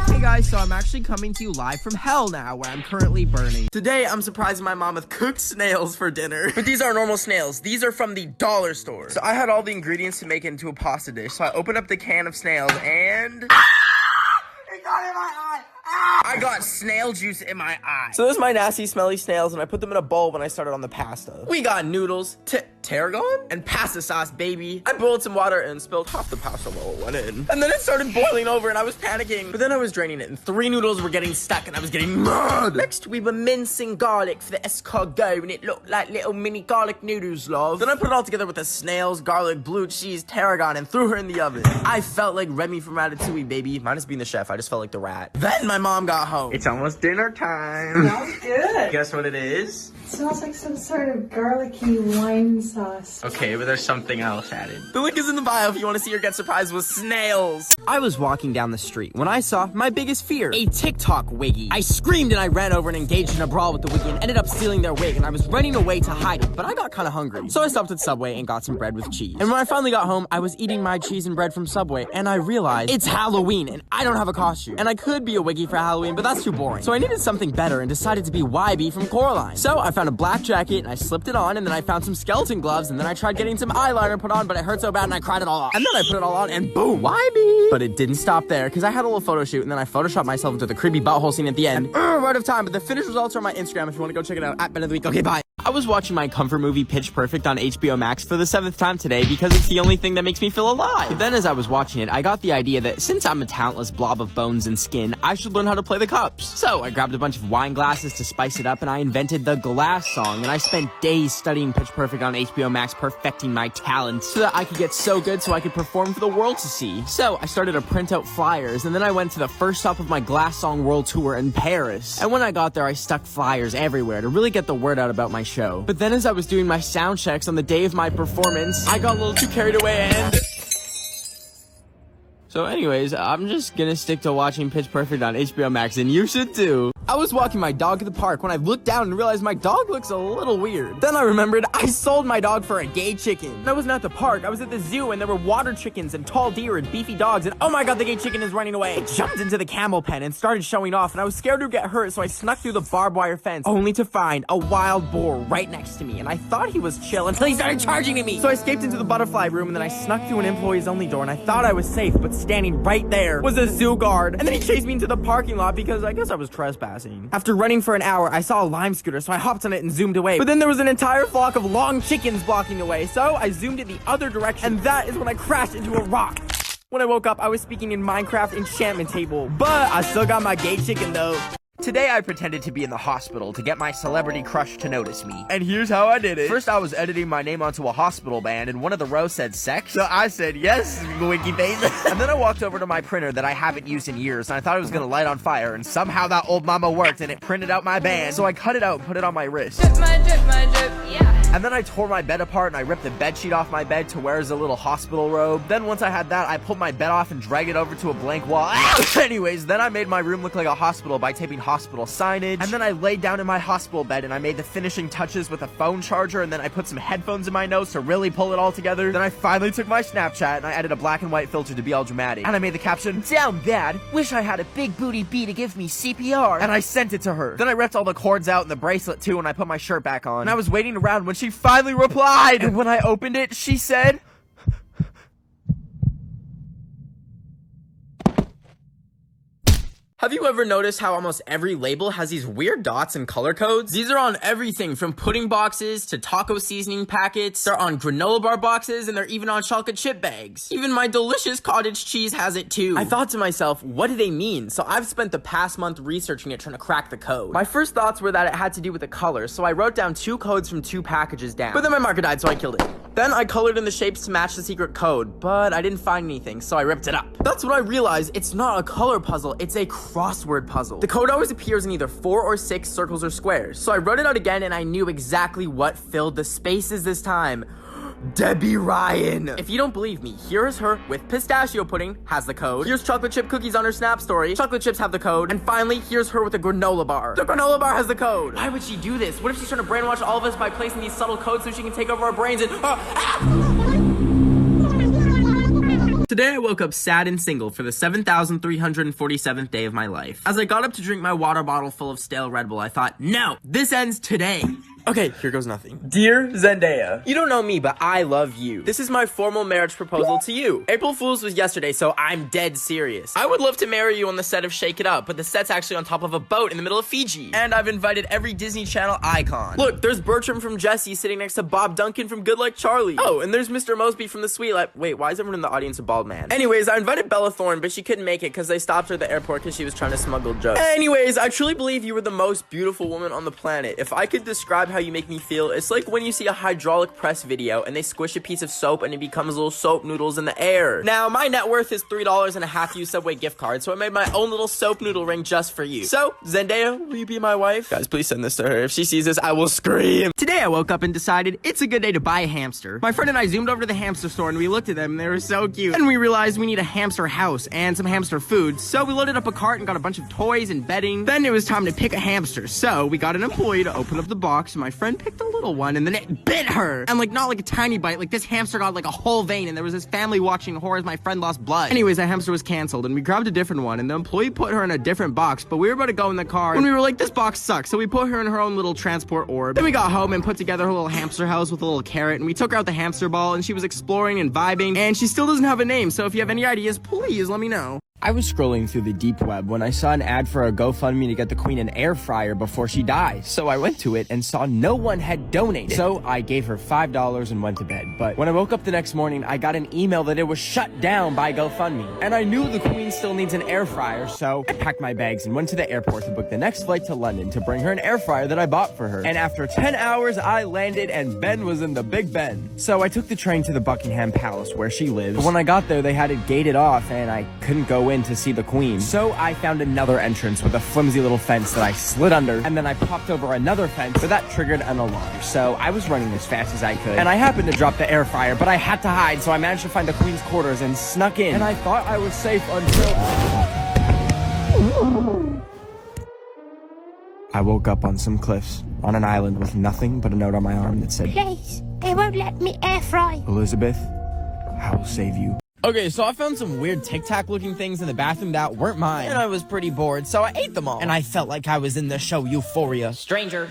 Hey guys, so I'm actually coming to you live from hell now, where I'm currently burning. Today, I'm surprising my mom with cooked snails for dinner. But these aren't normal snails. These are from the dollar store. So I had all the ingredients to make it into a pasta dish. So I opened up the can of snails and... It got in my eye! I got snail juice in my eye. So those are my nasty, smelly snails, and I put them in a bowl when I started on the pasta. We got noodles, tarragon, and pasta sauce, baby. I boiled some water and spilled half the pasta while it went in. And then it started boiling over, and I was panicking. But then I was draining it, and 3 noodles were getting stuck, and I was getting mad. Next, we were mincing garlic for the escargot, and it looked like little mini garlic noodles, love. Then I put it all together with the snails, garlic, blue cheese, tarragon, and threw her in the oven. I felt like Remy from Ratatouille, baby. Minus being the chef, I just felt like the rat. Then my mom got home. It's almost dinner time. Smells good. Guess what it is? It smells like some sort of garlicky wine sauce. sauce. Okay, but there's something else added. The link is in the bio if you want to see her get surprised with snails. I was walking down the street when I saw my biggest fear, a TikTok wiggy. I screamed and I ran over and engaged in a brawl with the wiggy and ended up stealing their wig, and I was running away to hide it, but I got kind of hungry. So I stopped at Subway and got some bread with cheese. And when I finally got home, I was eating my cheese and bread from Subway, and I realized it's Halloween and I don't have a costume. And I could be a wiggy for Halloween, but that's too boring. So I needed something better and decided to be YB from Coraline. So I found a black jacket and I slipped it on, and then I found some skeleton gloves, and then I tried getting some eyeliner put on, but it hurt so bad and I cried it all off. And then I put it all on and boom, YB! But it didn't stop there, because I had a little photo shoot and then I photoshopped myself into the creepy butthole scene at the end. And we're out of time, but the finished results are on my Instagram if you want to go check it out, @Ben of the Week. Okay, bye. I was watching my comfort movie Pitch Perfect on HBO Max for the 7th time today because it's the only thing that makes me feel alive. But then as I was watching it, I got the idea that since I'm a talentless blob of bones and skin, I should learn how to play the cups. So I grabbed a bunch of wine glasses to spice it up, and I invented the glass song, and I spent days studying Pitch Perfect on HBO Max, perfecting my talents so that I could get so good so I could perform for the world to see. So I started to print out flyers, and then I went to the first stop of my glass song world tour in Paris. And when I got there, I stuck flyers everywhere to really get the word out about my show. But then as I was doing my sound checks on the day of my performance, I got a little too carried away and... So anyways, I'm just gonna stick to watching Pitch Perfect on HBO Max, and you should too. I was walking my dog at the park when I looked down and realized my dog looks a little weird. Then I remembered I sold my dog for a gay chicken. And I wasn't at the park, I was at the zoo, and there were water chickens and tall deer and beefy dogs, and oh my god, the gay chicken is running away. It jumped into the camel pen and started showing off, and I was scared to get hurt, so I snuck through the barbed wire fence, only to find a wild boar right next to me, and I thought he was chill until he started charging at me. So I escaped into the butterfly room, and then I snuck through an employees only door, and I thought I was safe, but standing right there was a zoo guard, and then he chased me into the parking lot because I guess I was trespassing. After running for an hour, I saw a lime scooter, so I hopped on it and zoomed away. But then there was an entire flock of long chickens blocking the way, so I zoomed in the other direction, and that is when I crashed into a rock. When I woke up, I was speaking in Minecraft enchantment table, but I still got my gay chicken though. Today I pretended to be in the hospital to get my celebrity crush to notice me. And here's how I did it. First I was editing my name onto a hospital band, and one of the rows said sex. So I said yes, winky face. And then I walked over to my printer that I haven't used in years, and I thought it was gonna light on fire, and somehow that old mama worked and it printed out my band. So I cut it out and put it on my wrist. Drip, my drip, yeah. And then I tore my bed apart and I ripped the bed sheet off my bed to wear as a little hospital robe. Then once I had that, I pulled my bed off and dragged it over to a blank wall. Anyways, then I made my room look like a hospital by taping hospital signage. And then I laid down in my hospital bed and I made the finishing touches with a phone charger, and then I put some headphones in my nose to really pull it all together. Then I finally took my Snapchat and I added a black and white filter to be all dramatic. And I made the caption, "Down bad, wish I had a big booty bee to give me CPR." And I sent it to her. Then I ripped all the cords out and the bracelet too, and I put my shirt back on. And I was waiting around when she finally replied. And when I opened it, she said, have you ever noticed how almost every label has these weird dots and color codes? These are on everything from pudding boxes to taco seasoning packets. They're on granola bar boxes, and they're even on chocolate chip bags. Even my delicious cottage cheese has it too. I thought to myself, what do they mean? So I've spent the past month researching it, trying to crack the code. My first thoughts were that it had to do with the colors, so I wrote down 2 codes from 2 packages down. But then my marker died, so I killed it. Then I colored in the shapes to match the secret code, but I didn't find anything, so I ripped it up. That's when I realized it's not a color puzzle, it's a crossword puzzle. The code always appears in either 4 or 6 circles or squares. So I wrote it out again, and I knew exactly what filled the spaces this time. Debbie Ryan. If you don't believe me, here's her with pistachio pudding, has the code. Here's chocolate chip cookies on her Snap story. Chocolate chips have the code. And finally, here's her with a granola bar. The granola bar has the code. Why would she do this? What if she's trying to brainwash all of us by placing these subtle codes so she can take over our brains and... Today I woke up sad and single for the 7,347th day of my life. As I got up to drink my water bottle full of stale Red Bull, I thought, no, this ends today. Okay, here goes nothing. Dear Zendaya, you don't know me, but I love you. This is my formal marriage proposal to you. April Fool's was yesterday, so I'm dead serious. I would love to marry you on the set of Shake It Up, but the set's actually on top of a boat in the middle of Fiji. And I've invited every Disney Channel icon. Look, there's Bertram from Jessie sitting next to Bob Duncan from Good Like Charlie. Oh, and there's Mr. Mosby from The Sweet Life. Wait, why is everyone in the audience a bald man? Anyways, I invited Bella Thorne, but she couldn't make it because they stopped her at the airport because she was trying to smuggle drugs. Anyways, I truly believe you were the most beautiful woman on the planet. If I could describe how you make me feel, it's like when you see a hydraulic press video and they squish a piece of soap and it becomes little soap noodles in the air. Now, my net worth is $3 and a half-used Subway gift card, so I made my own little soap noodle ring just for you. So, Zendaya, will you be my wife? Guys, please send this to her. If she sees this, I will scream. Today day I woke up and decided it's a good day to buy a hamster. My friend and I zoomed over to the hamster store and we looked at them and they were so cute. And we realized we need a hamster house and some hamster food. So we loaded up a cart and got a bunch of toys and bedding. Then it was time to pick a hamster. So we got an employee to open up the box and my friend picked a little one and then it bit her. And like not like a tiny bite, like this hamster got like a whole vein and there was this family watching horror as my friend lost blood. Anyways, that hamster was canceled and we grabbed a different one and the employee put her in a different box, but we were about to go in the car when we were like, this box sucks. So we put her in her own little transport orb. Then we got home and put together her little hamster house with a little carrot and we took her out the hamster ball and she was exploring and vibing and she still doesn't have a name. So if you have any ideas, please let me know. I was scrolling through the deep web when I saw an ad for a GoFundMe to get the queen an air fryer before she dies. So I went to it and saw no one had donated. So I gave her $5 and went to bed. But when I woke up the next morning, I got an email that it was shut down by GoFundMe. And I knew the queen still needs an air fryer, so I packed my bags and went to the airport to book the next flight to London to bring her an air fryer that I bought for her. And after 10 hours, I landed and Ben was in the Big Ben. So I took the train to the Buckingham Palace where she lives. But when I got there, they had it gated off and I couldn't go in to see the queen. So I found another entrance with a flimsy little fence that I slid under, and then I popped over another fence, but that triggered an alarm. So I was running as fast as I could, and I happened to drop the air fryer, but I had to hide, so I managed to find the queen's quarters and snuck in, and I thought I was safe until I woke up on some cliffs on an island with nothing but a note on my arm that said, Please, they won't let me air fry. Elizabeth, I will save you. Okay, so I found some weird Tic Tac looking things in the bathroom that weren't mine. And I was pretty bored, so I ate them all. And I felt like I was in the show Euphoria. Stranger.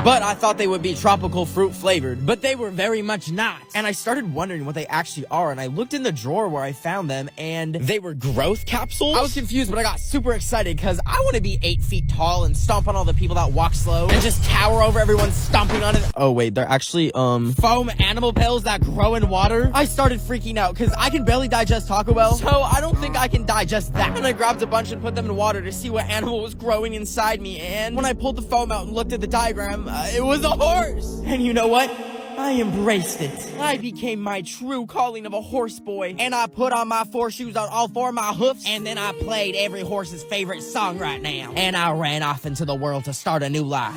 But I thought they would be tropical fruit flavored, but they were very much not. And I started wondering what they actually are, and I looked in the drawer where I found them, and they were growth capsules. I was confused, but I got super excited because I want to be 8 feet tall and stomp on all the people that walk slow and just tower over everyone stomping on it. Oh wait, they're actually foam animal pills that grow in water. I started freaking out because I can barely digest Taco Bell, so I don't think I can digest that. And I grabbed a bunch and put them in water to see what animal was growing inside me, and when I pulled the foam out and looked at the diagram, it was a horse! And you know what? I embraced it. I became my true calling of a horse boy, and I put on my 4 shoes on all 4 of my hoofs, and then I played every horse's favorite song right now. And I ran off into the world to start a new life.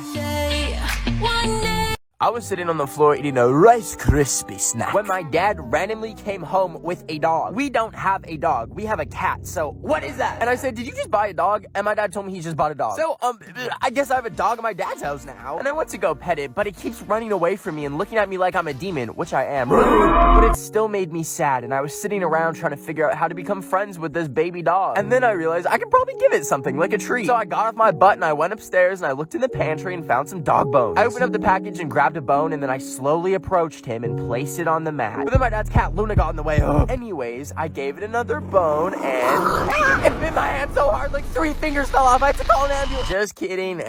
I was sitting on the floor eating a Rice Krispie snack when my dad randomly came home with a dog. We don't have a dog. We have a cat. So what is that? And I said, did you just buy a dog? And my dad told me he just bought a dog. So, I guess I have a dog at my dad's house now. And I went to go pet it, but it keeps running away from me and looking at me like I'm a demon, which I am. But it still made me sad. And I was sitting around trying to figure out how to become friends with this baby dog. And then I realized I could probably give it something, like a treat. So I got off my butt and I went upstairs and I looked in the pantry and found some dog bones. I opened up the package and grabbed a bone, and then I slowly approached him and placed it on the mat. But then my dad's cat Luna got in the way. Anyways, I gave it another bone and it bit my hand so hard like 3 fingers fell off. I had to call an ambulance. Just kidding.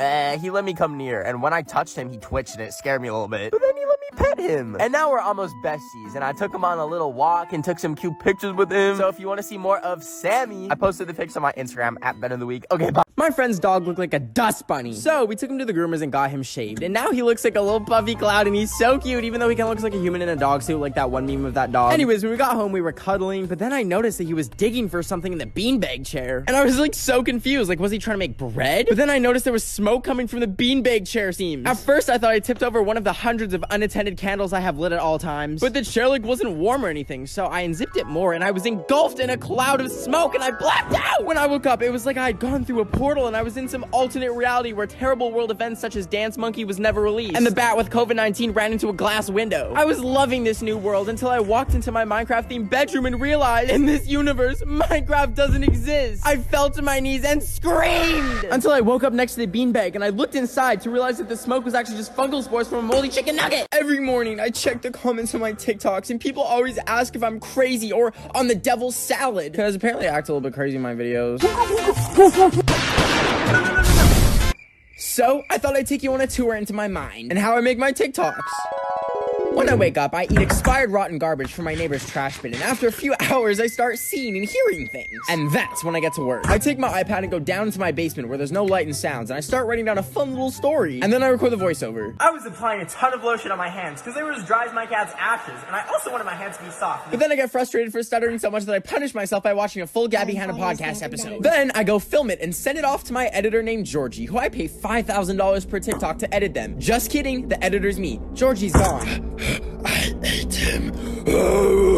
He let me come near, and when I touched him, he twitched and it scared me a little bit. But then he let me pet him. And now we're almost besties, and I took him on a little walk and took some cute pictures with him. So if you want to see more of Sammy, I posted the pics on my Instagram at Ben of the Week. Okay, bye. My friend's dog looked like a dust bunny. So we took him to the groomers and got him shaved. And now he looks like a little puffy cloud and he's so cute, even though he kind of looks like a human in a dog suit, like that one meme of that dog. Anyways, when we got home, we were cuddling, but then I noticed that he was digging for something in the beanbag chair. And I was like so confused. Like, was he trying to make bread? But then I noticed there was smoke coming from the beanbag chair seams. At first, I thought I tipped over one of the hundreds of unattended candles I have lit at all times. But the chair like wasn't warm or anything, so I unzipped it more and I was engulfed in a cloud of smoke and I blacked out! When I woke up, it was like I had gone through a portal and I was in some alternate reality where terrible world events such as Dance Monkey was never released, and the bat with COVID-19 ran into a glass window. I was loving this new world until I walked into my Minecraft-themed bedroom and realized, in this universe, Minecraft doesn't exist. I fell to my knees and screamed! Until I woke up next to the beanbag and I looked inside to realize that the smoke was actually just fungal spores from a moldy chicken nugget. Every morning, I check the comments on my TikToks and people always ask if I'm crazy or on the devil's salad, because apparently I act a little bit crazy in my videos. So, I thought I'd take you on a tour into my mind and how I make my TikToks. When I wake up, I eat expired rotten garbage from my neighbor's trash bin, and after a few hours, I start seeing and hearing things. And that's when I get to work. I take my iPad and go down into my basement where there's no light and sounds, and I start writing down a fun little story. And then I record the voiceover. I was applying a ton of lotion on my hands because they were as dry as my cat's ashes, and I also wanted my hands to be soft. But then I get frustrated for stuttering so much that I punish myself by watching a full Gabby Hanna podcast episode. Then I go film it and send it off to my editor named Georgie, who I pay $5,000 per TikTok to edit them. Just kidding, the editor's me. Georgie's gone. I ate him.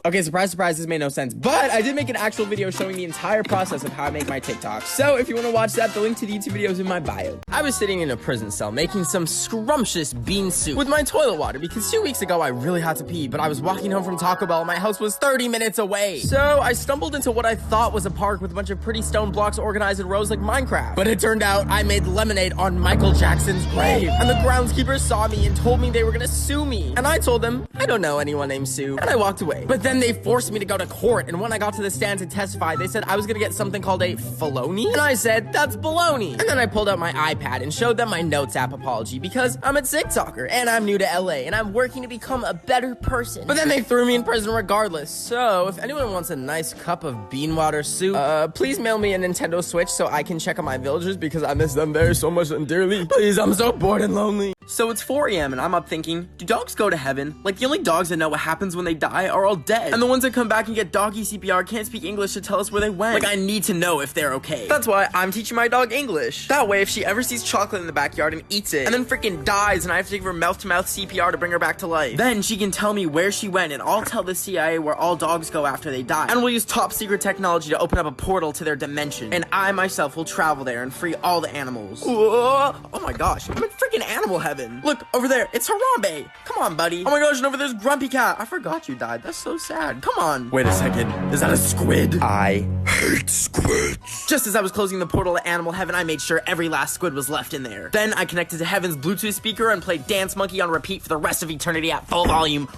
Okay, surprise, surprise, this made no sense. But I did make an actual video showing the entire process of how I make my TikToks. So if you want to watch that, the link to the YouTube video is in my bio. I was sitting in a prison cell making some scrumptious bean soup with my toilet water because 2 weeks ago I really had to pee, but I was walking home from Taco Bell and my house was 30 minutes away. So I stumbled into what I thought was a park with a bunch of pretty stone blocks organized in rows like Minecraft. But it turned out I made lemonade on Michael Jackson's grave. And the groundskeepers saw me and told me they were gonna sue me. And I told them, I don't know anyone named Sue. And I walked away. But then they forced me to go to court, and when I got to the stand to testify, they said I was gonna get something called a felony. And I said, that's baloney. And then I pulled out my iPad and showed them my Notes app apology because I'm a TikToker and I'm new to LA and I'm working to become a better person. But then they threw me in prison regardless. So if anyone wants a nice cup of bean water soup, please mail me a Nintendo Switch so I can check on my villagers because I miss them very so much and dearly. Please, I'm so bored and lonely. So it's 4 a.m. and I'm up thinking, do dogs go to heaven? Like the only dogs that know what happens when they die are all dead. And the ones that come back and get doggy CPR can't speak English to tell us where they went. Like I need to know if they're okay. That's why I'm teaching my dog English. That way if she ever sees chocolate in the backyard and eats it, and then freaking dies and I have to give her mouth-to-mouth CPR to bring her back to life, then she can tell me where she went and I'll tell the CIA where all dogs go after they die. And we'll use top secret technology to open up a portal to their dimension. And I myself will travel there and free all the animals. Oh my gosh, I'm in freaking animal heaven. Look, over there, it's Harambe. Come on, buddy. Oh my gosh, and over there's Grumpy Cat. I forgot you died. That's so sad. Come on. Wait a second. Is that a squid? I hate squids. Just as I was closing the portal to animal heaven, I made sure every last squid was left in there. Then I connected to Heaven's Bluetooth speaker and played Dance Monkey on repeat for the rest of eternity at full volume.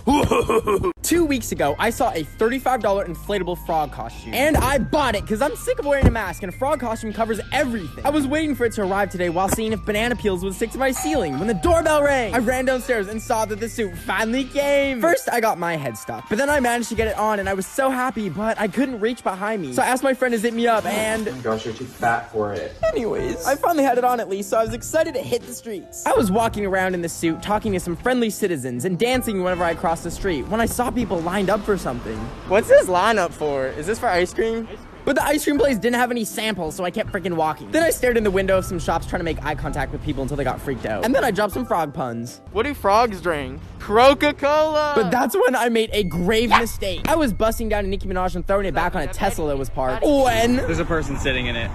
2 weeks ago, I saw a $35 inflatable frog costume. And I bought it because I'm sick of wearing a mask and a frog costume covers everything. I was waiting for it to arrive today while seeing if banana peels would stick to my ceiling when the doorbell rang. I ran downstairs and saw that the suit finally came. First, I got my head stuck, but then I managed to get it on and I was so happy, but I couldn't reach behind me. So I asked my friend to zip me up and... Oh my gosh, you're too fat for it. Anyways, I finally had it on at least, so I was excited to hit the streets. I was walking around in the suit, talking to some friendly citizens and dancing whenever I crossed the street when I saw people lined up for something. What's this line up for? Is this for ice cream? But the ice cream place didn't have any samples, so I kept freaking walking. Then I stared in the window of some shops trying to make eye contact with people until they got freaked out. And then I dropped some frog puns. What do frogs drink? Coca-Cola! But that's when I made a grave mistake. I was busting down a Nicki Minaj and throwing it back on a Tesla that was parked. When... There's a person sitting in it.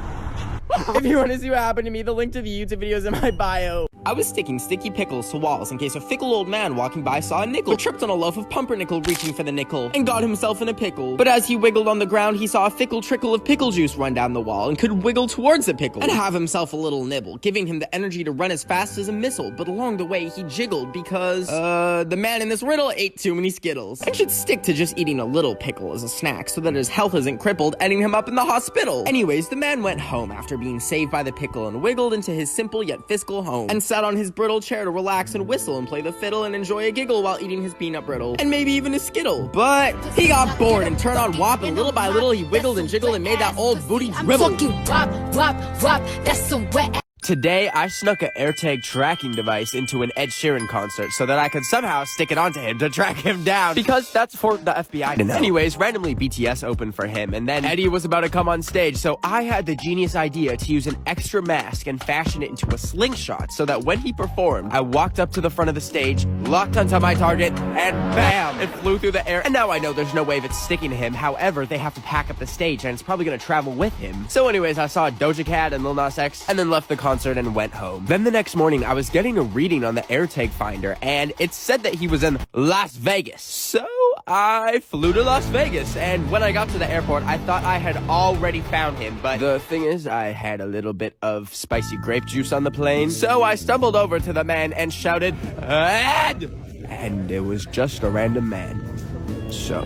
If you want to see what happened to me, the link to the YouTube video is in my bio. I was sticking sticky pickles to walls in case a fickle old man walking by saw a nickel, but tripped on a loaf of pumpernickel reaching for the nickel, and got himself in a pickle. But as he wiggled on the ground, he saw a fickle trickle of pickle juice run down the wall, and could wiggle towards the pickle, and have himself a little nibble, giving him the energy to run as fast as a missile. But along the way, he jiggled because, the man in this riddle ate too many Skittles, and should stick to just eating a little pickle as a snack, so that his health isn't crippled, ending him up in the hospital. Anyways, the man went home after being saved by the pickle, and wiggled into his simple yet fiscal home, and sat on his brittle chair to relax and whistle and play the fiddle and enjoy a giggle while eating his peanut brittle, and maybe even a Skittle. But he got bored and turned on WAP, and little by little he wiggled and jiggled and made that old booty dribble. That's some wet. Today, I snuck an AirTag tracking device into an Ed Sheeran concert so that I could somehow stick it onto him to track him down, because that's for the FBI to know. Anyways, randomly BTS opened for him, and then Eddie was about to come on stage, so I had the genius idea to use an extra mask and fashion it into a slingshot so that when he performed, I walked up to the front of the stage, locked onto my target, and bam! It flew through the air. And now I know there's no way of it sticking to him. However, they have to pack up the stage, and it's probably gonna travel with him. So anyways, I saw Doja Cat and Lil Nas X, and then left the concert and went home. Then the next morning, I was getting a reading on the AirTag finder, and it said that he was in Las Vegas. So I flew to Las Vegas, and when I got to the airport, I thought I had already found him, but the thing is, I had a little bit of spicy grape juice on the plane, so I stumbled over to the man and shouted, "Ed!" And it was just a random man. So,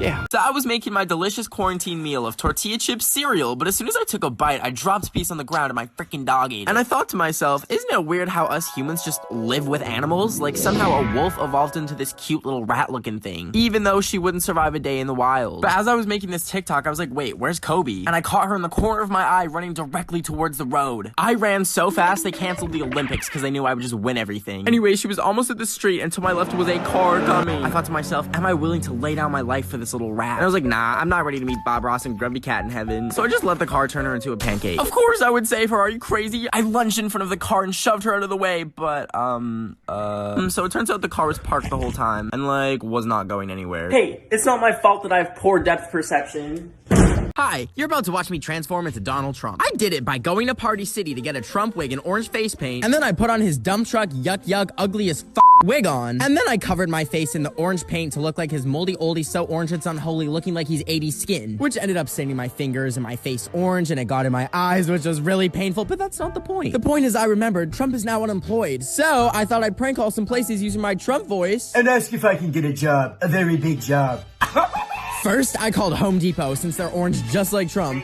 Yeah. So I was making my delicious quarantine meal of tortilla chip cereal, but as soon as I took a bite, I dropped a piece on the ground and my freaking dog ate it. And I thought to myself, isn't it weird how us humans just live with animals? Like somehow a wolf evolved into this cute little rat-looking thing, even though she wouldn't survive a day in the wild. But as I was making this TikTok, I was like, wait, where's Kobe? And I caught her in the corner of my eye running directly towards the road. I ran so fast they canceled the Olympics because they knew I would just win everything. Anyway, she was almost at the street and to my left was a car coming. I thought to myself, am I willing to lay down my life for this little rat? And I was like, nah, I'm not ready to meet Bob Ross and Grumpy Cat in heaven. So I just let the car turn her into a pancake. Of course I would save her, are you crazy? I lunged in front of the car and shoved her out of the way, but, so it turns out the car was parked the whole time and, like, was not going anywhere. Hey, it's not my fault that I have poor depth perception. Hi, you're about to watch me transform into Donald Trump. I did it by going to Party City to get a Trump wig and orange face paint, and then I put on his dump truck, yuck, ugly as wig on, and then I covered my face in the orange paint to look like his moldy oldie so orange it's unholy, looking like he's 80s skin, which ended up staining my fingers and my face orange, and it got in my eyes, which was really painful, but that's not the point. The point is I remembered Trump is now unemployed, so I thought I'd prank call some places using my Trump voice and ask if I can get a job, a very big job. First, I called Home Depot since they're orange just like Trump.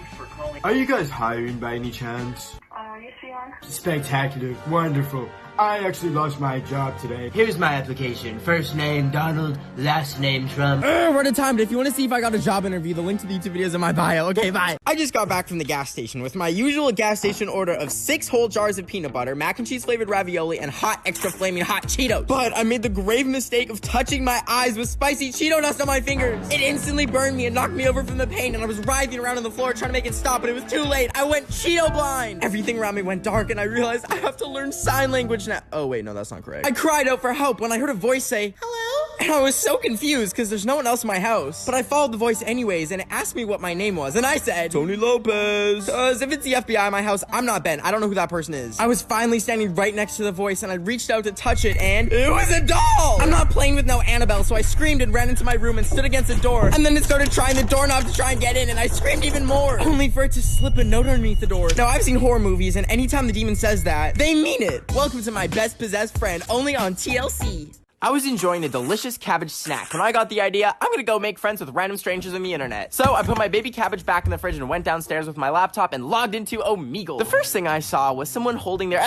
Are you guys hiring by any chance? Yes, we are. Spectacular. Wonderful. I actually lost my job today. Here's my application. First name Donald, last name Trump. We're out of time, but if you want to see if I got a job interview, the link to the YouTube video is in my bio. Okay, bye. I just got back from the gas station with my usual gas station order of 6 whole jars of peanut butter, mac and cheese flavored ravioli, and hot, extra flaming hot Cheetos. But I made the grave mistake of touching my eyes with spicy Cheeto dust on my fingers. It instantly burned me and knocked me over from the pain, and I was writhing around on the floor trying to make it stop, but it was too late. I went Cheeto blind. Everything around me went dark, and I realized I have to learn sign language now. Oh, wait, no, that's not correct. I cried out for help when I heard a voice say, hello? And I was so confused because there's no one else in my house. But I followed the voice anyways, and it asked me what my name was, and I said, Tony Lopez. Cause if it's the FBI in my house, I'm not Ben. I don't know who that person is. I was finally standing right next to the voice, and I reached out to touch it, and it was a doll! I'm not playing with no Annabelle, so I screamed and ran into my room and stood against the door. And then it started trying the doorknob to try and get in, and I screamed even more, only for it to slip a note underneath the door. Now, I've seen horror movies, and anytime the demon says that, they mean it. Welcome to my best possessed friend, only on TLC. I was enjoying a delicious cabbage snack when I got the idea, I'm gonna go make friends with random strangers on the internet. So I put my baby cabbage back in the fridge and went downstairs with my laptop and logged into Omegle. The first thing I saw was someone holding their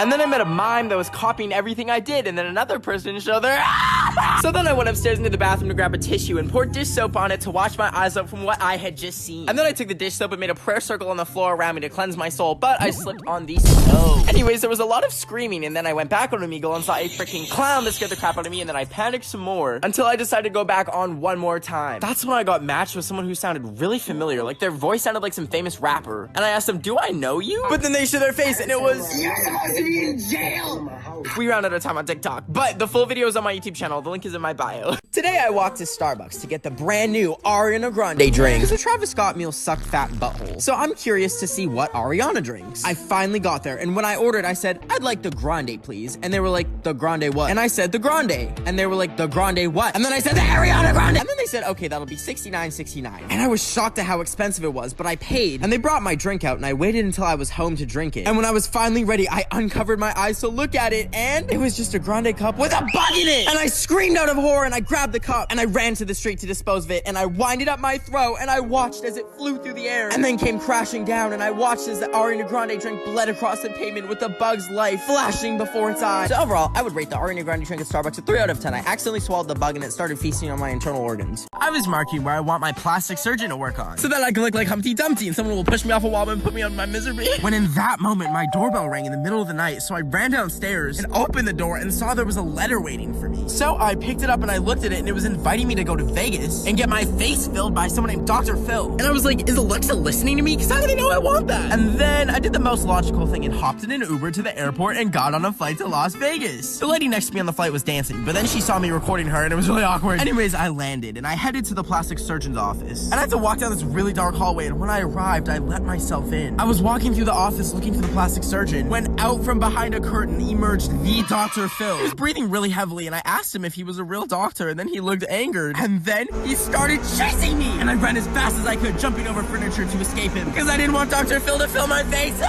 and then I met a mime that was copying everything I did, and then another person showed their So then I went upstairs into the bathroom to grab a tissue and poured dish soap on it to wash my eyes out from what I had just seen. And then I took the dish soap and made a prayer circle on the floor around me to cleanse my soul, but I slipped on the stove. Anyways, there was a lot of screaming, and then I went back on Omegle and saw a freaking clown that scared the crap out of me, and then I panicked some more until I decided to go back on one more time. That's when I got matched with someone who sounded really familiar, like their voice sounded like some famous rapper. And I asked them, do I know you? But then they showed their face and it was, you're supposed to be in jail! We ran out of time on TikTok, but the full video is on my YouTube channel. The link is in my bio. Today I walked to Starbucks to get the brand new Ariana Grande drink, because the Travis Scott meal sucked fat butthole. So I'm curious to see what Ariana drinks. I finally got there, and when I ordered, I said, I'd like the Grande, please. And they were like, the Grande what? And I said, the Grande. And they were like, the Grande what? And then I said, the Ariana Grande! And then they said, okay, that'll be $69.69. And I was shocked at how expensive it was, but I paid. And they brought my drink out, and I waited until I was home to drink it. And when I was finally ready, I uncovered my eyes to look at it, and it was just a Grande cup with a bug in it! And I screamed out of horror, and I grabbed the cup, and I ran to the street to dispose of it, and I winded up my throat, and I watched as it flew through the air, and then came crashing down, and I watched as the Ariana Grande drink bled across the pavement with the bug's life flashing before its eyes. So overall, I would rate the Ariana Grande drink at Starbucks a 3 out of 10. I accidentally swallowed the bug, and it started feasting on my internal organs. I was marking where I want my plastic surgeon to work on, so that I can look like Humpty Dumpty, and someone will push me off a wall and put me on my misery. When in that moment, my doorbell rang in the middle of the night, so I ran downstairs and opened the door and saw there was a letter waiting for me. So I picked it up and I looked at it, and it was inviting me to go to Vegas and get my face filled by someone named Dr. Phil. And I was like, is Alexa listening to me? Because how do they know I want that? And then I did the most logical thing and hopped in an Uber to the airport and got on a flight to Las Vegas. The lady next to me on the flight was dancing, but then she saw me recording her and it was really awkward. Anyways, I landed and I headed to the plastic surgeon's office. And I had to walk down this really dark hallway, and when I arrived, I let myself in. I was walking through the office looking for the plastic surgeon when out from behind a curtain emerged the Dr. Phil. He was breathing really heavily, and I asked him if he was a real doctor, and then he looked angered. And then he started chasing me, and I ran as fast as I could, jumping over furniture to escape him, because I didn't want Dr. Phil to fill my face.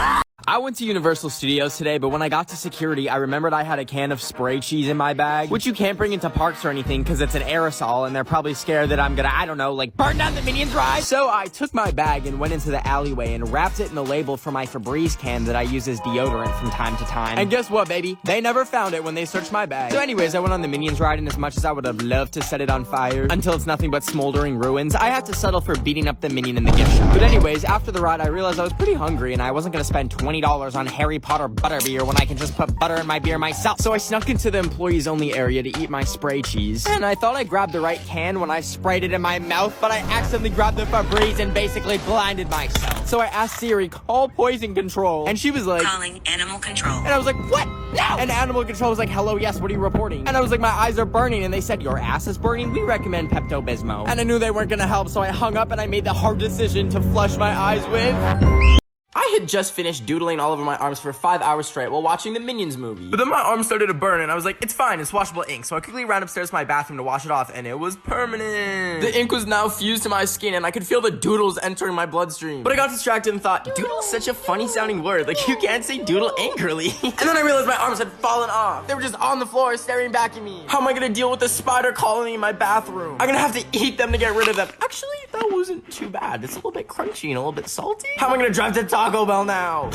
I went to Universal Studios today, but when I got to security, I remembered I had a can of spray cheese in my bag, which you can't bring into parks or anything because it's an aerosol, and they're probably scared that I'm gonna, I don't know, like burn down the Minions ride. So I took my bag and went into the alleyway and wrapped it in the label for my Febreze can that I use as deodorant from time to time. And guess what, baby? They never found it when they searched my bag. So anyways, I went on the Minions ride, and as much as I would have loved to set it on fire until it's nothing but smoldering ruins, I had to settle for beating up the Minion in the gift shop. But anyways, after the ride, I realized I was pretty hungry, and I wasn't gonna spend $20 on Harry Potter butterbeer when I can just put butter in my beer myself. So I snuck into the employees only area to eat my spray cheese. And I thought I grabbed the right can when I sprayed it in my mouth, but I accidentally grabbed the Febreze and basically blinded myself. So I asked Siri, call poison control. And she was like, calling animal control. And I was like, what? No! And animal control was like, hello, yes, what are you reporting? And I was like, my eyes are burning. And they said, your ass is burning? We recommend Pepto-Bismol. And I knew they weren't gonna help, so I hung up and I made the hard decision to flush my eyes with... I had just finished doodling all over my arms for 5 hours straight while watching the Minions movie. But then my arm started to burn, and I was like, it's fine, it's washable ink. So I quickly ran upstairs to my bathroom to wash it off, and it was permanent. The ink was now fused to my skin, and I could feel the doodles entering my bloodstream. But I got distracted and thought, doodle is such a funny sounding word. Like, you can't say doodle angrily. And then I realized my arms had fallen off. They were just on the floor staring back at me. How am I gonna deal with the spider colony in my bathroom? I'm gonna have to eat them to get rid of them. Actually, that wasn't too bad. It's a little bit crunchy and a little bit salty. How am I gonna drive to Taco Bell now?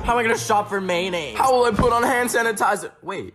How am I gonna shop for mayonnaise? How will I put on hand sanitizer? Wait,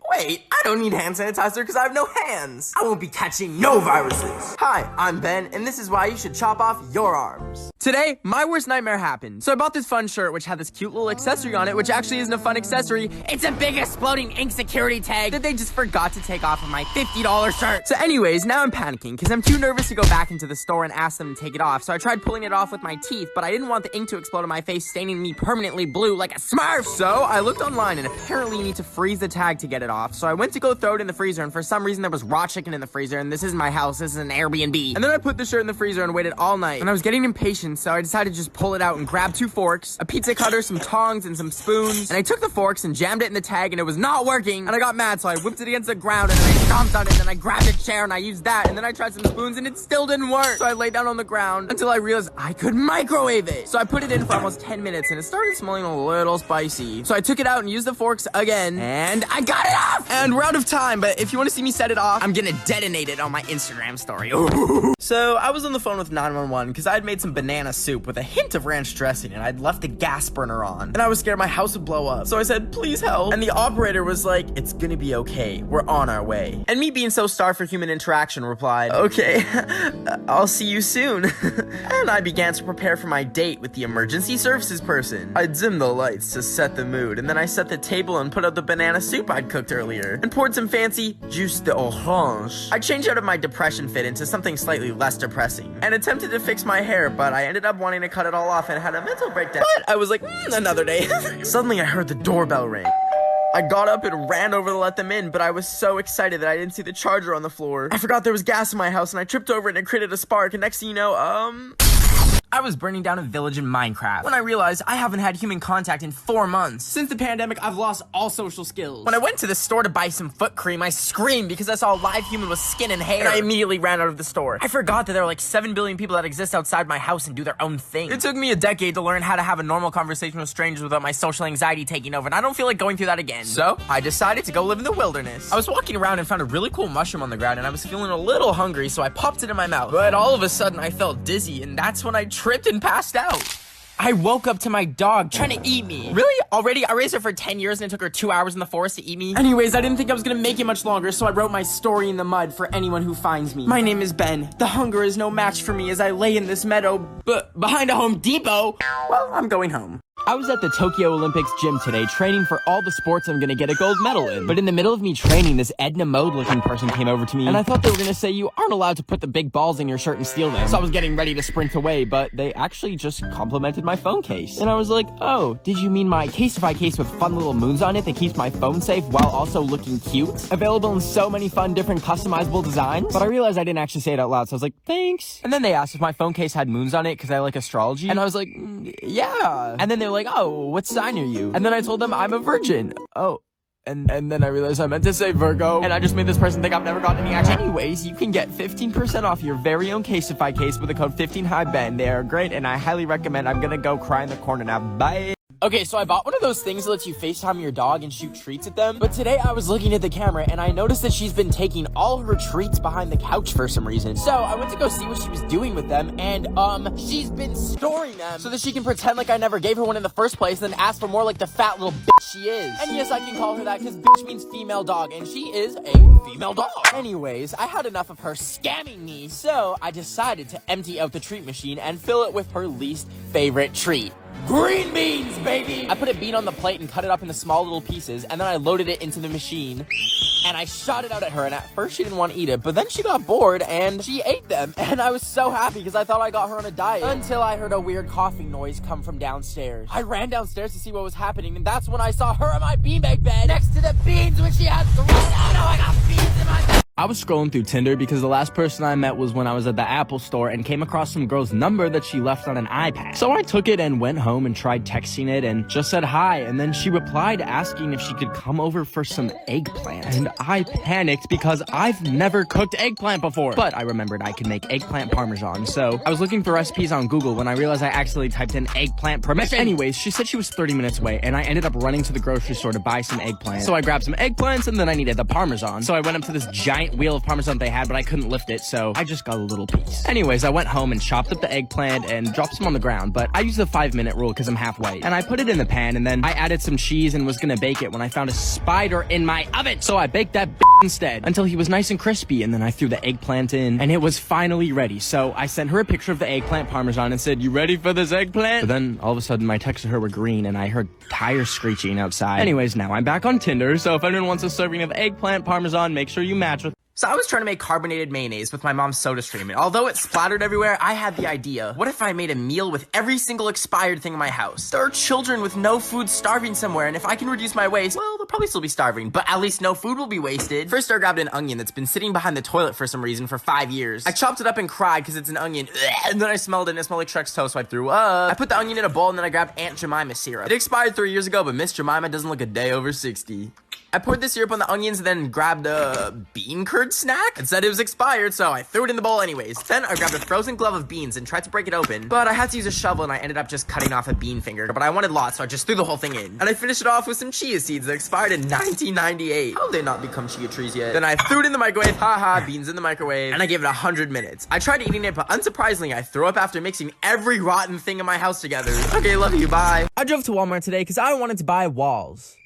I don't need hand sanitizer because I have no hands. I won't be catching no viruses. Hi, I'm Ben, and this is why you should chop off your arms. Today, my worst nightmare happened. So I bought this fun shirt, which had this cute little accessory on it, which actually isn't a fun accessory. It's a big exploding ink security tag that they just forgot to take off of my $50 shirt. So anyways, now I'm panicking because I'm too nervous to go back into the store and ask them to take it off. So I tried pulling it off with my teeth, but I didn't want the ink to explode on my face, staining me permanently blue like a Smurf. So I looked online, and apparently you need to freeze the tag to get it off. So I went to go throw it in the freezer, and for some reason there was raw chicken in the freezer, and this isn't my house, this is an Airbnb. And then I put the shirt in the freezer and waited all night, and I was getting impatient, so I decided to just pull it out and grab 2 forks, a pizza cutter, some tongs, and some spoons. And I took the forks and jammed it in the tag, and it was not working. And I got mad, so I whipped it against the ground, and then I stomped on it, and then I grabbed a chair and I used that, and then I tried some spoons, and it still didn't work. So I laid down on the ground until I realized I could microwave it. So I put it in for almost 10 minutes, and it started smelling a little spicy. So I took it out and used the forks again, and I got it off! And we're out of time, but if you want to see me set it off, I'm gonna detonate it on my Instagram story. So I was on the phone with 911 because I had made some banana soup with a hint of ranch dressing, and I'd left the gas burner on, and I was scared my house would blow up. So I said, please help. And the operator was like, it's gonna be okay. We're on our way. And me being so starved for human interaction replied, okay, I'll see you soon. And I began to prepare for my date with the emergency services person. I dimmed the lights to set the mood, and then I set the table and put out the banana soup I'd cooked earlier, and poured some fancy jus d'orange. I changed out of my depression fit into something slightly less depressing, and attempted to fix my hair, but I ended up wanting to cut it all off and had a mental breakdown. But I was like, another day. Suddenly I heard the doorbell ring. I got up and ran over to let them in, but I was so excited that I didn't see the charger on the floor. I forgot there was gas in my house, and I tripped over it and it created a spark, and next thing you know, I was burning down a village in Minecraft when I realized I haven't had human contact in 4 months. Since the pandemic, I've lost all social skills. When I went to the store to buy some foot cream, I screamed because I saw a live human with skin and hair. And I immediately ran out of the store. I forgot that there are like 7 billion people that exist outside my house and do their own thing. It took me a decade to learn how to have a normal conversation with strangers without my social anxiety taking over, and I don't feel like going through that again. So I decided to go live in the wilderness. I was walking around and found a really cool mushroom on the ground, and I was feeling a little hungry, so I popped it in my mouth. But all of a sudden, I felt dizzy, and that's when I tripped and passed out. I woke up to my dog trying to eat me. Really? Already? I raised her for 10 years and it took her 2 hours in the forest to eat me? Anyways, I didn't think I was gonna make it much longer, so I wrote my story in the mud for anyone who finds me. My name is Ben. The hunger is no match for me as I lay in this meadow, but behind a Home Depot. Well, I'm going home. I was at the Tokyo Olympics gym today training for all the sports I'm gonna get a gold medal in. But in the middle of me training, this Edna Mode looking person came over to me, and I thought they were gonna say you aren't allowed to put the big balls in your shirt and steal them. So I was getting ready to sprint away, but they actually just complimented my phone case. And I was like, oh, did you mean my Casetify case with fun little moons on it that keeps my phone safe while also looking cute? Available in so many fun different customizable designs. But I realized I didn't actually say it out loud, so I was like, thanks. And then they asked if my phone case had moons on it because I like astrology. And I was like, yeah. And then they were like, oh, what sign are you? And then I told them I'm a virgin. Oh. And then I realized I meant to say Virgo, and I just made this person think I've never gotten any action. Anyways, you can get 15% off your very own Casetify case with the code 15HighBen. They are great, and I highly recommend. I'm gonna go cry in the corner now. Bye. Okay, so I bought one of those things that lets you FaceTime your dog and shoot treats at them. But today I was looking at the camera and I noticed that she's been taking all her treats behind the couch for some reason. So I went to go see what she was doing with them, and she's been storing them so that she can pretend like I never gave her one in the first place, and then ask for more like the fat little bitch she is. And yes, I can call her that because bitch means female dog, and she is a female dog. Anyways, I had enough of her scamming me, so I decided to empty out the treat machine and fill it with her least favorite treat. Green beans, baby! I put a bean on the plate and cut it up into small little pieces, and then I loaded it into the machine, and I shot it out at her, and at first she didn't want to eat it, but then she got bored, and she ate them, and I was so happy because I thought I got her on a diet, until I heard a weird coughing noise come from downstairs. I ran downstairs to see what was happening, and that's when I saw her on my beanbag bed, next to the beans which she had thrown out. Oh, I got beans in my bed. I was scrolling through Tinder because the last person I met was when I was at the Apple store and came across some girl's number that she left on an iPad. So I took it and went home and tried texting it and just said hi, and then she replied asking if she could come over for some eggplant. And I panicked because I've never cooked eggplant before. But I remembered I could make eggplant parmesan, so I was looking for recipes on Google when I realized I accidentally typed in eggplant permission. Anyways, she said she was 30 minutes away, and I ended up running to the grocery store to buy some eggplant. So I grabbed some eggplants, and then I needed the parmesan. So I went up to this giant wheel of parmesan they had, but I couldn't lift it, so I just got a little piece. Anyways, I went home and chopped up the eggplant and dropped some on the ground, but I used the 5-minute rule because I'm half white. And I put it in the pan, and then I added some cheese and was gonna bake it when I found a spider in my oven. So I baked that instead until he was nice and crispy, and then I threw the eggplant in, and it was finally ready. So I sent her a picture of the eggplant parmesan and said, "You ready for this eggplant?" But then all of a sudden my texts to her were green, and I heard tires screeching outside. Anyways, now I'm back on Tinder, so if anyone wants a serving of eggplant parmesan, make sure you match with. So I was trying to make carbonated mayonnaise with my mom's soda stream, and although it splattered everywhere, I had the idea. What if I made a meal with every single expired thing in my house? There are children with no food starving somewhere, and if I can reduce my waste, well, they'll probably still be starving, but at least no food will be wasted. First, I grabbed an onion that's been sitting behind the toilet for some reason for 5 years. I chopped it up and cried because it's an onion, and then I smelled it and it smelled like Shrek's toast, so I threw up. I put the onion in a bowl, and then I grabbed Aunt Jemima syrup. It expired 3 years ago, but Miss Jemima doesn't look a day over 60. I poured the syrup on the onions and then grabbed a bean curd snack. It said it was expired, so I threw it in the bowl anyways. Then I grabbed a frozen glove of beans and tried to break it open, but I had to use a shovel and I ended up just cutting off a bean finger. But I wanted lots, so I just threw the whole thing in. And I finished it off with some chia seeds that expired in 1998. How have they not become chia trees yet? Then I threw it in the microwave. Haha, beans in the microwave. And I gave it 100 minutes. I tried eating it, but unsurprisingly, I threw up after mixing every rotten thing in my house together. Okay, love you, bye. I drove to Walmart today because I wanted to buy walls.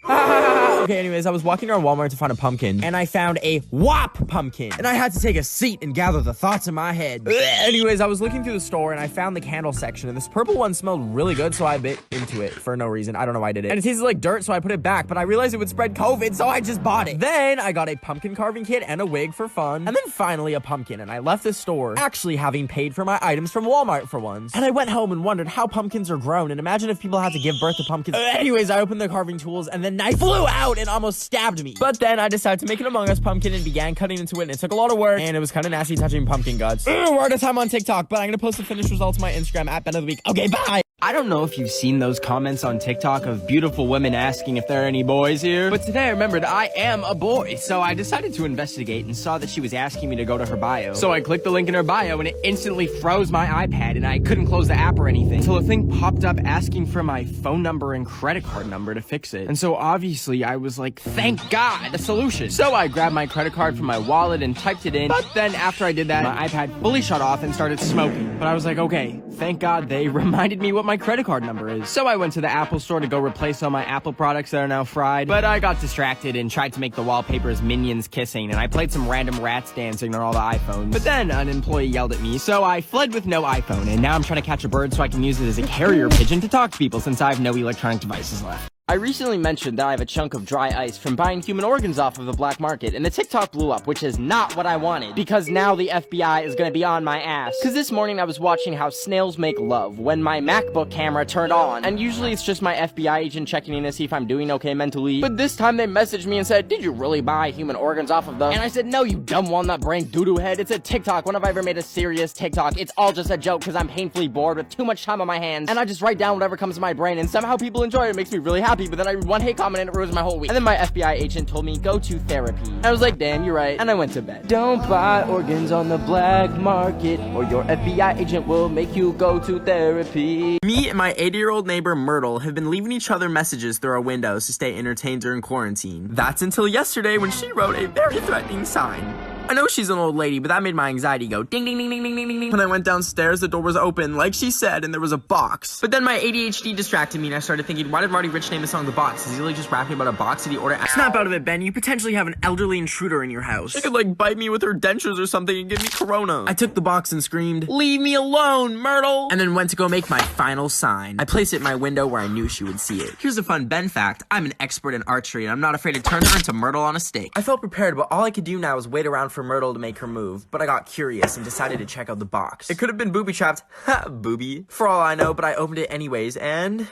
Okay, anyways, I was walking around Walmart to find a pumpkin, and I found a WAP pumpkin, and I had to take a seat and gather the thoughts in my head. Anyways, I was looking through the store, and I found the candle section, and this purple one smelled really good, so I bit into it for no reason. I don't know why I did it. And it tasted like dirt, so I put it back, but I realized it would spread COVID, so I just bought it. Then I got a pumpkin carving kit and a wig for fun, and then finally a pumpkin, and I left the store actually having paid for my items from Walmart for once. And I went home and wondered how pumpkins are grown, and imagine if people had to give birth to pumpkins. Anyways, I opened the carving tools, and then knife flew out and almost stabbed me. But then I decided to make an Among Us pumpkin and began cutting into it, and it took a lot of work, and it was kind of nasty touching pumpkin guts. We're out of time on TikTok, but I'm gonna post the finished results on my Instagram at Ben of the Week. Okay, bye! I don't know if you've seen those comments on TikTok of beautiful women asking if there are any boys here, but today I remembered I am a boy, so I decided to investigate and saw that she was asking me to go to her bio. So I clicked the link in her bio and it instantly froze my iPad and I couldn't close the app or anything until a thing popped up asking for my phone number and credit card number to fix it. And so obviously I was like, thank God, a solution. So I grabbed my credit card from my wallet and typed it in, but then after I did that, my iPad fully shut off and started smoking. But I was like, okay, thank God they reminded me what my credit card number is. So I went to the Apple store to go replace all my Apple products that are now fried, but I got distracted and tried to make the wallpapers minions kissing, and I played some random rats dancing on all the iPhones. But then an employee yelled at me, so I fled with no iPhone, and now I'm trying to catch a bird so I can use it as a carrier pigeon to talk to people since I have no electronic devices left. I recently mentioned that I have a chunk of dry ice from buying human organs off of the black market, and the TikTok blew up, which is not what I wanted, because now the FBI is gonna be on my ass. Cause this morning I was watching how snails make love when my MacBook camera turned on, and usually it's just my FBI agent checking in to see if I'm doing okay mentally, but this time they messaged me and said, did you really buy human organs off of them? And I said, no, you dumb walnut brain doo-doo head, it's a TikTok. When have I ever made a serious TikTok? It's all just a joke because I'm painfully bored with too much time on my hands, and I just write down whatever comes to my brain, and somehow people enjoy it. It makes me really happy. happy, but then I read one hate comment and it ruins my whole week. And then my FBI agent told me, go to therapy. And I was like, damn, you're right. And I went to bed. Don't buy organs on the black market, or your FBI agent will make you go to therapy. Me and my 80-year-old neighbor Myrtle have been leaving each other messages through our windows to stay entertained during quarantine. That's until yesterday when she wrote a very threatening sign. I know she's an old lady, but that made my anxiety go ding ding ding ding ding ding ding ding. When I went downstairs, the door was open, like she said, and there was a box. But then my ADHD distracted me, and I started thinking, why did Roddy Ricch name the song The Box? Is he like just rapping about a box? Did he order? Snap out of it, Ben. You potentially have an elderly intruder in your house. She could like bite me with her dentures or something and give me corona. I took the box and screamed, leave me alone, Myrtle! And then went to go make my final sign. I placed it in my window where I knew she would see it. Here's a fun Ben fact. I'm an expert in archery, and I'm not afraid to turn her into Myrtle on a stake. I felt prepared, but all I could do now was wait around for Myrtle to make her move, but I got curious and decided to check out the box. It could have been booby-trapped, ha, booby, for all I know, but I opened it anyways, and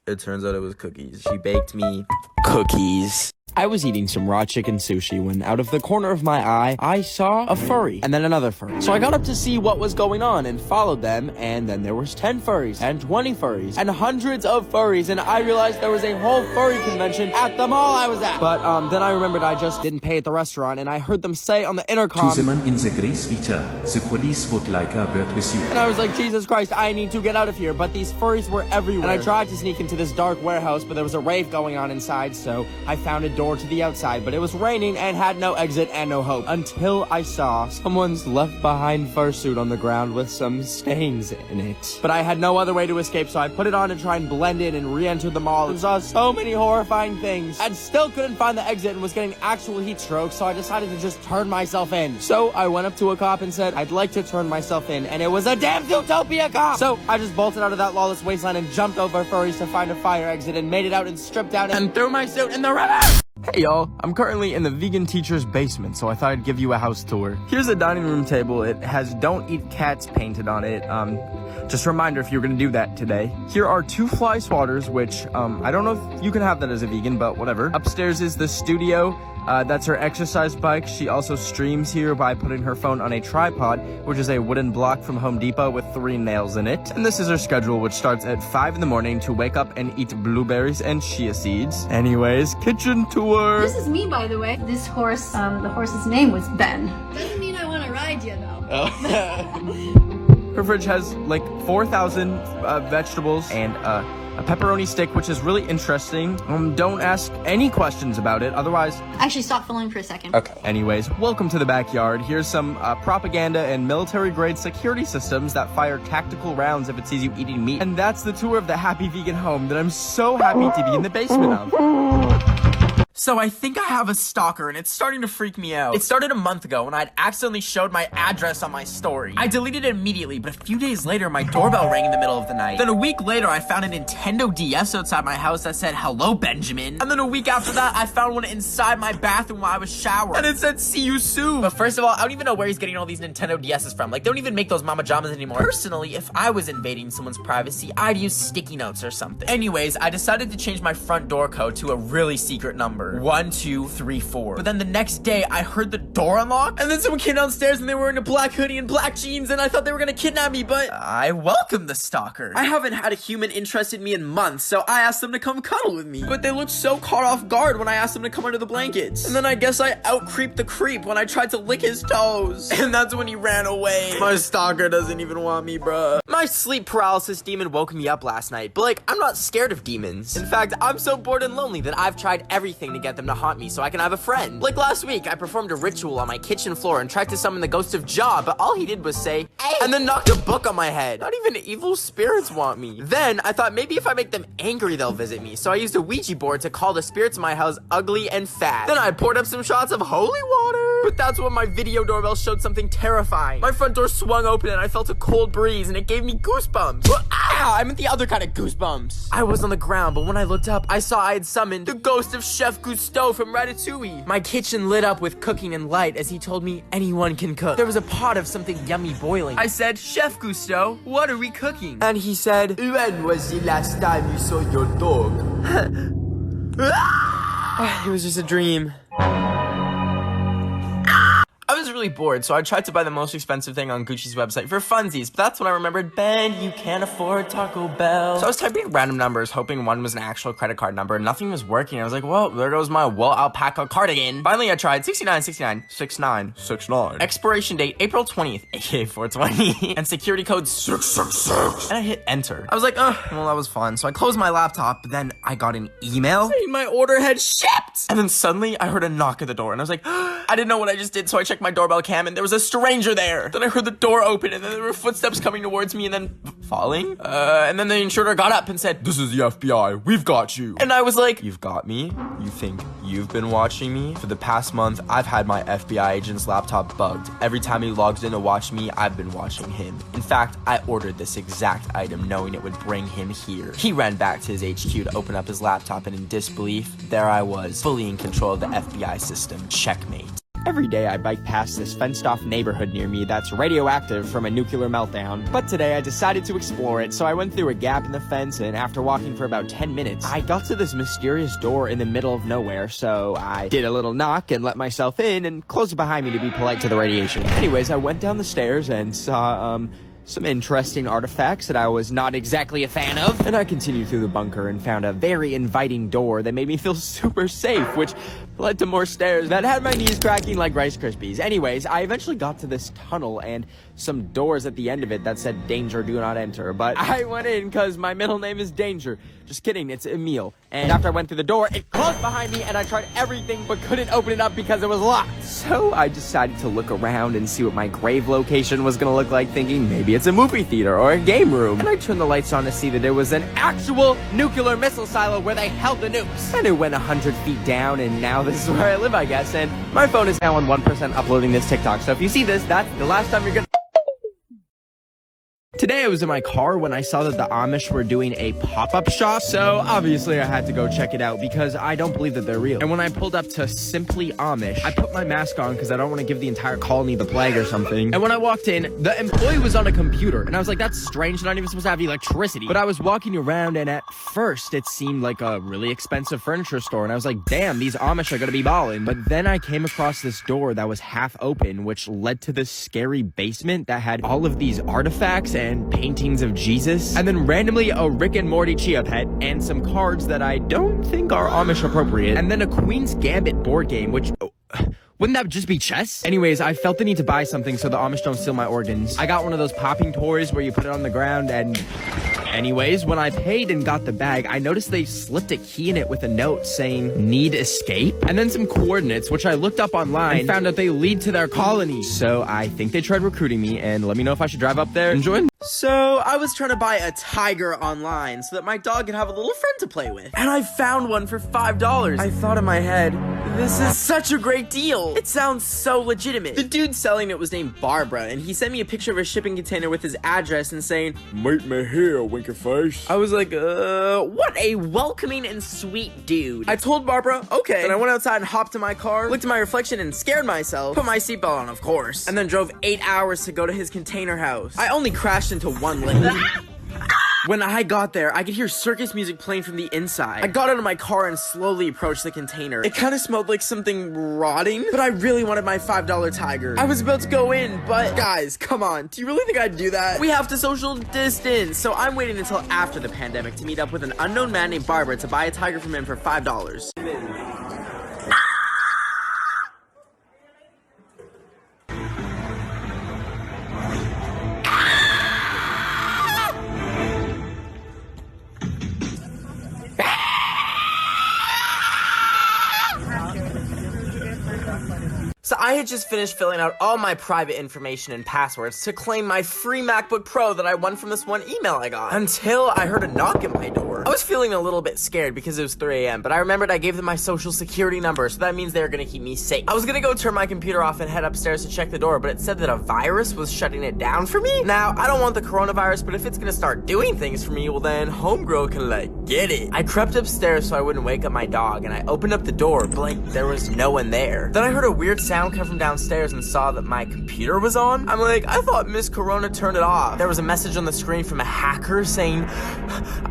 it turns out it was cookies. She baked me cookies. I was eating some raw chicken sushi when out of the corner of my eye, I saw a furry and then another furry. So I got up to see what was going on and followed them, and then there was 10 furries and 20 furries and hundreds of furries, and I realized there was a whole furry convention at the mall I was at. But then I remembered I just didn't pay at the restaurant, and I heard them say on the intercom, in the Grace Vita, the police would like a word with you. And I was like, Jesus Christ, I need to get out of here. But these furries were everywhere. And I tried to sneak into this dark warehouse, but there was a rave going on inside, so I found a door to the outside, but it was raining and had no exit and no hope, until I saw someone's left behind fursuit on the ground with some stains in it. But I had no other way to escape, so I put it on to try and blend in and re-enter the mall and saw so many horrifying things and still couldn't find the exit and was getting actual heat strokes, so I decided to just turn myself in. So I went up to a cop and said, I'd like to turn myself in, and it was a damn Zootopia cop! So I just bolted out of that lawless wasteland and jumped over furries to find a fire exit and made it out and stripped down and threw my suit in the river! Hey y'all, I'm currently in the vegan teacher's basement, so I thought I'd give you a house tour. Here's a dining room table. It has "Don't Eat Cats" painted on it. Just a reminder if you're gonna do that today. Here are 2 fly swatters, which, I don't know if you can have that as a vegan, but whatever. Upstairs is the studio. That's her exercise bike. She also streams here by putting her phone on a tripod, which is a wooden block from Home Depot with 3 nails in it. And this is her schedule, which starts at 5 in the morning to wake up and eat blueberries and chia seeds. Anyways, kitchen tour. This is me, by the way. This horse, the horse's name was Ben. Doesn't mean I want to ride you, though. Her fridge has like 4,000 vegetables and a pepperoni stick, which is really interesting. Don't ask any questions about it, otherwise... Actually, stop filming for a second. Okay. Anyways, welcome to the backyard. Here's some propaganda and military-grade security systems that fire tactical rounds if it sees you eating meat. And that's the tour of the happy vegan home that I'm so happy to be in the basement of. So I think I have a stalker, and it's starting to freak me out. It started a month ago when I'd accidentally showed my address on my story. I deleted it immediately, but a few days later, my doorbell rang in the middle of the night. Then a week later, I found a Nintendo DS outside my house that said, "Hello, Benjamin." And then a week after that, I found one inside my bathroom while I was showering. And it said, "See you soon." But first of all, I don't even know where he's getting all these Nintendo DSs from. Like, they don't even make those Mama Jamas anymore. Personally, if I was invading someone's privacy, I'd use sticky notes or something. Anyways, I decided to change my front door code to a really secret number. 1, 2, 3, 4. But then the next day, I heard the door unlock, and then someone came downstairs and they were wearing a black hoodie and black jeans, and I thought they were gonna kidnap me, but I welcomed the stalker. I haven't had a human interested in me in months, so I asked them to come cuddle with me. But they looked so caught off guard when I asked them to come under the blankets. And then I guess I out-creeped the creep when I tried to lick his toes. And that's when he ran away. My stalker doesn't even want me, bruh. My sleep paralysis demon woke me up last night, but like, I'm not scared of demons. In fact, I'm so bored and lonely that I've tried everything to get them to haunt me so I can have a friend. Like last week, I performed a ritual on my kitchen floor and tried to summon the ghost of Ja, but all he did was say, "Hey," and then knocked a book on my head. Not even evil spirits want me. Then I thought maybe if I make them angry, they'll visit me. So I used a Ouija board to call the spirits in my house ugly and fat. Then I poured up some shots of holy water. But that's when my video doorbell showed something terrifying. My front door swung open and I felt a cold breeze and it gave me goosebumps. Ah, I meant the other kind of goosebumps. I was on the ground, but when I looked up, I saw I had summoned the ghost of Chef Cousteau from Ratatouille. My kitchen lit up with cooking and light as he told me anyone can cook. There was a pot of something yummy boiling. I said, "Chef Cousteau, what are we cooking?" And he said, "When was the last time you saw your dog?" It was just a dream. I was really bored, so I tried to buy the most expensive thing on Gucci's website for funsies, but that's when I remembered, Ben, you can't afford Taco Bell. So I was typing random numbers, hoping one was an actual credit card number, and nothing was working. I was like, well, there goes my wool alpaca cardigan. Finally, I tried 69696969. Expiration date, April 20th, aka 420, and security code 666. And I hit enter. I was like, oh, well, that was fun. So I closed my laptop, but then I got an email saying my order had shipped. And then suddenly I heard a knock at the door, and I was like, I didn't know what I just did, so I checked my doorbell cam, and there was a stranger there. Then I heard the door open, and then there were footsteps coming towards me, and then falling. And then the intruder got up and said, this is the FBI. We've got you. And I was like, you've got me? You think you've been watching me? For the past month, I've had my FBI agent's laptop bugged. Every time he logs in to watch me, I've been watching him. In fact, I ordered this exact item knowing it would bring him here. He ran back to his HQ to open up his laptop, and in disbelief, there I was, fully in control of the FBI system. Checkmate. Every day I bike past this fenced-off neighborhood near me that's radioactive from a nuclear meltdown. But today I decided to explore it, so I went through a gap in the fence, and after walking for about 10 minutes, I got to this mysterious door in the middle of nowhere, so I did a little knock and let myself in and closed it behind me to be polite to the radiation. Anyways, I went down the stairs and saw, some interesting artifacts that I was not exactly a fan of. And I continued through the bunker and found a very inviting door that made me feel super safe, which led to more stairs that had my knees cracking like Rice Krispies. Anyways, I eventually got to this tunnel and some doors at the end of it that said danger, do not enter. But I went in because my middle name is Danger. Just kidding, it's Emil. And after I went through the door, it closed behind me and I tried everything but couldn't open it up because it was locked. So I decided to look around and see what my grave location was gonna look like, thinking maybe it's a movie theater or a game room. And I turned the lights on to see that there was an actual nuclear missile silo where they held the nukes. And it went 100 feet down, and now this is where I live, I guess. And my phone is now on 1% uploading this TikTok. So if you see this, that's the last time you're gonna... Today I was in my car when I saw that the Amish were doing a pop-up shop, so obviously I had to go check it out because I don't believe that they're real. And when I pulled up to Simply Amish, I put my mask on because I don't want to give the entire colony the plague or something. And when I walked in, the employee was on a computer, and I was like, that's strange, they're not even supposed to have electricity. But I was walking around, and at first it seemed like a really expensive furniture store, and I was like, damn, these Amish are gonna be ballin'. But then I came across this door that was half open, which led to this scary basement that had all of these artifacts and paintings of Jesus, and then randomly a Rick and Morty Chia Pet, and some cards that I don't think are Amish appropriate, and then a Queen's Gambit board game, which... wouldn't that just be chess? Anyways, I felt the need to buy something so the Amish don't steal my organs. I got one of those popping toys where you put it on the ground and... Anyways, when I paid and got the bag, I noticed they slipped a key in it with a note saying, need escape? And then some coordinates, which I looked up online and found out they lead to their colony. So I think they tried recruiting me, and let me know if I should drive up there and join. So I was trying to buy a tiger online so that my dog could have a little friend to play with. And I found one for $5. I thought in my head, this is such a great deal. It sounds so legitimate. The dude selling it was named Barbara, and he sent me a picture of a shipping container with his address and saying, meet me here, winky face. I was like, what a welcoming and sweet dude. I told Barbara, okay. Then I went outside and hopped in my car, looked at my reflection and scared myself, put my seatbelt on, of course, and then drove 8 hours to go to his container house. I only crashed into one lane. When I got there, I could hear circus music playing from the inside. I got out of my car and slowly approached the container. It kind of smelled like something rotting, but I really wanted my $5 tiger. I was about to go in, but guys, come on. Do you really think I'd do that? We have to social distance, so I'm waiting until after the pandemic to meet up with an unknown man named Barbara to buy a tiger from him for $5. So I had just finished filling out all my private information and passwords to claim my free MacBook Pro that I won from this one email I got, until I heard a knock at my door. I was feeling a little bit scared because it was 3 a.m., but I remembered I gave them my social security number, so that means they were gonna keep me safe. I was gonna go turn my computer off and head upstairs to check the door, but it said that a virus was shutting it down for me. Now, I don't want the coronavirus, but if it's gonna start doing things for me, well then, homegirl can like, get it. I crept upstairs so I wouldn't wake up my dog, and I opened up the door, but like, there was no one there. Then I heard a weird sound come from downstairs and saw that my computer was on. I'm like, I thought Miss Corona turned it off. There was a message on the screen from a hacker saying,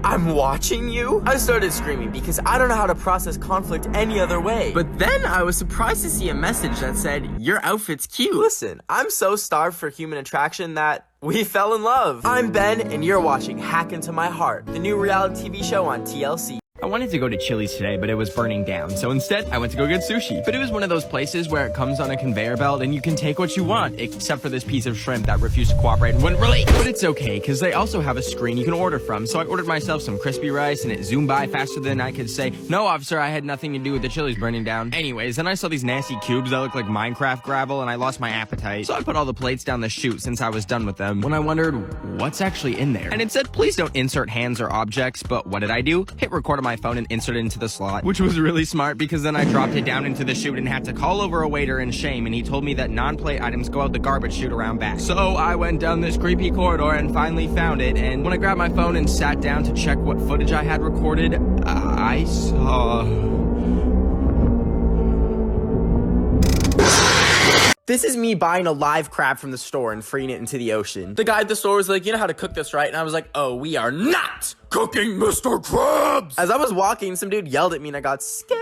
I'm watching watching you? I started screaming because I don't know how to process conflict any other way. But then I was surprised to see a message that said, your outfit's cute. Listen, I'm so starved for human attraction that we fell in love. I'm Ben, and you're watching Hack Into My Heart, the new reality TV show on TLC. I wanted to go to Chili's today, but it was burning down. So instead, I went to go get sushi. But it was one of those places where it comes on a conveyor belt and you can take what you want, except for this piece of shrimp that refused to cooperate and wouldn't release. But it's okay, because they also have a screen you can order from. So I ordered myself some crispy rice, and it zoomed by faster than I could say, no, officer, I had nothing to do with the Chili's burning down. Anyways, then I saw these nasty cubes that look like Minecraft gravel, and I lost my appetite. So I put all the plates down the chute since I was done with them, when I wondered, what's actually in there? And it said, please don't insert hands or objects, but what did I do? Hit record on my phone and insert it into the slot, which was really smart because then I dropped it down into the chute and had to call over a waiter in shame, and he told me that non-plate items go out the garbage chute around back. So I went down this creepy corridor and finally found it, and when I grabbed my phone and sat down to check what footage I had recorded, I saw... This is me buying a live crab from the store and freeing it into the ocean. The guy at the store was like, you know how to cook this, right? And I was like, oh, we are not cooking Mr. Krabs. As I was walking, some dude yelled at me and I got scared.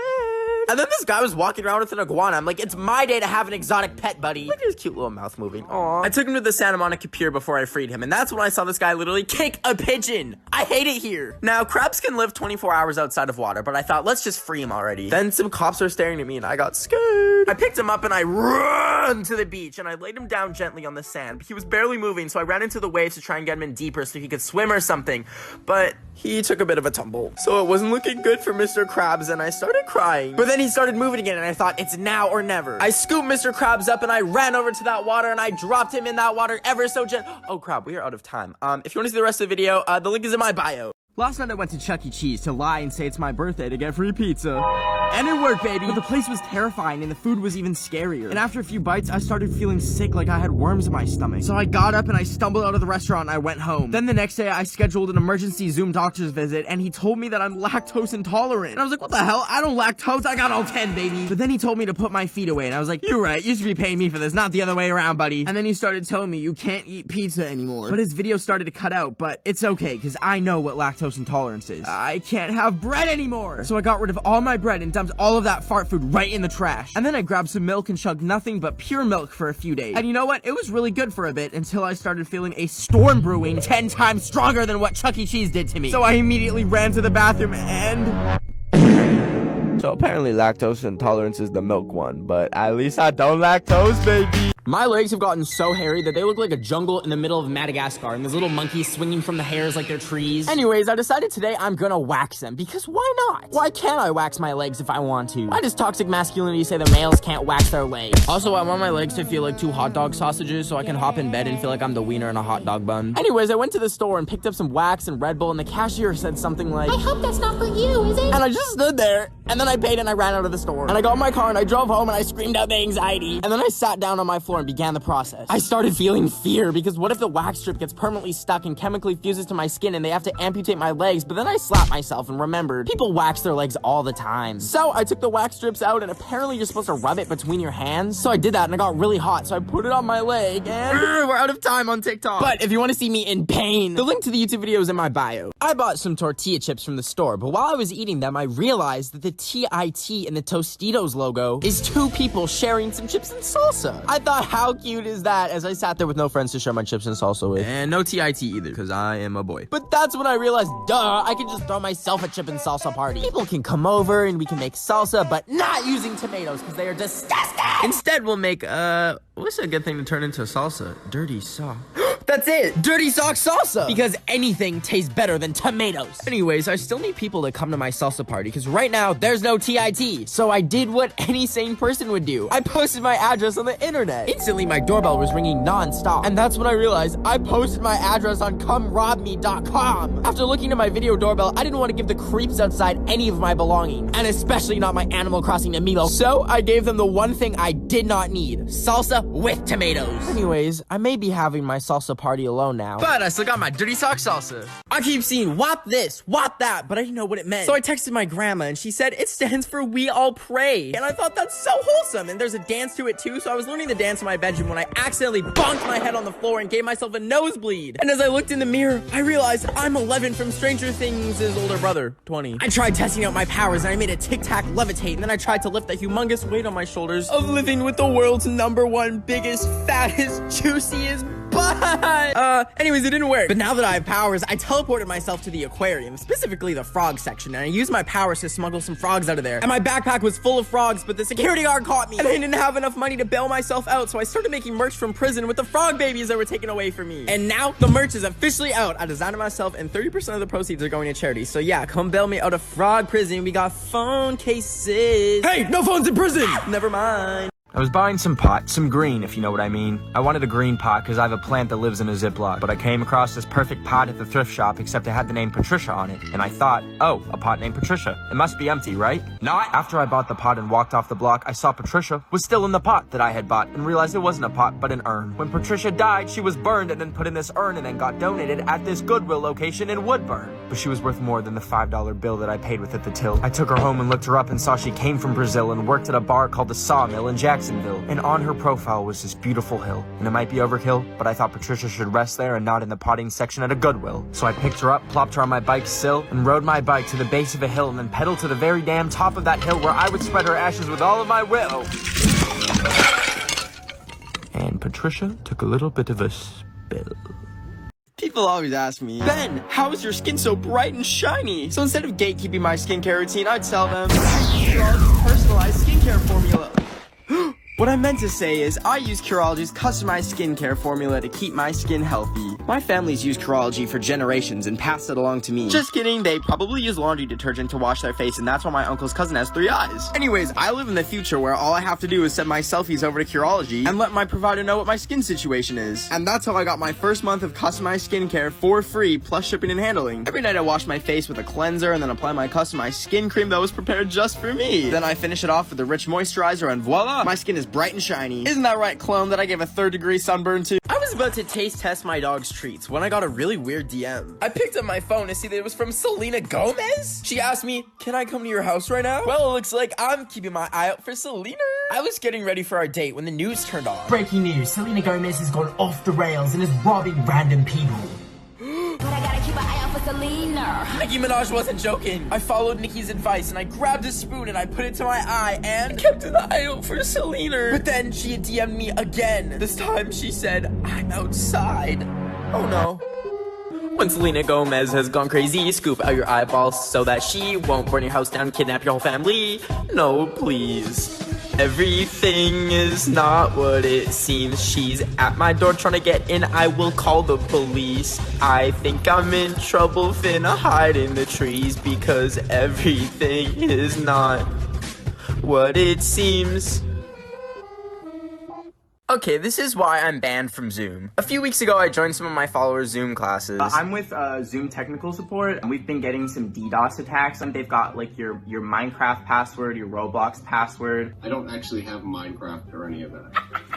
And then this guy was walking around with an iguana. I'm like, it's my day to have an exotic pet, buddy. Look at his cute little mouth moving. Aww. I took him to the Santa Monica Pier before I freed him, and that's when I saw this guy literally kick a pigeon. I hate it here. Now, crabs can live 24 hours outside of water, but I thought, let's just free him already. Then some cops were staring at me, and I got scared. I picked him up, and I ran to the beach, and I laid him down gently on the sand. But he was barely moving, so I ran into the waves to try and get him in deeper so he could swim or something. But he took a bit of a tumble. So it wasn't looking good for Mr. Krabs, and I started crying. But then he started moving again, and I thought, it's now or never. I scooped Mr. Krabs up, and I ran over to that water, and I dropped him in that water ever so gently. Oh, crap, we are out of time. If you want to see the rest of the video, the link is in my bio. Last night I went to Chuck E. Cheese to lie and say it's my birthday to get free pizza. And it worked, baby! But the place was terrifying and the food was even scarier. And after a few bites, I started feeling sick, like I had worms in my stomach. So I got up and I stumbled out of the restaurant and I went home. Then the next day I scheduled an emergency Zoom doctor's visit and he told me that I'm lactose intolerant. And I was like, what the hell? I don't lactose, I got all 10, baby. But then he told me to put my feet away and I was like, you're right, you should be paying me for this, not the other way around, buddy. And then he started telling me you can't eat pizza anymore. But his video started to cut out, but it's okay, because I know what lactose intolerance is. I can't have bread anymore! So I got rid of all my bread and dumped all of that fart food right in the trash. And then I grabbed some milk and chugged nothing but pure milk for a few days. And you know what? It was really good for a bit until I started feeling a storm brewing 10 times stronger than what Chuck E. Cheese did to me. So I immediately ran to the bathroom and... So apparently lactose intolerance is the milk one, but at least I don't lactose, baby. My legs have gotten so hairy that they look like a jungle in the middle of Madagascar, and there's little monkeys swinging from the hairs like they're trees. Anyways, I decided today I'm gonna wax them, because why not? Why can't I wax my legs if I want to? Why does toxic masculinity say the males can't wax their legs? Also, I want my legs to feel like 2 hot dog sausages so I can hop in bed and feel like I'm the wiener in a hot dog bun. Anyways, I went to the store and picked up some wax and Red Bull, and the cashier said something like, I hope that's not for you, is it? And I just stood there, and then I paid and I ran out of the store. And I got in my car and I drove home and I screamed out the anxiety. And then I sat down on my floor and began the process. I started feeling fear because what if the wax strip gets permanently stuck and chemically fuses to my skin and they have to amputate my legs? But then I slapped myself and remembered people wax their legs all the time. So I took the wax strips out and apparently you're supposed to rub it between your hands. So I did that and it got really hot. So I put it on my leg and we're out of time on TikTok. But if you want to see me in pain, the link to the YouTube video is in my bio. I bought some tortilla chips from the store, but while I was eating them, I realized that the TIT in the Tostitos logo is 2 people sharing some chips and salsa. I thought, how cute is that, as I sat there with no friends to share my chips and salsa with. And no TIT either, because I am a boy. But that's when I realized, duh, I can just throw myself a chip and salsa party. People can come over and we can make salsa, but not using tomatoes, because they are disgusting. Instead, we'll make, what's a good thing to turn into salsa? Dirty sock. That's it! Dirty sock salsa! Because anything tastes better than tomatoes. Anyways, I still need people to come to my salsa party, because right now, there's no TIT. So I did what any sane person would do. I posted my address on the internet. Instantly, my doorbell was ringing non-stop. And that's when I realized I posted my address on comerobme.com. After looking at my video doorbell, I didn't want to give the creeps outside any of my belongings. And especially not my Animal Crossing amiibo. So I gave them the one thing I did not need salsa with tomatoes. Anyways, I may be having my salsa party alone now. But I still got my dirty sock salsa. I keep seeing whop this, whop that, but I didn't know what it meant. So I texted my grandma and she said it stands for we all pray. And I thought that's so wholesome. And there's a dance to it too. So I was learning the dance in my bedroom when I accidentally bonked my head on the floor and gave myself a nosebleed. And as I looked in the mirror, I realized I'm 11 from Stranger Things' older brother, 20. I tried testing out my powers and I made a tic-tac levitate, and then I tried to lift the humongous weight on my shoulders of living with the world's #1 biggest, fattest, juiciest butt. Anyways, it didn't work. But now that I have powers, I teleported myself to the aquarium, specifically the frog section, and I used my powers to smuggle some frogs out of there. And my backpack was full of frogs, but the security guard caught me, and I didn't have enough money to bail myself out, so I started making merch from prison with the frog babies that were taken away from me. And now the merch is officially out. I designed it myself, and 30% of the proceeds are going to charity. So yeah, come bail me out of frog prison. We got phone cases. Hey, no phones in prison! Never mind. I was buying some pot, some green, if you know what I mean. I wanted a green pot because I have a plant that lives in a Ziploc, but I came across this perfect pot at the thrift shop, except it had the name Patricia on it, and I thought, oh, a pot named Patricia. It must be empty, right? Not. After I bought the pot and walked off the block, I saw Patricia was still in the pot that I had bought and realized it wasn't a pot, but an urn. When Patricia died, she was burned and then put in this urn and then got donated at this Goodwill location in Woodburn. But she was worth more than the $5 bill that I paid with at the till. I took her home and looked her up and saw she came from Brazil and worked at a bar called the Sawmill in Jacksonville, and on her profile was this beautiful hill. And it might be overkill, but I thought Patricia should rest there and not in the potting section at a Goodwill. So I picked her up, plopped her on my bike's sill, and rode my bike to the base of a hill and then pedaled to the very damn top of that hill where I would spread her ashes with all of my will. And Patricia took a little bit of a spill. People always ask me, Ben, how is your skin so bright and shiny? So instead of gatekeeping my skincare routine, I'd tell them, Curology's personalized skincare formula. What I meant to say is, I use Curology's customized skincare formula to keep my skin healthy. My family's used Curology for generations and passed it along to me. Just kidding, they probably use laundry detergent to wash their face, and that's why my uncle's cousin has 3 eyes. Anyways, I live in the future where all I have to do is send my selfies over to Curology and let my provider know what my skin situation is. And that's how I got my first month of customized skincare for free, plus shipping and handling. Every night I wash my face with a cleanser and then apply my customized skin cream that was prepared just for me. Then I finish it off with a rich moisturizer and voila, my skin is bright and shiny. Isn't that right, clone, that I gave a 3rd-degree sunburn to? I was about to taste test my dog's treats when I got a really weird DM. I picked up my phone to see that it was from Selena Gomez. She asked me, can I come to your house right now? Well, it looks like I'm keeping my eye out for Selena. I was getting ready for our date when the news turned on. Breaking news, Selena Gomez has gone off the rails and is robbing random people. But I gotta keep an eye out for Selena. Nicki Minaj wasn't joking. I followed Nicki's advice and I grabbed a spoon and I put it to my eye and kept an eye out for Selena. But then she had DM'd me again. This time she said, I'm outside. Oh no. When Selena Gomez has gone crazy, scoop out your eyeballs so that she won't burn your house down, kidnap your whole family. No, please. Everything is not what it seems. She's at my door trying to get in. I will call the police. I think I'm in trouble, finna hide in the trees because everything is not what it seems. Okay, this is why I'm banned from Zoom. A few weeks ago, I joined some of my followers' Zoom classes. I'm with Zoom technical support, and we've been getting some DDoS attacks, and they've got like your Minecraft password, your Roblox password. I don't actually have Minecraft or any of that.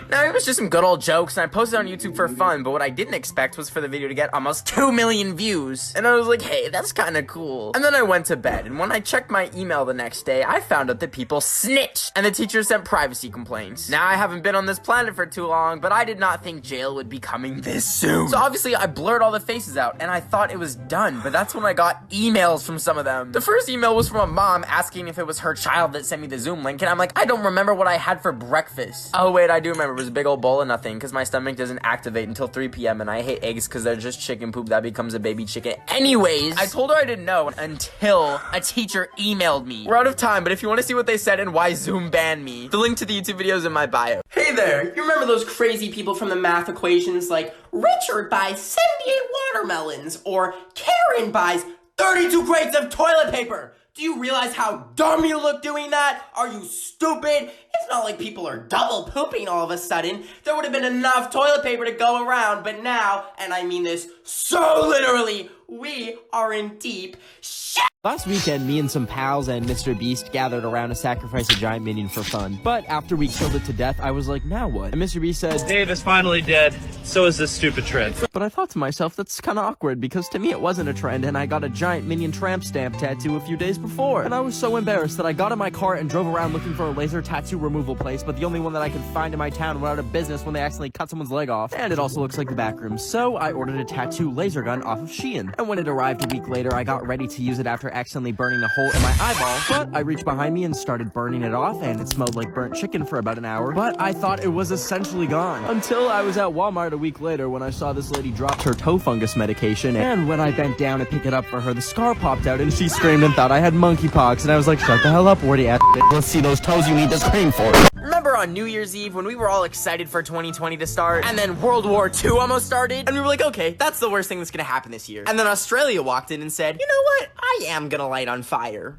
No, it was just some good old jokes, and I posted on YouTube for fun, but what I didn't expect was for the video to get almost 2 million views. And I was like, hey, that's kind of cool. And then I went to bed, and when I checked my email the next day, I found out that people snitched, and the teacher sent privacy complaints. Now, I haven't been on this planet for too long, but I did not think jail would be coming this soon. So obviously, I blurred all the faces out, and I thought it was done, but that's when I got emails from some of them. The first email was from a mom asking if it was her child that sent me the Zoom link, and I'm like, I don't remember what I had for breakfast. Oh wait, I do remember. It was a big old bowl of nothing, because my stomach doesn't activate until 3 p.m., and I hate eggs because they're just chicken poop that becomes a baby chicken. Anyways, I told her I didn't know until a teacher emailed me. We're out of time, but if you want to see what they said and why Zoom banned me, the link to the YouTube video is in my bio. Hey there, you remember those crazy people from the math equations like Richard buys 78 watermelons or Karen buys 32 crates of toilet paper? Do you realize how dumb you look doing that? Are you stupid? It's not like people are double pooping all of a sudden. There would have been enough toilet paper to go around, but now, and I mean this so literally, we are in deep shit. Last weekend, me and some pals and Mr. Beast gathered around to sacrifice a giant minion for fun. But after we killed it to death, I was like, now what? And Mr. Beast said, Dave is finally dead. So is this stupid trend. But I thought to myself, that's kind of awkward, because to me it wasn't a trend, and I got a giant minion tramp stamp tattoo a few days before. And I was so embarrassed that I got in my car and drove around looking for a laser tattoo removal place, but the only one that I could find in my town went out of business when they accidentally cut someone's leg off. And it also looks like the back room. So I ordered a tattoo laser gun off of Shein. And when it arrived a week later, I got ready to use it after accidentally burning a hole in my eyeball, but I reached behind me and started burning it off, and it smelled like burnt chicken for about an hour, but I thought it was essentially gone. Until I was at Walmart a week later when I saw this lady drop her toe fungus medication, and when I bent down to pick it up for her, the scar popped out and she screamed and thought I had monkeypox, and I was like, shut the hell up, warty ass bitch. Let's see those toes you need to scream for. Remember on New Year's Eve when we were all excited for 2020 to start, and then World War II almost started, and we were like, okay, that's the worst thing that's gonna happen this year. And then Australia walked in and said, you know what, I am gonna light on fire.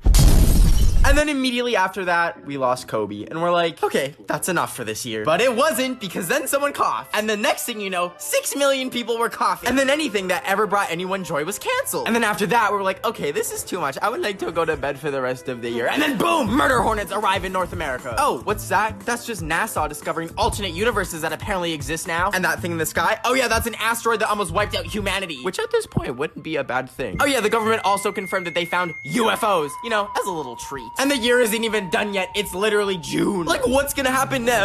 And then immediately after that, we lost Kobe. And we're like, okay, that's enough for this year. But it wasn't, because then someone coughed. And the next thing you know, 6 million people were coughing. And then anything that ever brought anyone joy was canceled. And then after that, we were like, okay, this is too much. I would like to go to bed for the rest of the year. And then boom, murder hornets arrive in North America. Oh, what's that? That's just NASA discovering alternate universes that apparently exist now. And that thing in the sky? Oh yeah, that's an asteroid that almost wiped out humanity. Which at this point wouldn't be a bad thing. Oh yeah, the government also confirmed that they found UFOs, you know, as a little treat. And the year isn't even done yet. It's literally June. Like, what's gonna happen now?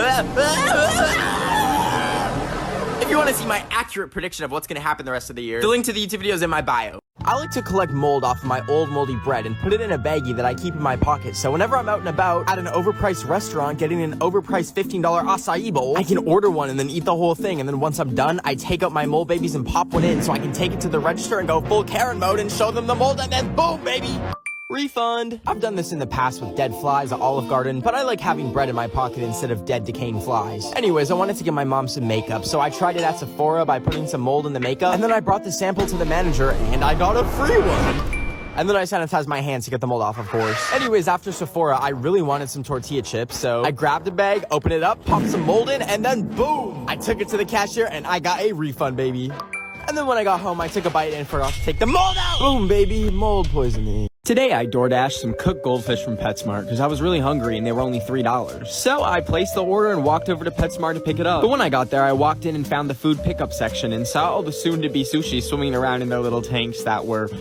If you want to see my accurate prediction of what's gonna happen the rest of the year, the link to the YouTube video is in my bio. I like to collect mold off of my old moldy bread and put it in a baggie that I keep in my pocket, so whenever I'm out and about at an overpriced restaurant getting an overpriced $15 acai bowl, I can order one and then eat the whole thing, and then once I'm done, I take out my mold babies and pop one in so I can take it to the register and go full Karen mode and show them the mold, and then boom, baby! Refund. I've done this in the past with dead flies at Olive Garden, but I like having bread in my pocket instead of dead decaying flies. Anyways, I wanted to give my mom some makeup, so I tried it at Sephora by putting some mold in the makeup, and then I brought the sample to the manager, and I got a free one. And then I sanitized my hands to get the mold off, of course. Anyways, after Sephora, I really wanted some tortilla chips, so I grabbed a bag, opened it up, popped some mold in, and then boom! I took it to the cashier, and I got a refund, baby. And then when I got home, I took a bite and forgot to take the mold out! Boom, baby, mold poisoning. Today, I DoorDashed some cooked goldfish from PetSmart because I was really hungry and they were only $3. So I placed the order and walked over to PetSmart to pick it up. But when I got there, I walked in and found the food pickup section and saw all the soon-to-be sushi swimming around in their little tanks that were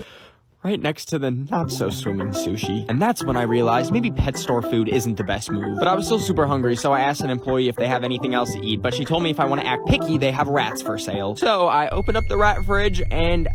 right next to the not-so-swimming sushi. And that's when I realized maybe pet store food isn't the best move. But I was still super hungry, so I asked an employee if they have anything else to eat, but she told me if I want to act picky, they have rats for sale. So I opened up the rat fridge and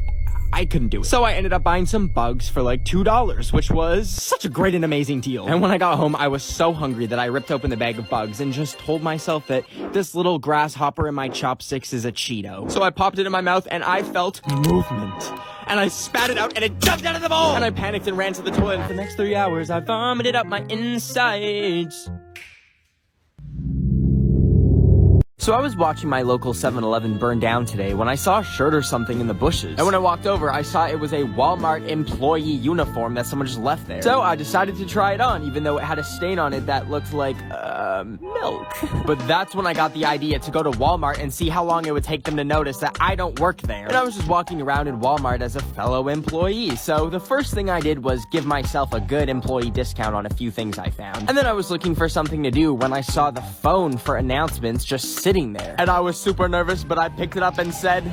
I couldn't do it. So I ended up buying some bugs for like $2, which was such a great and amazing deal. And when I got home, I was so hungry that I ripped open the bag of bugs and just told myself that this little grasshopper in my chopsticks is a Cheeto. So I popped it in my mouth and I felt movement. And I spat it out and it jumped out of the bowl! And I panicked and ran to the toilet. And for the next 3 hours, I vomited up my insides. So I was watching my local 7-Eleven burn down today when I saw a shirt or something in the bushes. And when I walked over, I saw it was a Walmart employee uniform that someone just left there. So I decided to try it on, even though it had a stain on it that looked like, milk. But that's when I got the idea to go to Walmart and see how long it would take them to notice that I don't work there. And I was just walking around in Walmart as a fellow employee. So the first thing I did was give myself a good employee discount on a few things I found. And then I was looking for something to do when I saw the phone for announcements just sitting there. And I was super nervous, but I picked it up and said,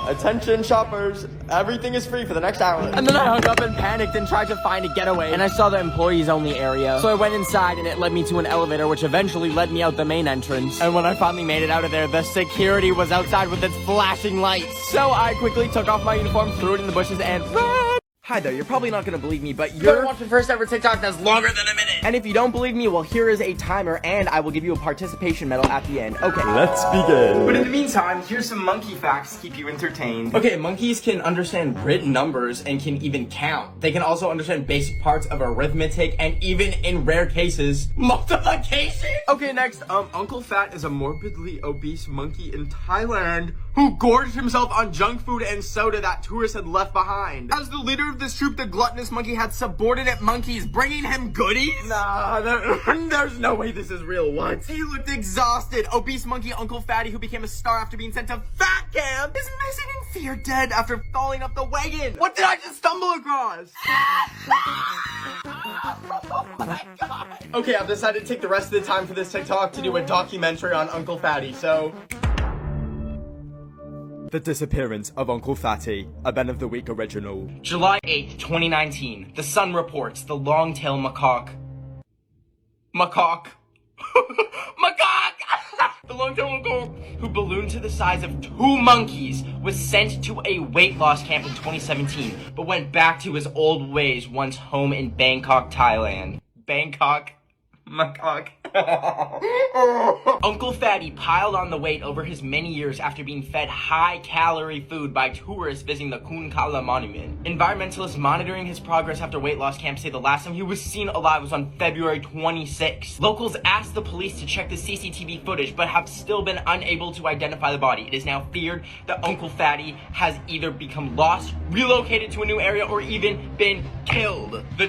"Attention shoppers, everything is free for the next hour." And then I hung up and panicked and tried to find a getaway. And I saw the employees only area. So I went inside and it led me to an elevator, which eventually led me out the main entrance. And when I finally made it out of there, the security was outside with its flashing lights. So I quickly took off my uniform, threw it in the bushes, and ran. Hi there, you're probably not gonna believe me, but you're watching the first ever TikTok that's longer than a minute. And if you don't believe me, well, here is a timer, and I will give you a participation medal at the end. Okay, let's begin. But in the meantime, here's some monkey facts to keep you entertained. Okay, monkeys can understand written numbers and can even count. They can also understand basic parts of arithmetic and even, in rare cases, multiplication. Okay, next, Uncle Fat is a morbidly obese monkey in Thailand who gorged himself on junk food and soda that tourists had left behind. As the leader of this troop, the gluttonous monkey had subordinate monkeys bringing him goodies? Nah, there's no way this is real. What? He looked exhausted. Obese monkey Uncle Fatty, who became a star after being sent to fat camp, is missing in fear dead after falling off the wagon. What did I just stumble across? Oh my God. Okay, I've decided to take the rest of the time for this TikTok to do a documentary on Uncle Fatty, so... The disappearance of Uncle Fatty, a Ben of the Week original. July 8th, 2019. The Sun reports the long-tailed macaque. Macaque. The long-tailed macaque, who ballooned to the size of 2 monkeys, was sent to a weight loss camp in 2017, but went back to his old ways once home in Bangkok, Thailand. Bangkok. Macaque. Uncle Fatty piled on the weight over his many years after being fed high-calorie food by tourists visiting the Kun Kala monument. Environmentalists monitoring his progress after weight loss camp say the last time he was seen alive was on February 26. Locals asked the police to check the CCTV footage, but have still been unable to identify the body. It is now feared that Uncle Fatty has either become lost, relocated to a new area, or even been killed. The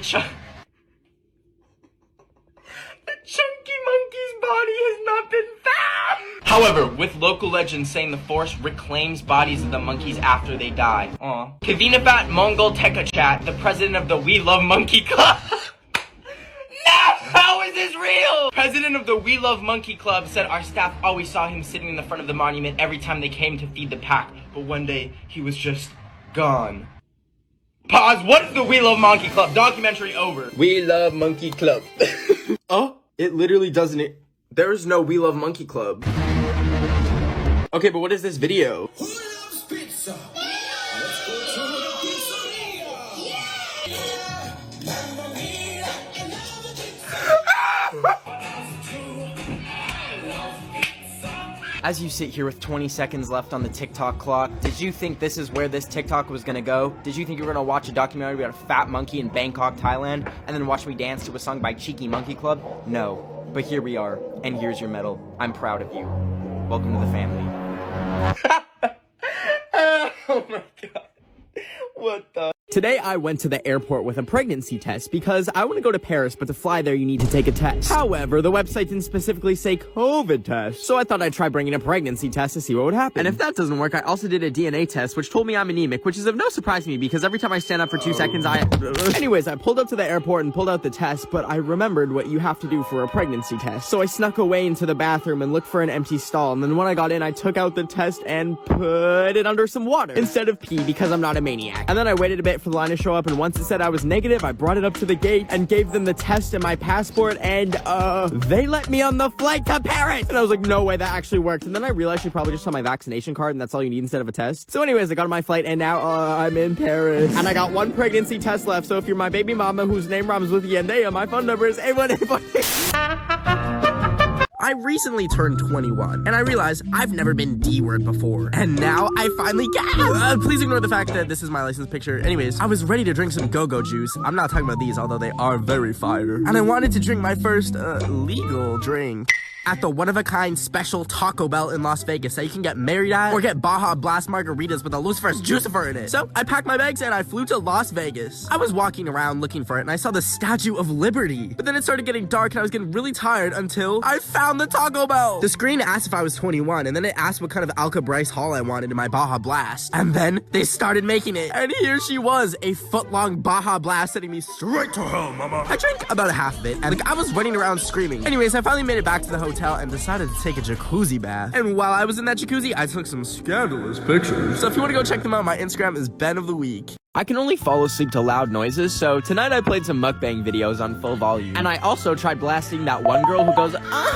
chunky monkey's body has not been found. However, with local legends saying the forest reclaims bodies of the monkeys after they die. Aw. Kavinapat Mongol Tekachat, the president of the We Love Monkey Club. No! How is this real? President of the We Love Monkey Club said our staff always saw him sitting in the front of the monument every time they came to feed the pack, but one day he was just gone. Pause. What is the We Love Monkey Club? Documentary over. We Love Monkey Club. Oh, it literally doesn't. There's no We Love Monkey Club. Okay, but what is this video? Who loves pizza? Let's go to the pizzeria. Yeah. Mamma mia, I love the pizza. As you sit here with 20 seconds left on the TikTok clock, did you think this is where this TikTok was gonna go? Did you think you were gonna watch a documentary about a fat monkey in Bangkok, Thailand, and then watch me dance to a song by Cheeky Monkey Club? No. But here we are, and here's your medal. I'm proud of you. Welcome to the family. Oh my God. What the? Today I went to the airport with a pregnancy test because I want to go to Paris, but to fly there you need to take a test. However, the website didn't specifically say COVID test, so I thought I'd try bringing a pregnancy test to see what would happen. And if that doesn't work, I also did a DNA test, which told me I'm anemic, which is of no surprise to me because every time I stand up for 2 seconds, Anyways, I pulled up to the airport and pulled out the test, but I remembered what you have to do for a pregnancy test. So I snuck away into the bathroom and looked for an empty stall, and then when I got in, I took out the test and put it under some water instead of pee because I'm not a maniac. And then I waited a bit for the line to show up, and once it said I was negative, I brought it up to the gate and gave them the test and my passport, and they let me on the flight to Paris. And I was like, no way, that actually worked. And then I realized you probably just saw my vaccination card and that's all you need instead of a test. So anyways, I got on my flight and now I'm in Paris. And I got 1 pregnancy test left, so if you're my baby mama whose name rhymes with Yandea, my phone number is 818. I recently turned 21, and I realized I've never been D-word before. And now I finally can! Please ignore the fact that this is my license picture. Anyways, I was ready to drink some go-go juice. I'm not talking about these, although they are very fire. And I wanted to drink my first, legal drink at the one-of-a-kind special Taco Bell in Las Vegas that you can get married at or get Baja Blast margaritas with a Lucifer's Jucifer in it. So I packed my bags and I flew to Las Vegas. I was walking around looking for it and I saw the Statue of Liberty. But then it started getting dark and I was getting really tired until I found the Taco Bell. The screen asked if I was 21 and then it asked what kind of Alka Bryce Hall I wanted in my Baja Blast. And then they started making it. And here she was, a foot-long Baja Blast sending me straight to hell, mama. I drank about a half of it and I was running around screaming. Anyways, I finally made it back to the hotel and decided to take a jacuzzi bath. And while I was in that jacuzzi, I took some scandalous pictures. So if you want to go check them out, my Instagram is Ben of the Week. I can only fall asleep to loud noises, so tonight I played some mukbang videos on full volume. And I also tried blasting that one girl who goes,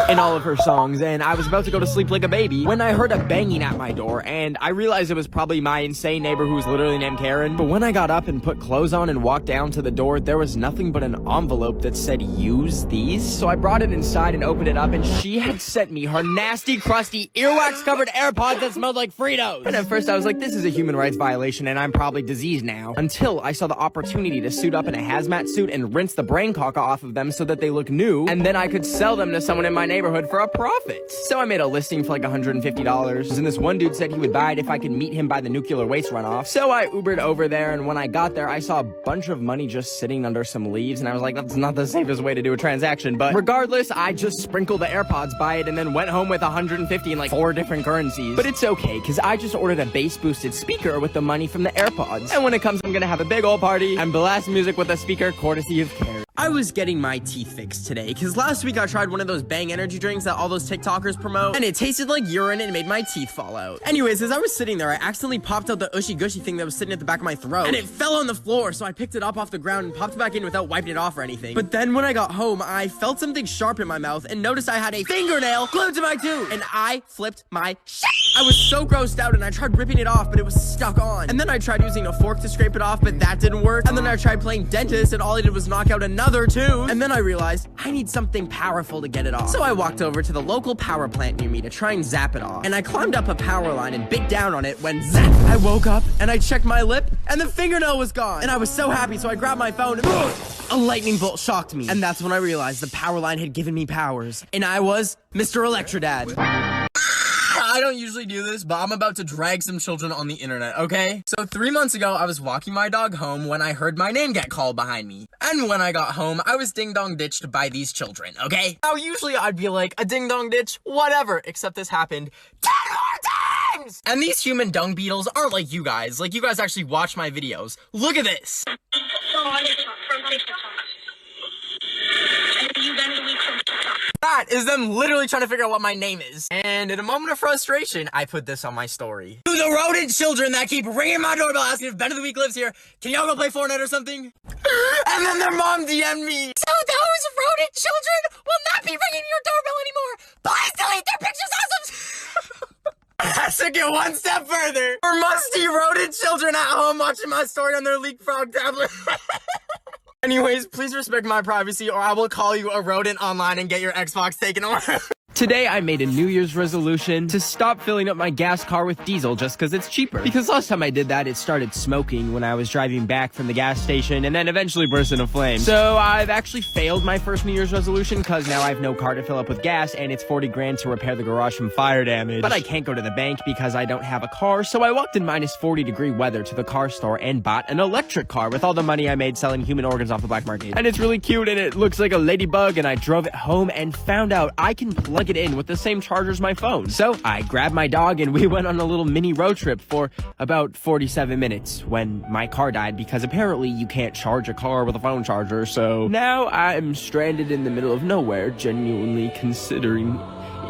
in all of her songs, and I was about to go to sleep like a baby when I heard a banging at my door, and I realized it was probably my insane neighbor who was literally named Karen. But when I got up and put clothes on and walked down to the door, there was nothing but an envelope that said, use these. So I brought it inside and opened it up, and she had sent me her nasty, crusty, earwax-covered AirPods that smelled like Fritos. And at first I was like, this is a human rights violation, and I'm probably diseased now. now. Until I saw the opportunity to suit up in a hazmat suit and rinse the brain caca off of them so that they look new, and then I could sell them to someone in my neighborhood for a profit. So I made a listing for like $150, and this one dude said he would buy it if I could meet him by the nuclear waste runoff. So I Ubered over there, and when I got there, I saw a bunch of money just sitting under some leaves, and I was like, that's not the safest way to do a transaction. But regardless, I just sprinkled the AirPods by it and then went home with 150 in like 4 different currencies. But it's okay, because I just ordered a bass boosted speaker with the money from the AirPods. And when it comes, I'm gonna have a big old party and blast music with a speaker courtesy of Care. I was getting my teeth fixed today, because last week I tried one of those Bang energy drinks that all those TikTokers promote, and it tasted like urine and made my teeth fall out. Anyways, as I was sitting there, I accidentally popped out the ushy gushy thing that was sitting at the back of my throat, and it fell on the floor, so I picked it up off the ground and popped it back in without wiping it off or anything. But then when I got home, I felt something sharp in my mouth and noticed I had a fingernail glued to my tooth, and I flipped my shit. I was so grossed out, and I tried ripping it off, but it was stuck on. And then I tried using a fork to scrape it off, but that didn't work. And then I tried playing dentist, and all I did was knock out another tooth. And then I realized I need something powerful to get it off. So I walked over to the local power plant near me to try and zap it off. And I climbed up a power line and bit down on it when zap! I woke up and I checked my lip and the fingernail was gone. And I was so happy, so I grabbed my phone and a lightning bolt shocked me. And that's when I realized the power line had given me powers. And I was Mr. Electrodad. I don't usually do this, but I'm about to drag some children on the internet, okay? So 3 months ago, I was walking my dog home when I heard my name get called behind me. And when I got home, I was ding-dong ditched by these children, okay? Now, usually I'd be like, a ding-dong ditch, whatever, except this happened 10 more times! And these human dung beetles aren't like you guys. Like, you guys actually watch my videos. Look at this! That is them literally trying to figure out what my name is. And in a moment of frustration, I put this on my story. To the rodent children that keep ringing my doorbell asking if Ben of the Week lives here, can y'all go play Fortnite or something? And then their mom DM'd me. So those rodent children will not be ringing your doorbell anymore. Please delete their pictures as of... I took it one step further. For musty rodent children at home watching my story on their leapfrog tablet. Anyways, please respect my privacy or I will call you a rodent online and get your Xbox taken away. Today, I made a New Year's resolution to stop filling up my gas car with diesel just because it's cheaper. Because last time I did that, it started smoking when I was driving back from the gas station and then eventually burst into flames. So I've actually failed my first New Year's resolution because now I have no car to fill up with gas and it's 40 grand to repair the garage from fire damage. But I can't go to the bank because I don't have a car, so I walked in minus 40-degree weather to the car store and bought an electric car with all the money I made selling human organs off the black market. And it's really cute and it looks like a ladybug, and I drove it home and found out I can plug it in with the same charger as my phone. So I grabbed my dog and we went on a little mini road trip for about 47 minutes when my car died because apparently you can't charge a car with a phone charger. So now I'm stranded in the middle of nowhere, genuinely considering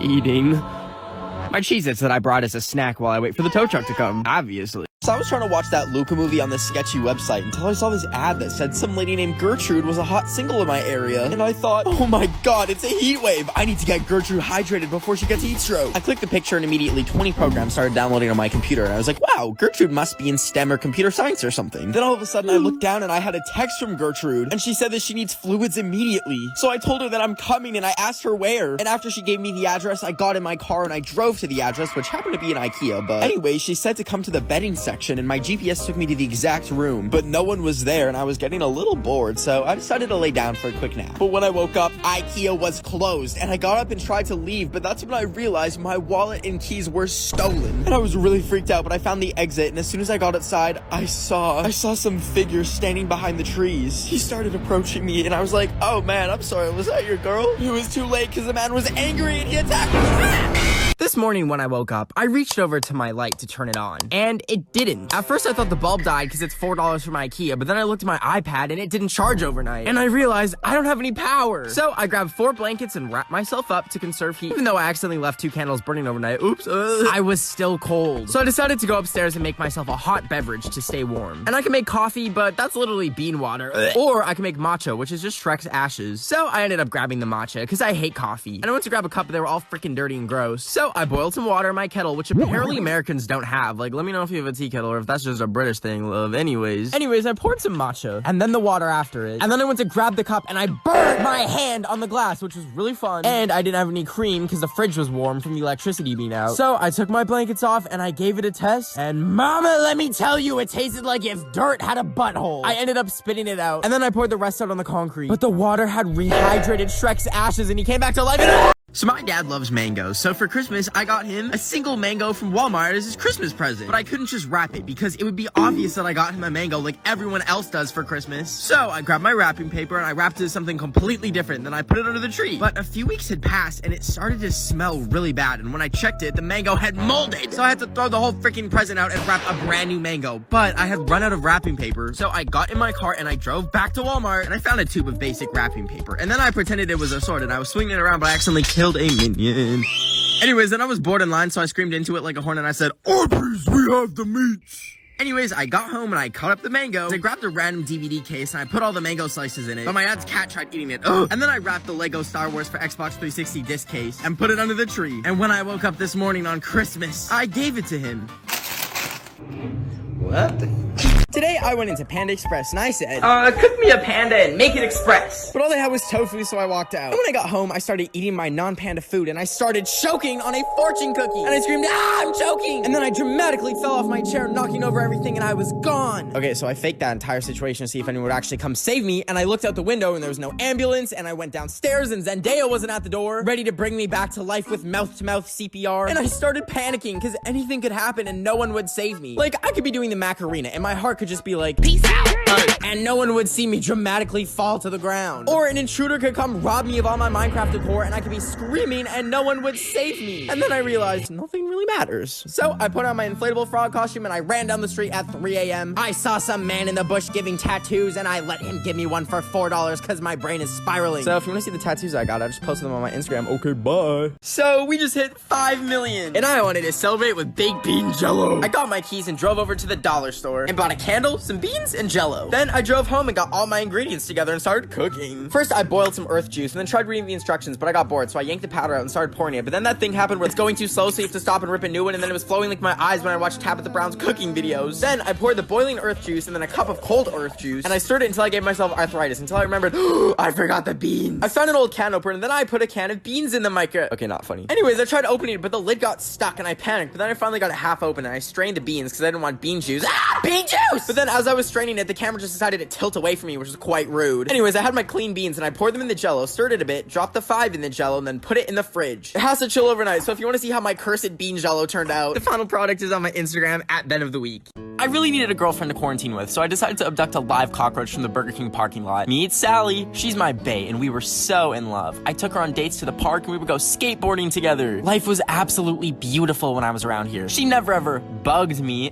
eating my Cheez-Its that I brought as a snack while I wait for the tow truck to come, obviously. So I was trying to watch that Luca movie on this sketchy website until I saw this ad that said some lady named Gertrude was a hot single in my area. And I thought, oh my god, it's a heat wave. I need to get Gertrude hydrated before she gets heat stroke. I clicked the picture and immediately 20 programs started downloading on my computer. And I was like, wow, Gertrude must be in STEM or computer science or something. Then all of a sudden I looked down and I had a text from Gertrude and she said that she needs fluids immediately. So I told her that I'm coming and I asked her where. And after she gave me the address, I got in my car and I drove to the address, which happened to be an IKEA. But anyway, she said to come to the bedding section and my GPS took me to the exact room, but no one was there and I was getting a little bored, so I decided to lay down for a quick nap. But when I woke up, IKEA was closed and I got up and tried to leave, but that's when I realized my wallet and keys were stolen. And I was really freaked out, but I found the exit, and as soon as I got outside, I saw some figure standing behind the trees. He started approaching me and I was like, oh man, I'm sorry, was that your girl? It was too late because the man was angry and he attacked me. This morning when I woke up, I reached over to my light to turn it on, and it didn't. At first I thought the bulb died because it's $4 from IKEA, but then I looked at my iPad and it didn't charge overnight. And I realized I don't have any power. So I grabbed 4 blankets and wrapped myself up to conserve heat. Even though I accidentally left 2 candles burning overnight, oops, I was still cold. So I decided to go upstairs and make myself a hot beverage to stay warm. And I can make coffee, but that's literally bean water. Or I can make matcha, which is just Shrek's ashes. So I ended up grabbing the matcha because I hate coffee. And I went to grab a cup, but they were all freaking dirty and gross. So So I boiled some water in my kettle, which apparently Americans don't have. Like, let me know if you have a tea kettle or if that's just a British thing, love. Anyways, I poured some matcha and then the water after it. And then I went to grab the cup and I burned my hand on the glass, which was really fun. And I didn't have any cream because the fridge was warm from the electricity being out. So I took my blankets off and I gave it a test. And mama, let me tell you, it tasted like if dirt had a butthole. I ended up spitting it out. And then I poured the rest out on the concrete. But the water had rehydrated Shrek's ashes and he came back to life. So my dad loves mangoes, so for Christmas, I got him a single mango from Walmart as his Christmas present. But I couldn't just wrap it because it would be obvious that I got him a mango like everyone else does for Christmas. So I grabbed my wrapping paper and I wrapped it as something completely different, then I put it under the tree. But a few weeks had passed and it started to smell really bad, and when I checked it, the mango had molded. So I had to throw the whole freaking present out and wrap a brand new mango. But I had run out of wrapping paper, so I got in my car and I drove back to Walmart and I found a tube of basic wrapping paper. And then I pretended it was a sword and I was swinging it around, but I accidentally killed a minion. Anyways, then I was bored in line, so I screamed into it like a horn and I said, "Arby's, we have the meats." Anyways, I got home and I cut up the mango. I grabbed a random DVD case and I put all the mango slices in it. But my dad's cat tried eating it. Ugh. And then I wrapped the Lego Star Wars for Xbox 360 disc case and put it under the tree. And when I woke up this morning on Christmas, I gave it to him. What? Today, I went into Panda Express and I said, cook me a panda and make it express. But all they had was tofu, so I walked out. And when I got home, I started eating my non-panda food and I started choking on a fortune cookie. And I screamed, "Ah, I'm choking!" And then I dramatically fell off my chair, knocking over everything, and I was gone. Okay, so I faked that entire situation to see if anyone would actually come save me. And I looked out the window and there was no ambulance. And I went downstairs and Zendaya wasn't at the door, ready to bring me back to life with mouth-to-mouth CPR. And I started panicking because anything could happen and no one would save me. Like, I could be doing the Macarena and my heart could just be like, "Peace out," and no one would see me dramatically fall to the ground. Or an intruder could come rob me of all my Minecraft decor and I could be screaming and no one would save me. And then I realized nothing really matters. So I put on my inflatable frog costume and I ran down the street at 3 a.m. I saw some man in the bush giving tattoos and I let him give me one for $4 because my brain is spiraling. So if you want to see the tattoos I got, I just posted them on my Instagram. Okay, bye. So we just hit 5 million and I wanted to celebrate with baked bean jello. I got my keys and drove over to the dollar store and bought a candle, some beans, and jello. Then I drove home and got all my ingredients together and started cooking. First, I boiled some earth juice and then tried reading the instructions, but I got bored, so I yanked the powder out and started pouring it. But then that thing happened where it's going too slow, so you have to stop and rip a new one, and then it was flowing like my eyes when I watched Tabitha Brown's cooking videos. Then I poured the boiling earth juice and then a cup of cold earth juice, and I stirred it until I gave myself arthritis, until I remembered, I forgot the beans. I found an old can opener, and then I put a can of beans in the micro. Okay, not funny. Anyways, I tried opening it, but the lid got stuck, and I panicked, but then I finally got it half open, and I strained the beans, because I didn't want bean juice. Bean juice! But then as I was straining it, the camera just decided to tilt away from me, which was quite rude. Anyways, I had my clean beans and I poured them in the jello, stirred it a bit, dropped the 5 in the jello, and then put it in the fridge. It has to chill overnight, so if you want to see how my cursed bean jello turned out, the final product is on my Instagram at Ben of the Week. I really needed a girlfriend to quarantine with, so I decided to abduct a live cockroach from the Burger King parking lot. Meet Sally. She's my bae, and we were so in love. I took her on dates to the park, and we would go skateboarding together. Life was absolutely beautiful when I was around here. She never ever bugged me.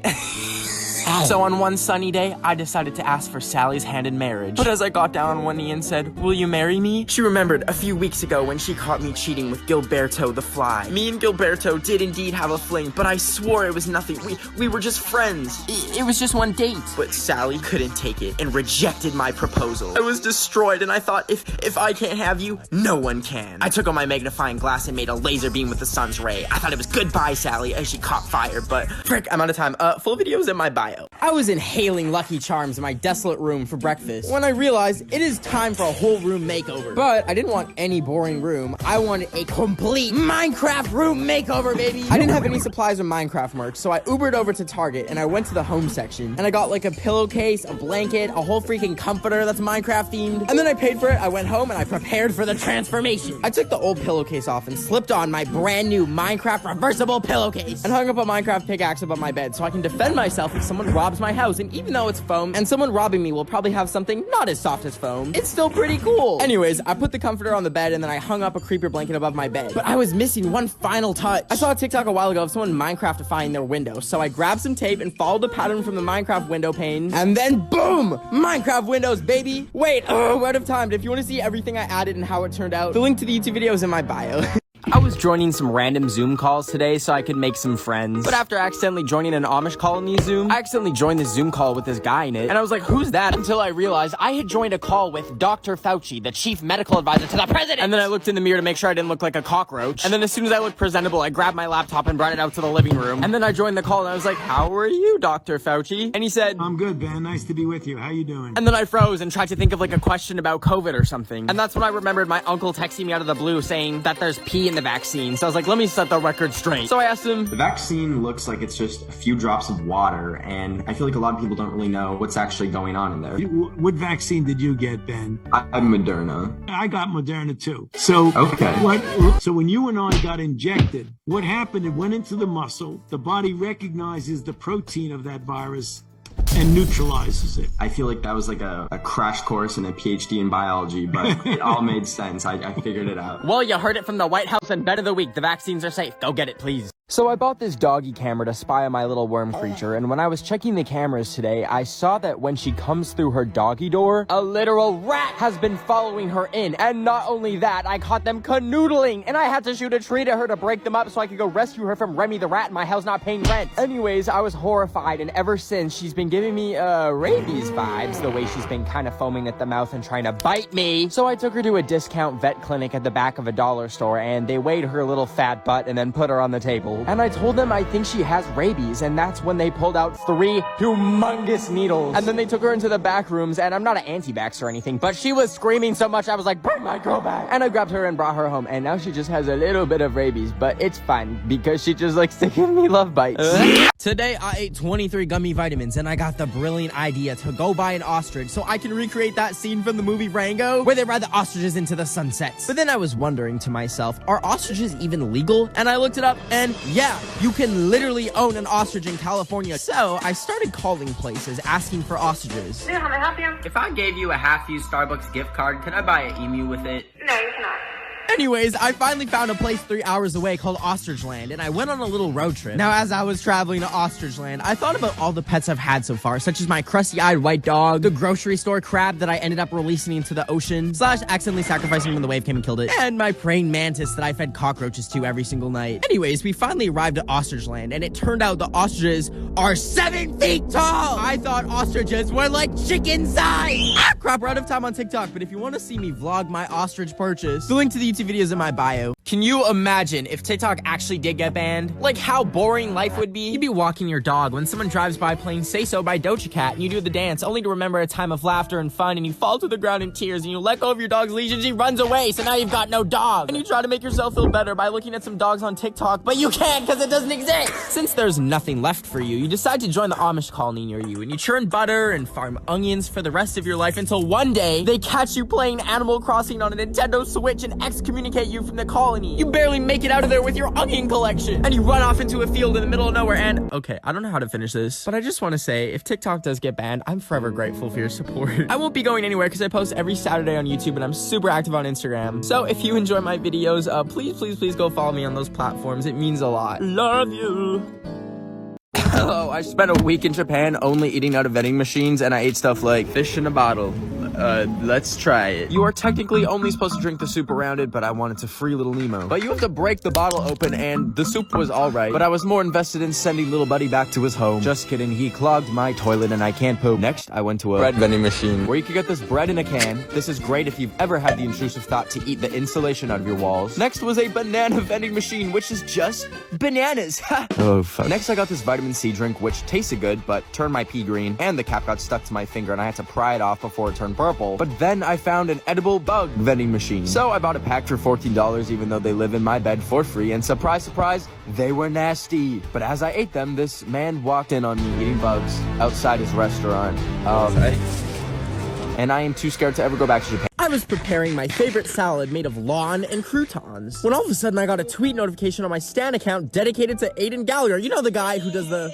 So on one sunny day, I decided to ask for Sally's hand in marriage. But as I got down on one knee and said, "Will you marry me?" she remembered a few weeks ago when she caught me cheating with Gilberto the fly. Me and Gilberto did indeed have a fling, but I swore it was nothing. We were just friends. It was just one date. But Sally couldn't take it and rejected my proposal. I was destroyed and I thought, if I can't have you, no one can. I took out my magnifying glass and made a laser beam with the sun's ray. I thought it was goodbye, Sally, as she caught fire, but frick, I'm out of time. Full videos in my bio. I was inhaling Lucky Charms in my desolate room for breakfast when I realized it is time for a whole room makeover. But I didn't want any boring room. I wanted a complete Minecraft room makeover, baby. I didn't have any supplies of Minecraft merch, so I Ubered over to Target and I went to the home section and I got like a pillowcase, a blanket, a whole freaking comforter that's Minecraft themed. And then I paid for it. I went home and I prepared for the transformation. I took the old pillowcase off and slipped on my brand new Minecraft reversible pillowcase and hung up a Minecraft pickaxe above my bed so I can defend myself if someone robs my house. And even though it's foam and someone robbing me will probably have something not as soft as foam, it's still pretty cool. Anyways, I put the comforter on the bed and then I hung up a creeper blanket above my bed. But I was missing one final touch. I saw a TikTok a while ago of someone Minecraftifying their window. So I grabbed some tape and followed the pattern from the Minecraft window pane. And then boom! Minecraft windows, baby! Wait, we're out of time. If you want to see everything I added and how it turned out, the link to the YouTube video is in my bio. I was joining some random Zoom calls today so I could make some friends. But after accidentally joining an Amish colony Zoom, I accidentally joined this Zoom call with this guy in it. And I was like, who's that? Until I realized I had joined a call with Dr. Fauci, the chief medical advisor to the president. And then I looked in the mirror to make sure I didn't look like a cockroach. And then as soon as I looked presentable, I grabbed my laptop and brought it out to the living room. And then I joined the call and I was like, how are you, Dr. Fauci? And he said, I'm good, Ben. Nice to be with you. How you doing? And then I froze and tried to think of like a question about COVID or something. And that's when I remembered my uncle texting me out of the blue saying that there's pee in the vaccine. So I was like, let me set the record straight. So I asked him, the vaccine looks like it's just a few drops of water, and I feel like a lot of people don't really know what's actually going on in there. What vaccine did you get, Ben? I'm Moderna. I got Moderna too. So okay. So when you and I got injected, what happened? It went into the muscle. The body recognizes the protein of that virus and neutralizes it. I feel like that was like a crash course and a PhD in biology, but it all made sense. I figured it out. Well, you heard it from the White House and Bet of the Week. The vaccines are safe. Go get it, please. So I bought this doggy camera to spy on my little worm creature, and when I was checking the cameras today, I saw that when she comes through her doggy door, a literal rat has been following her in. And not only that, I caught them canoodling, and I had to shoot a tree to her to break them up so I could go rescue her from Remy the rat in my house not paying rent. Anyways, I was horrified, and ever since, she's been giving me, rabies vibes, the way she's been kind of foaming at the mouth and trying to bite me. So I took her to a discount vet clinic at the back of a dollar store, and they weighed her little fat butt and then put her on the table. And I told them I think she has rabies, and that's when they pulled out 3 humongous needles. And then they took her into the back rooms, and I'm not an anti-vax or anything, but she was screaming so much I was like, bring my girl back. And I grabbed her and brought her home, and now she just has a little bit of rabies, but it's fine because she just likes to give me love bites. Today I ate 23 gummy vitamins, and I got the brilliant idea to go buy an ostrich so I can recreate that scene from the movie Rango where they ride the ostriches into the sunsets. But then I was wondering to myself, are ostriches even legal? And I looked it up, and yeah, you can literally own an ostrich in California. So I started calling places asking for ostriches. How may I help you? If I gave you a half-used Starbucks gift card, could I buy an emu with it? No, you cannot. Anyways, I finally found a place 3 hours away called Ostrich Land, and I went on a little road trip. Now, as I was traveling to Ostrich Land, I thought about all the pets I've had so far, such as my crusty-eyed white dog, the grocery store crab that I ended up releasing into the ocean, / accidentally sacrificing when the wave came and killed it, and my praying mantis that I fed cockroaches to every single night. Anyways, we finally arrived at Ostrich Land, and it turned out the ostriches are 7 feet tall! I thought ostriches were like chicken size! Crap, we're out of time on TikTok, but if you want to see me vlog my ostrich purchase, the link to the YouTube video is in my bio. Can you imagine if TikTok actually did get banned? Like how boring life would be? You'd be walking your dog when someone drives by playing Say So by Doja Cat, and you do the dance only to remember a time of laughter and fun, and you fall to the ground in tears, and you let go of your dog's leash and she runs away, so now you've got no dog. And you try to make yourself feel better by looking at some dogs on TikTok, but you can't because it doesn't exist. Since there's nothing left for you, you decide to join the Amish colony near you, and you churn butter and farm onions for the rest of your life until one day they catch you playing Animal Crossing on a Nintendo Switch and excommunicate you from the colony. You barely make it out of there with your onion collection, and you run off into a field in the middle of nowhere. And okay, I don't know how to finish this, but I just want to say, if TikTok does get banned, I'm forever grateful for your support. I won't be going anywhere because I post every Saturday on YouTube, and I'm super active on Instagram. So if you enjoy my videos, please go follow me on those platforms. It means a lot. Love you. Hello, I spent a week in Japan only eating out of vending machines, and I ate stuff like fish in a bottle. Let's try it. You are technically only supposed to drink the soup around it, but I wanted to free Little Nemo. But you have to break the bottle open, and the soup was alright, but I was more invested in sending little buddy back to his home. Just kidding, he clogged my toilet and I can't poop. Next, I went to a bread vending machine where you could get this bread in a can. This is great if you've ever had the intrusive thought to eat the insulation out of your walls. Next was a banana vending machine, which is just bananas. Oh, fuck. Next, I got this vitamin C drink, which tasted good, but turned my pee green, and the cap got stuck to my finger, and I had to pry it off before it turned purple. But then I found an edible bug vending machine. So I bought a pack for $14, even though they live in my bed for free, and surprise, surprise, they were nasty. But as I ate them, this man walked in on me eating bugs outside his restaurant. And I am too scared to ever go back to Japan. I was preparing my favorite salad made of lawn and croutons, when all of a sudden I got a tweet notification on my Stan account dedicated to Aiden Gallagher. You know, the guy who does the...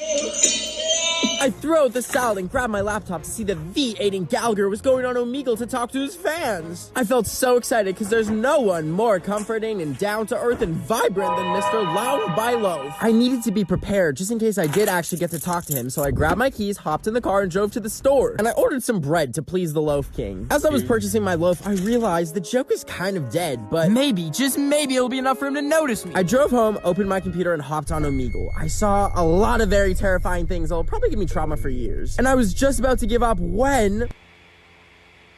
I threw out the salad and grabbed my laptop to see that the Aiden Gallagher was going on Omegle to talk to his fans. I felt so excited because there's no one more comforting and down-to-earth and vibrant than Mr. Loaf by Loaf. I needed to be prepared just in case I did actually get to talk to him, so I grabbed my keys, hopped in the car, and drove to the store. And I ordered some bread to please the Loaf King. As I was purchasing my loaf, I realized the joke is kind of dead, but maybe, just maybe, it'll be enough for him to notice me. I drove home, opened my computer, and hopped on Omegle. I saw a lot of very terrifying things that'll probably give me trauma for years. And I was just about to give up when...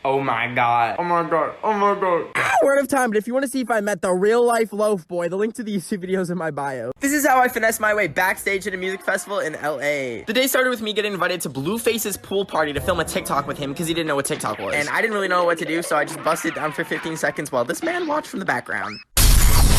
Oh my god. Oh my god. Oh my god. Word of time, but if you want to see if I met the real-life Loaf Boy, the link to the YouTube video is in my bio. This is how I finessed my way backstage at a music festival in LA. The day started with me getting invited to Blueface's pool party to film a TikTok with him because he didn't know what TikTok was. And I didn't really know what to do, so I just busted down for 15 seconds while this man watched from the background.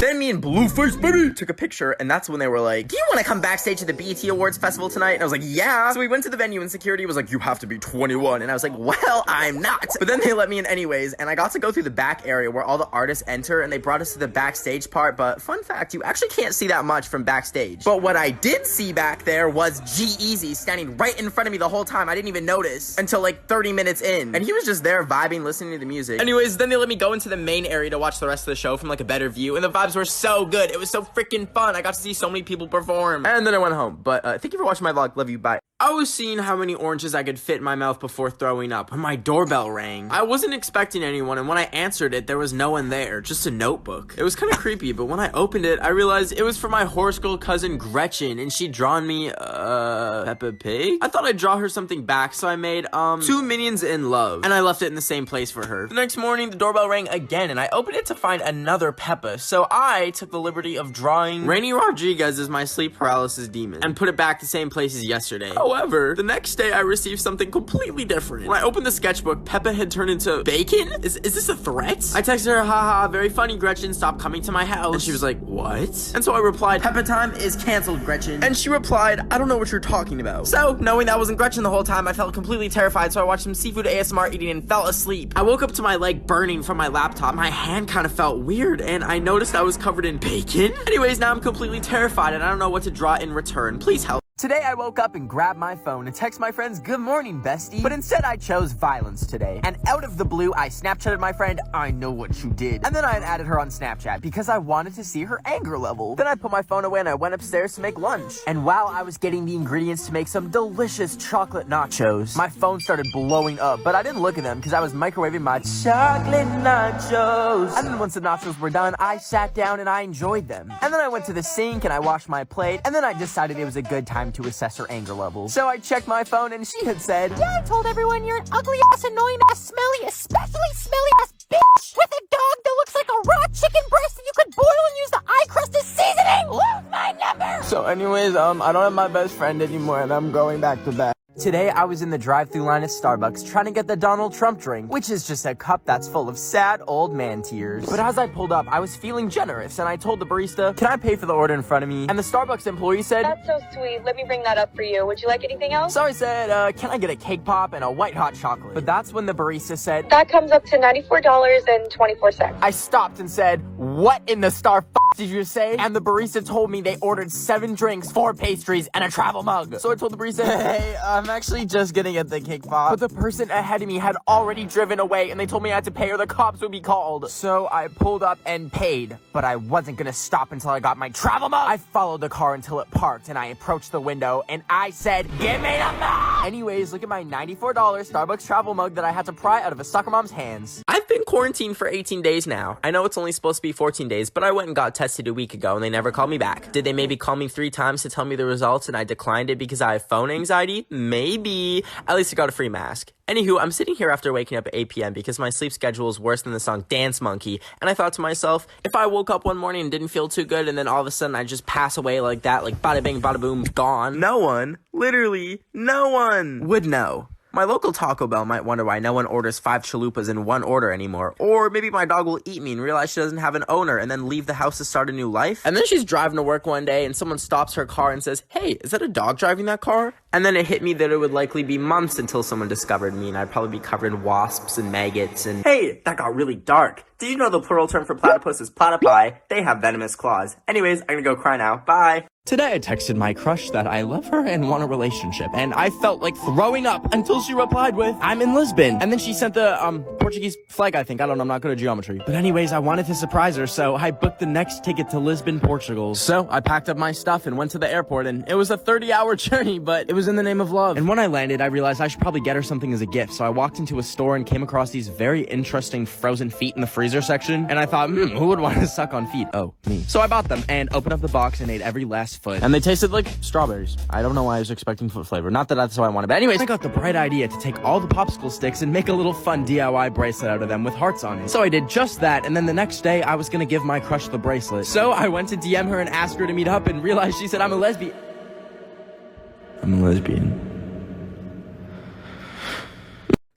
Then me and Blueface Buddy took a picture, and that's when they were like, do you want to come backstage to the BET Awards Festival tonight? And I was like, yeah. So we went to the venue, and security was like, you have to be 21. And I was like, well, I'm not. But then they let me in anyways, and I got to go through the back area where all the artists enter, and they brought us to the backstage part. But fun fact, you actually can't see that much from backstage. But what I did see back there was G-Eazy standing right in front of me the whole time. I didn't even notice until like 30 minutes in. And he was just there vibing, listening to the music. Anyways, then they let me go into the main area to watch the rest of the show from like a better view, and the vibes were so good. It was so freaking fun. I got to see so many people perform. And then I went home. But thank you for watching my vlog. Love you. Bye. I was seeing how many oranges I could fit in my mouth before throwing up when my doorbell rang. I wasn't expecting anyone, and when I answered it, there was no one there, just a notebook. It was kind of creepy, but when I opened it, I realized it was for my horse girl cousin Gretchen, and she'd drawn me, Peppa Pig? I thought I'd draw her something back, so I made, 2 minions in love, and I left it in the same place for her. The next morning, the doorbell rang again, and I opened it to find another Peppa, so I took the liberty of drawing Rainy Rodriguez as my sleep paralysis demon, and put it back the same place as yesterday. However, the next day I received something completely different. When I opened the sketchbook, Peppa had turned into bacon? Is this a threat? I texted her, haha, very funny, Gretchen, stop coming to my house. And she was like, what? And so I replied, Peppa time is canceled, Gretchen. And she replied, I don't know what you're talking about. So, knowing that wasn't Gretchen the whole time, I felt completely terrified, so I watched some seafood ASMR eating and fell asleep. I woke up to my leg burning from my laptop. My hand kind of felt weird, and I noticed I was covered in bacon. Anyways, now I'm completely terrified, and I don't know what to draw in return. Please help. Today I woke up and grabbed my phone and text my friends, good morning, bestie. But instead I chose violence today. And out of the blue, I Snapchatted my friend, I know what you did. And then I added her on Snapchat because I wanted to see her anger level. Then I put my phone away and I went upstairs to make lunch. And while I was getting the ingredients to make some delicious chocolate nachos, my phone started blowing up. But I didn't look at them because I was microwaving my chocolate nachos. And then once the nachos were done, I sat down and I enjoyed them. And then I went to the sink and I washed my plate. And then I decided it was a good time to assess her anger level. So I checked my phone and she had said, Yeah, I told everyone you're an ugly ass, annoying ass, smelly, especially smelly ass bitch with a dog that looks like a raw chicken breast that you could boil and use the eye crust as seasoning. Lose my number. So anyways, I don't have my best friend anymore and I'm going back to bed. Today, I was in the drive-thru line at Starbucks trying to get the Donald Trump drink, which is just a cup that's full of sad old man tears. But as I pulled up, I was feeling generous, and I told the barista, can I pay for the order in front of me? And the Starbucks employee said, That's so sweet. Let me bring that up for you. Would you like anything else? So I said, can I get a cake pop and a white hot chocolate? But that's when the barista said, That comes up to $94.24. I stopped and said, what in the star did you say? And the barista told me they ordered 7 drinks, 4 pastries, and a travel mug. So I told the barista, hey, I'm actually just gonna get the cake pop. But the person ahead of me had already driven away, and they told me I had to pay or the cops would be called. So I pulled up and paid, but I wasn't gonna stop until I got my travel mug. I followed the car until it parked, and I approached the window, and I said, give me the mug! Anyways, look at my $94 Starbucks travel mug that I had to pry out of a soccer mom's hands. I've been quarantined for 18 days now. I know it's only supposed to be 14 days, but I went and got tested a week ago, and they never called me back. Did they maybe call me 3 times to tell me the results, and I declined it because I have phone anxiety? Maybe. At least I got a free mask. Anywho, I'm sitting here after waking up at 8 p.m. because my sleep schedule is worse than the song Dance Monkey, and I thought to myself, if I woke up one morning and didn't feel too good, and then all of a sudden I just pass away like that, like bada bing, bada boom, gone, no one, literally no one, would know. My local Taco Bell might wonder why no one orders 5 chalupas in one order anymore. Or maybe my dog will eat me and realize she doesn't have an owner and then leave the house to start a new life. And then she's driving to work one day and someone stops her car and says, hey, is that a dog driving that car? And then it hit me that it would likely be months until someone discovered me, and I'd probably be covered in wasps and maggots and... Hey, that got really dark. Did you know the plural term for platypus is platypi? They have venomous claws. Anyways, I'm gonna go cry now. Bye. Today I texted my crush that I love her and want a relationship, and I felt like throwing up until she replied with, I'm in Lisbon. And then she sent the, Portuguese flag, I think. I don't know, I'm not good at geometry. But anyways, I wanted to surprise her, so I booked the next ticket to Lisbon, Portugal. So I packed up my stuff and went to the airport, and it was a 30-hour journey, but it was in the name of love. And when I landed, I realized I should probably get her something as a gift, so I walked into a store and came across these very interesting frozen feet in the freezer section, and I thought, who would want to suck on feet? Oh, me. So I bought them, and opened up the box and ate every last foot. And they tasted like strawberries. I don't know why I was expecting foot flavor. Not that that's what I wanted, but anyways, I got the bright idea to take all the popsicle sticks and make a little fun DIY bracelet out of them with hearts on it. So I did just that, and then the next day, I was gonna give my crush the bracelet. So I went to DM her and asked her to meet up, and realized she said, I'm a lesbian.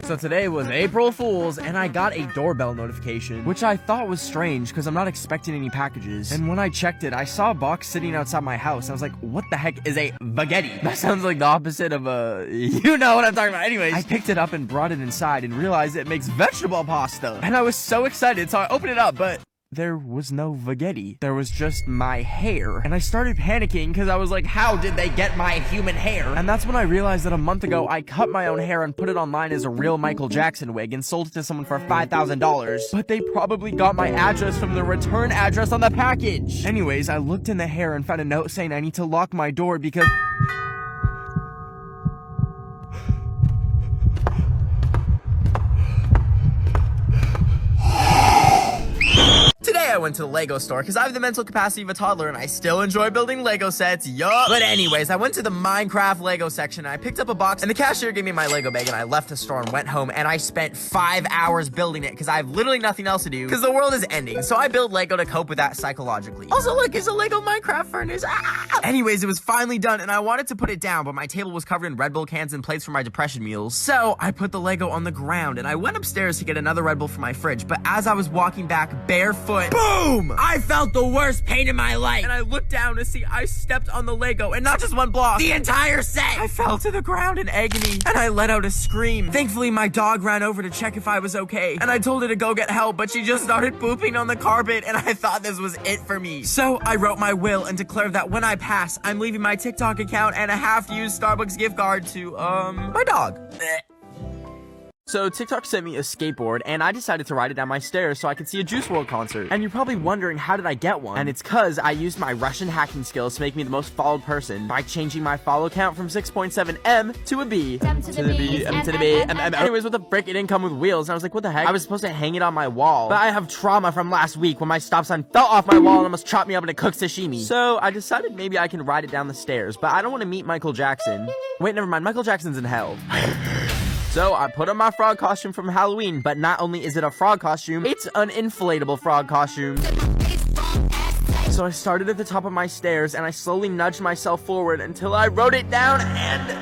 So today was April Fool's, and I got a doorbell notification, which I thought was strange because I'm not expecting any packages. And when I checked it, I saw a box sitting outside my house. I was like, what the heck is a baguette? That sounds like the opposite of a... You know what I'm talking about. Anyways, I picked it up and brought it inside and realized it makes vegetable pasta. And I was so excited, so I opened it up, but... there was no spaghetti. There was just my hair. And I started panicking because I was like, how did they get my human hair? And that's when I realized that a month ago, I cut my own hair and put it online as a real Michael Jackson wig and sold it to someone for $5,000. But they probably got my address from the return address on the package. Anyways, I looked in the hair and found a note saying I need to lock my door because... Today I went to the Lego store because I have the mental capacity of a toddler and I still enjoy building Lego sets, yup. But anyways, I went to the Minecraft Lego section and I picked up a box and the cashier gave me my Lego bag and I left the store and went home and I spent 5 hours building it because I have literally nothing else to do because the world is ending. So I build Lego to cope with that psychologically. Also, look, it's a Lego Minecraft furnace. Anyways, it was finally done and I wanted to put it down, but my table was covered in Red Bull cans and plates for my depression meals. So I put the Lego on the ground and I went upstairs to get another Red Bull for my fridge. But as I was walking back barefoot, boom! I felt the worst pain in my life. And I looked down to see I stepped on the Lego and not just one block, the entire set. I fell to the ground in agony and I let out a scream. Thankfully, my dog ran over to check if I was okay. And I told her to go get help, but she just started pooping on the carpet and I thought this was it for me. So I wrote my will and declared that when I pass, I'm leaving my TikTok account and a half-used Starbucks gift card to, my dog. So TikTok sent me a skateboard, and I decided to ride it down my stairs so I could see a Juice WRLD concert. And you're probably wondering, how did I get one? And it's cause I used my Russian hacking skills to make me the most followed person by changing my follow count from 6.7 M to a B. Anyways, what the frick, it didn't come with wheels. And I was like, what the heck? I was supposed to hang it on my wall. But I have trauma from last week when my stop sign fell off my wall and almost chopped me up and it cooked sashimi. So I decided maybe I can ride it down the stairs, but I don't want to meet Michael Jackson. Wait, never mind, Michael Jackson's in hell. So I put on my frog costume from Halloween, but not only is it a frog costume, it's an inflatable frog costume. So I started at the top of my stairs and I slowly nudged myself forward until I wrote it down and...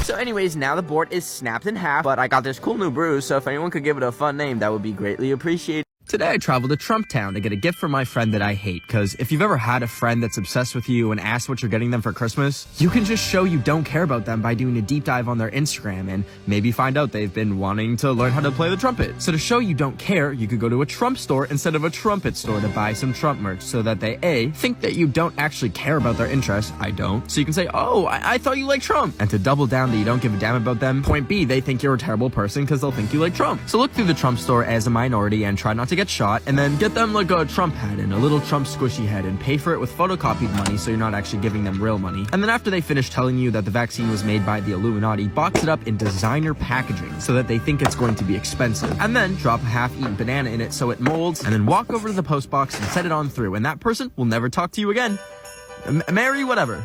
So anyways, now the board is snapped in half, but I got this cool new brew, so if anyone could give it a fun name, that would be greatly appreciated. Today I traveled to Trump Town to get a gift for my friend that I hate, because if you've ever had a friend that's obsessed with you and asks what you're getting them for Christmas, you can just show you don't care about them by doing a deep dive on their Instagram and maybe find out they've been wanting to learn how to play the trumpet. So to show you don't care, you could go to a Trump store instead of a trumpet store to buy some Trump merch so that they A, think that you don't actually care about their interests, I don't, so you can say, oh, I thought you liked Trump, and to double down that you don't give a damn about them, point B, they think you're a terrible person because they'll think you like Trump. So look through the Trump store as a minority and try not to get shot, and then get them like a Trump hat and a little Trump squishy head and pay for it with photocopied money so you're not actually giving them real money. And then after they finish telling you that the vaccine was made by the Illuminati, box it up in designer packaging so that they think it's going to be expensive. And then drop a half-eaten banana in it so it molds, and then walk over to the post box and set it on through, and that person will never talk to you again. Mary whatever.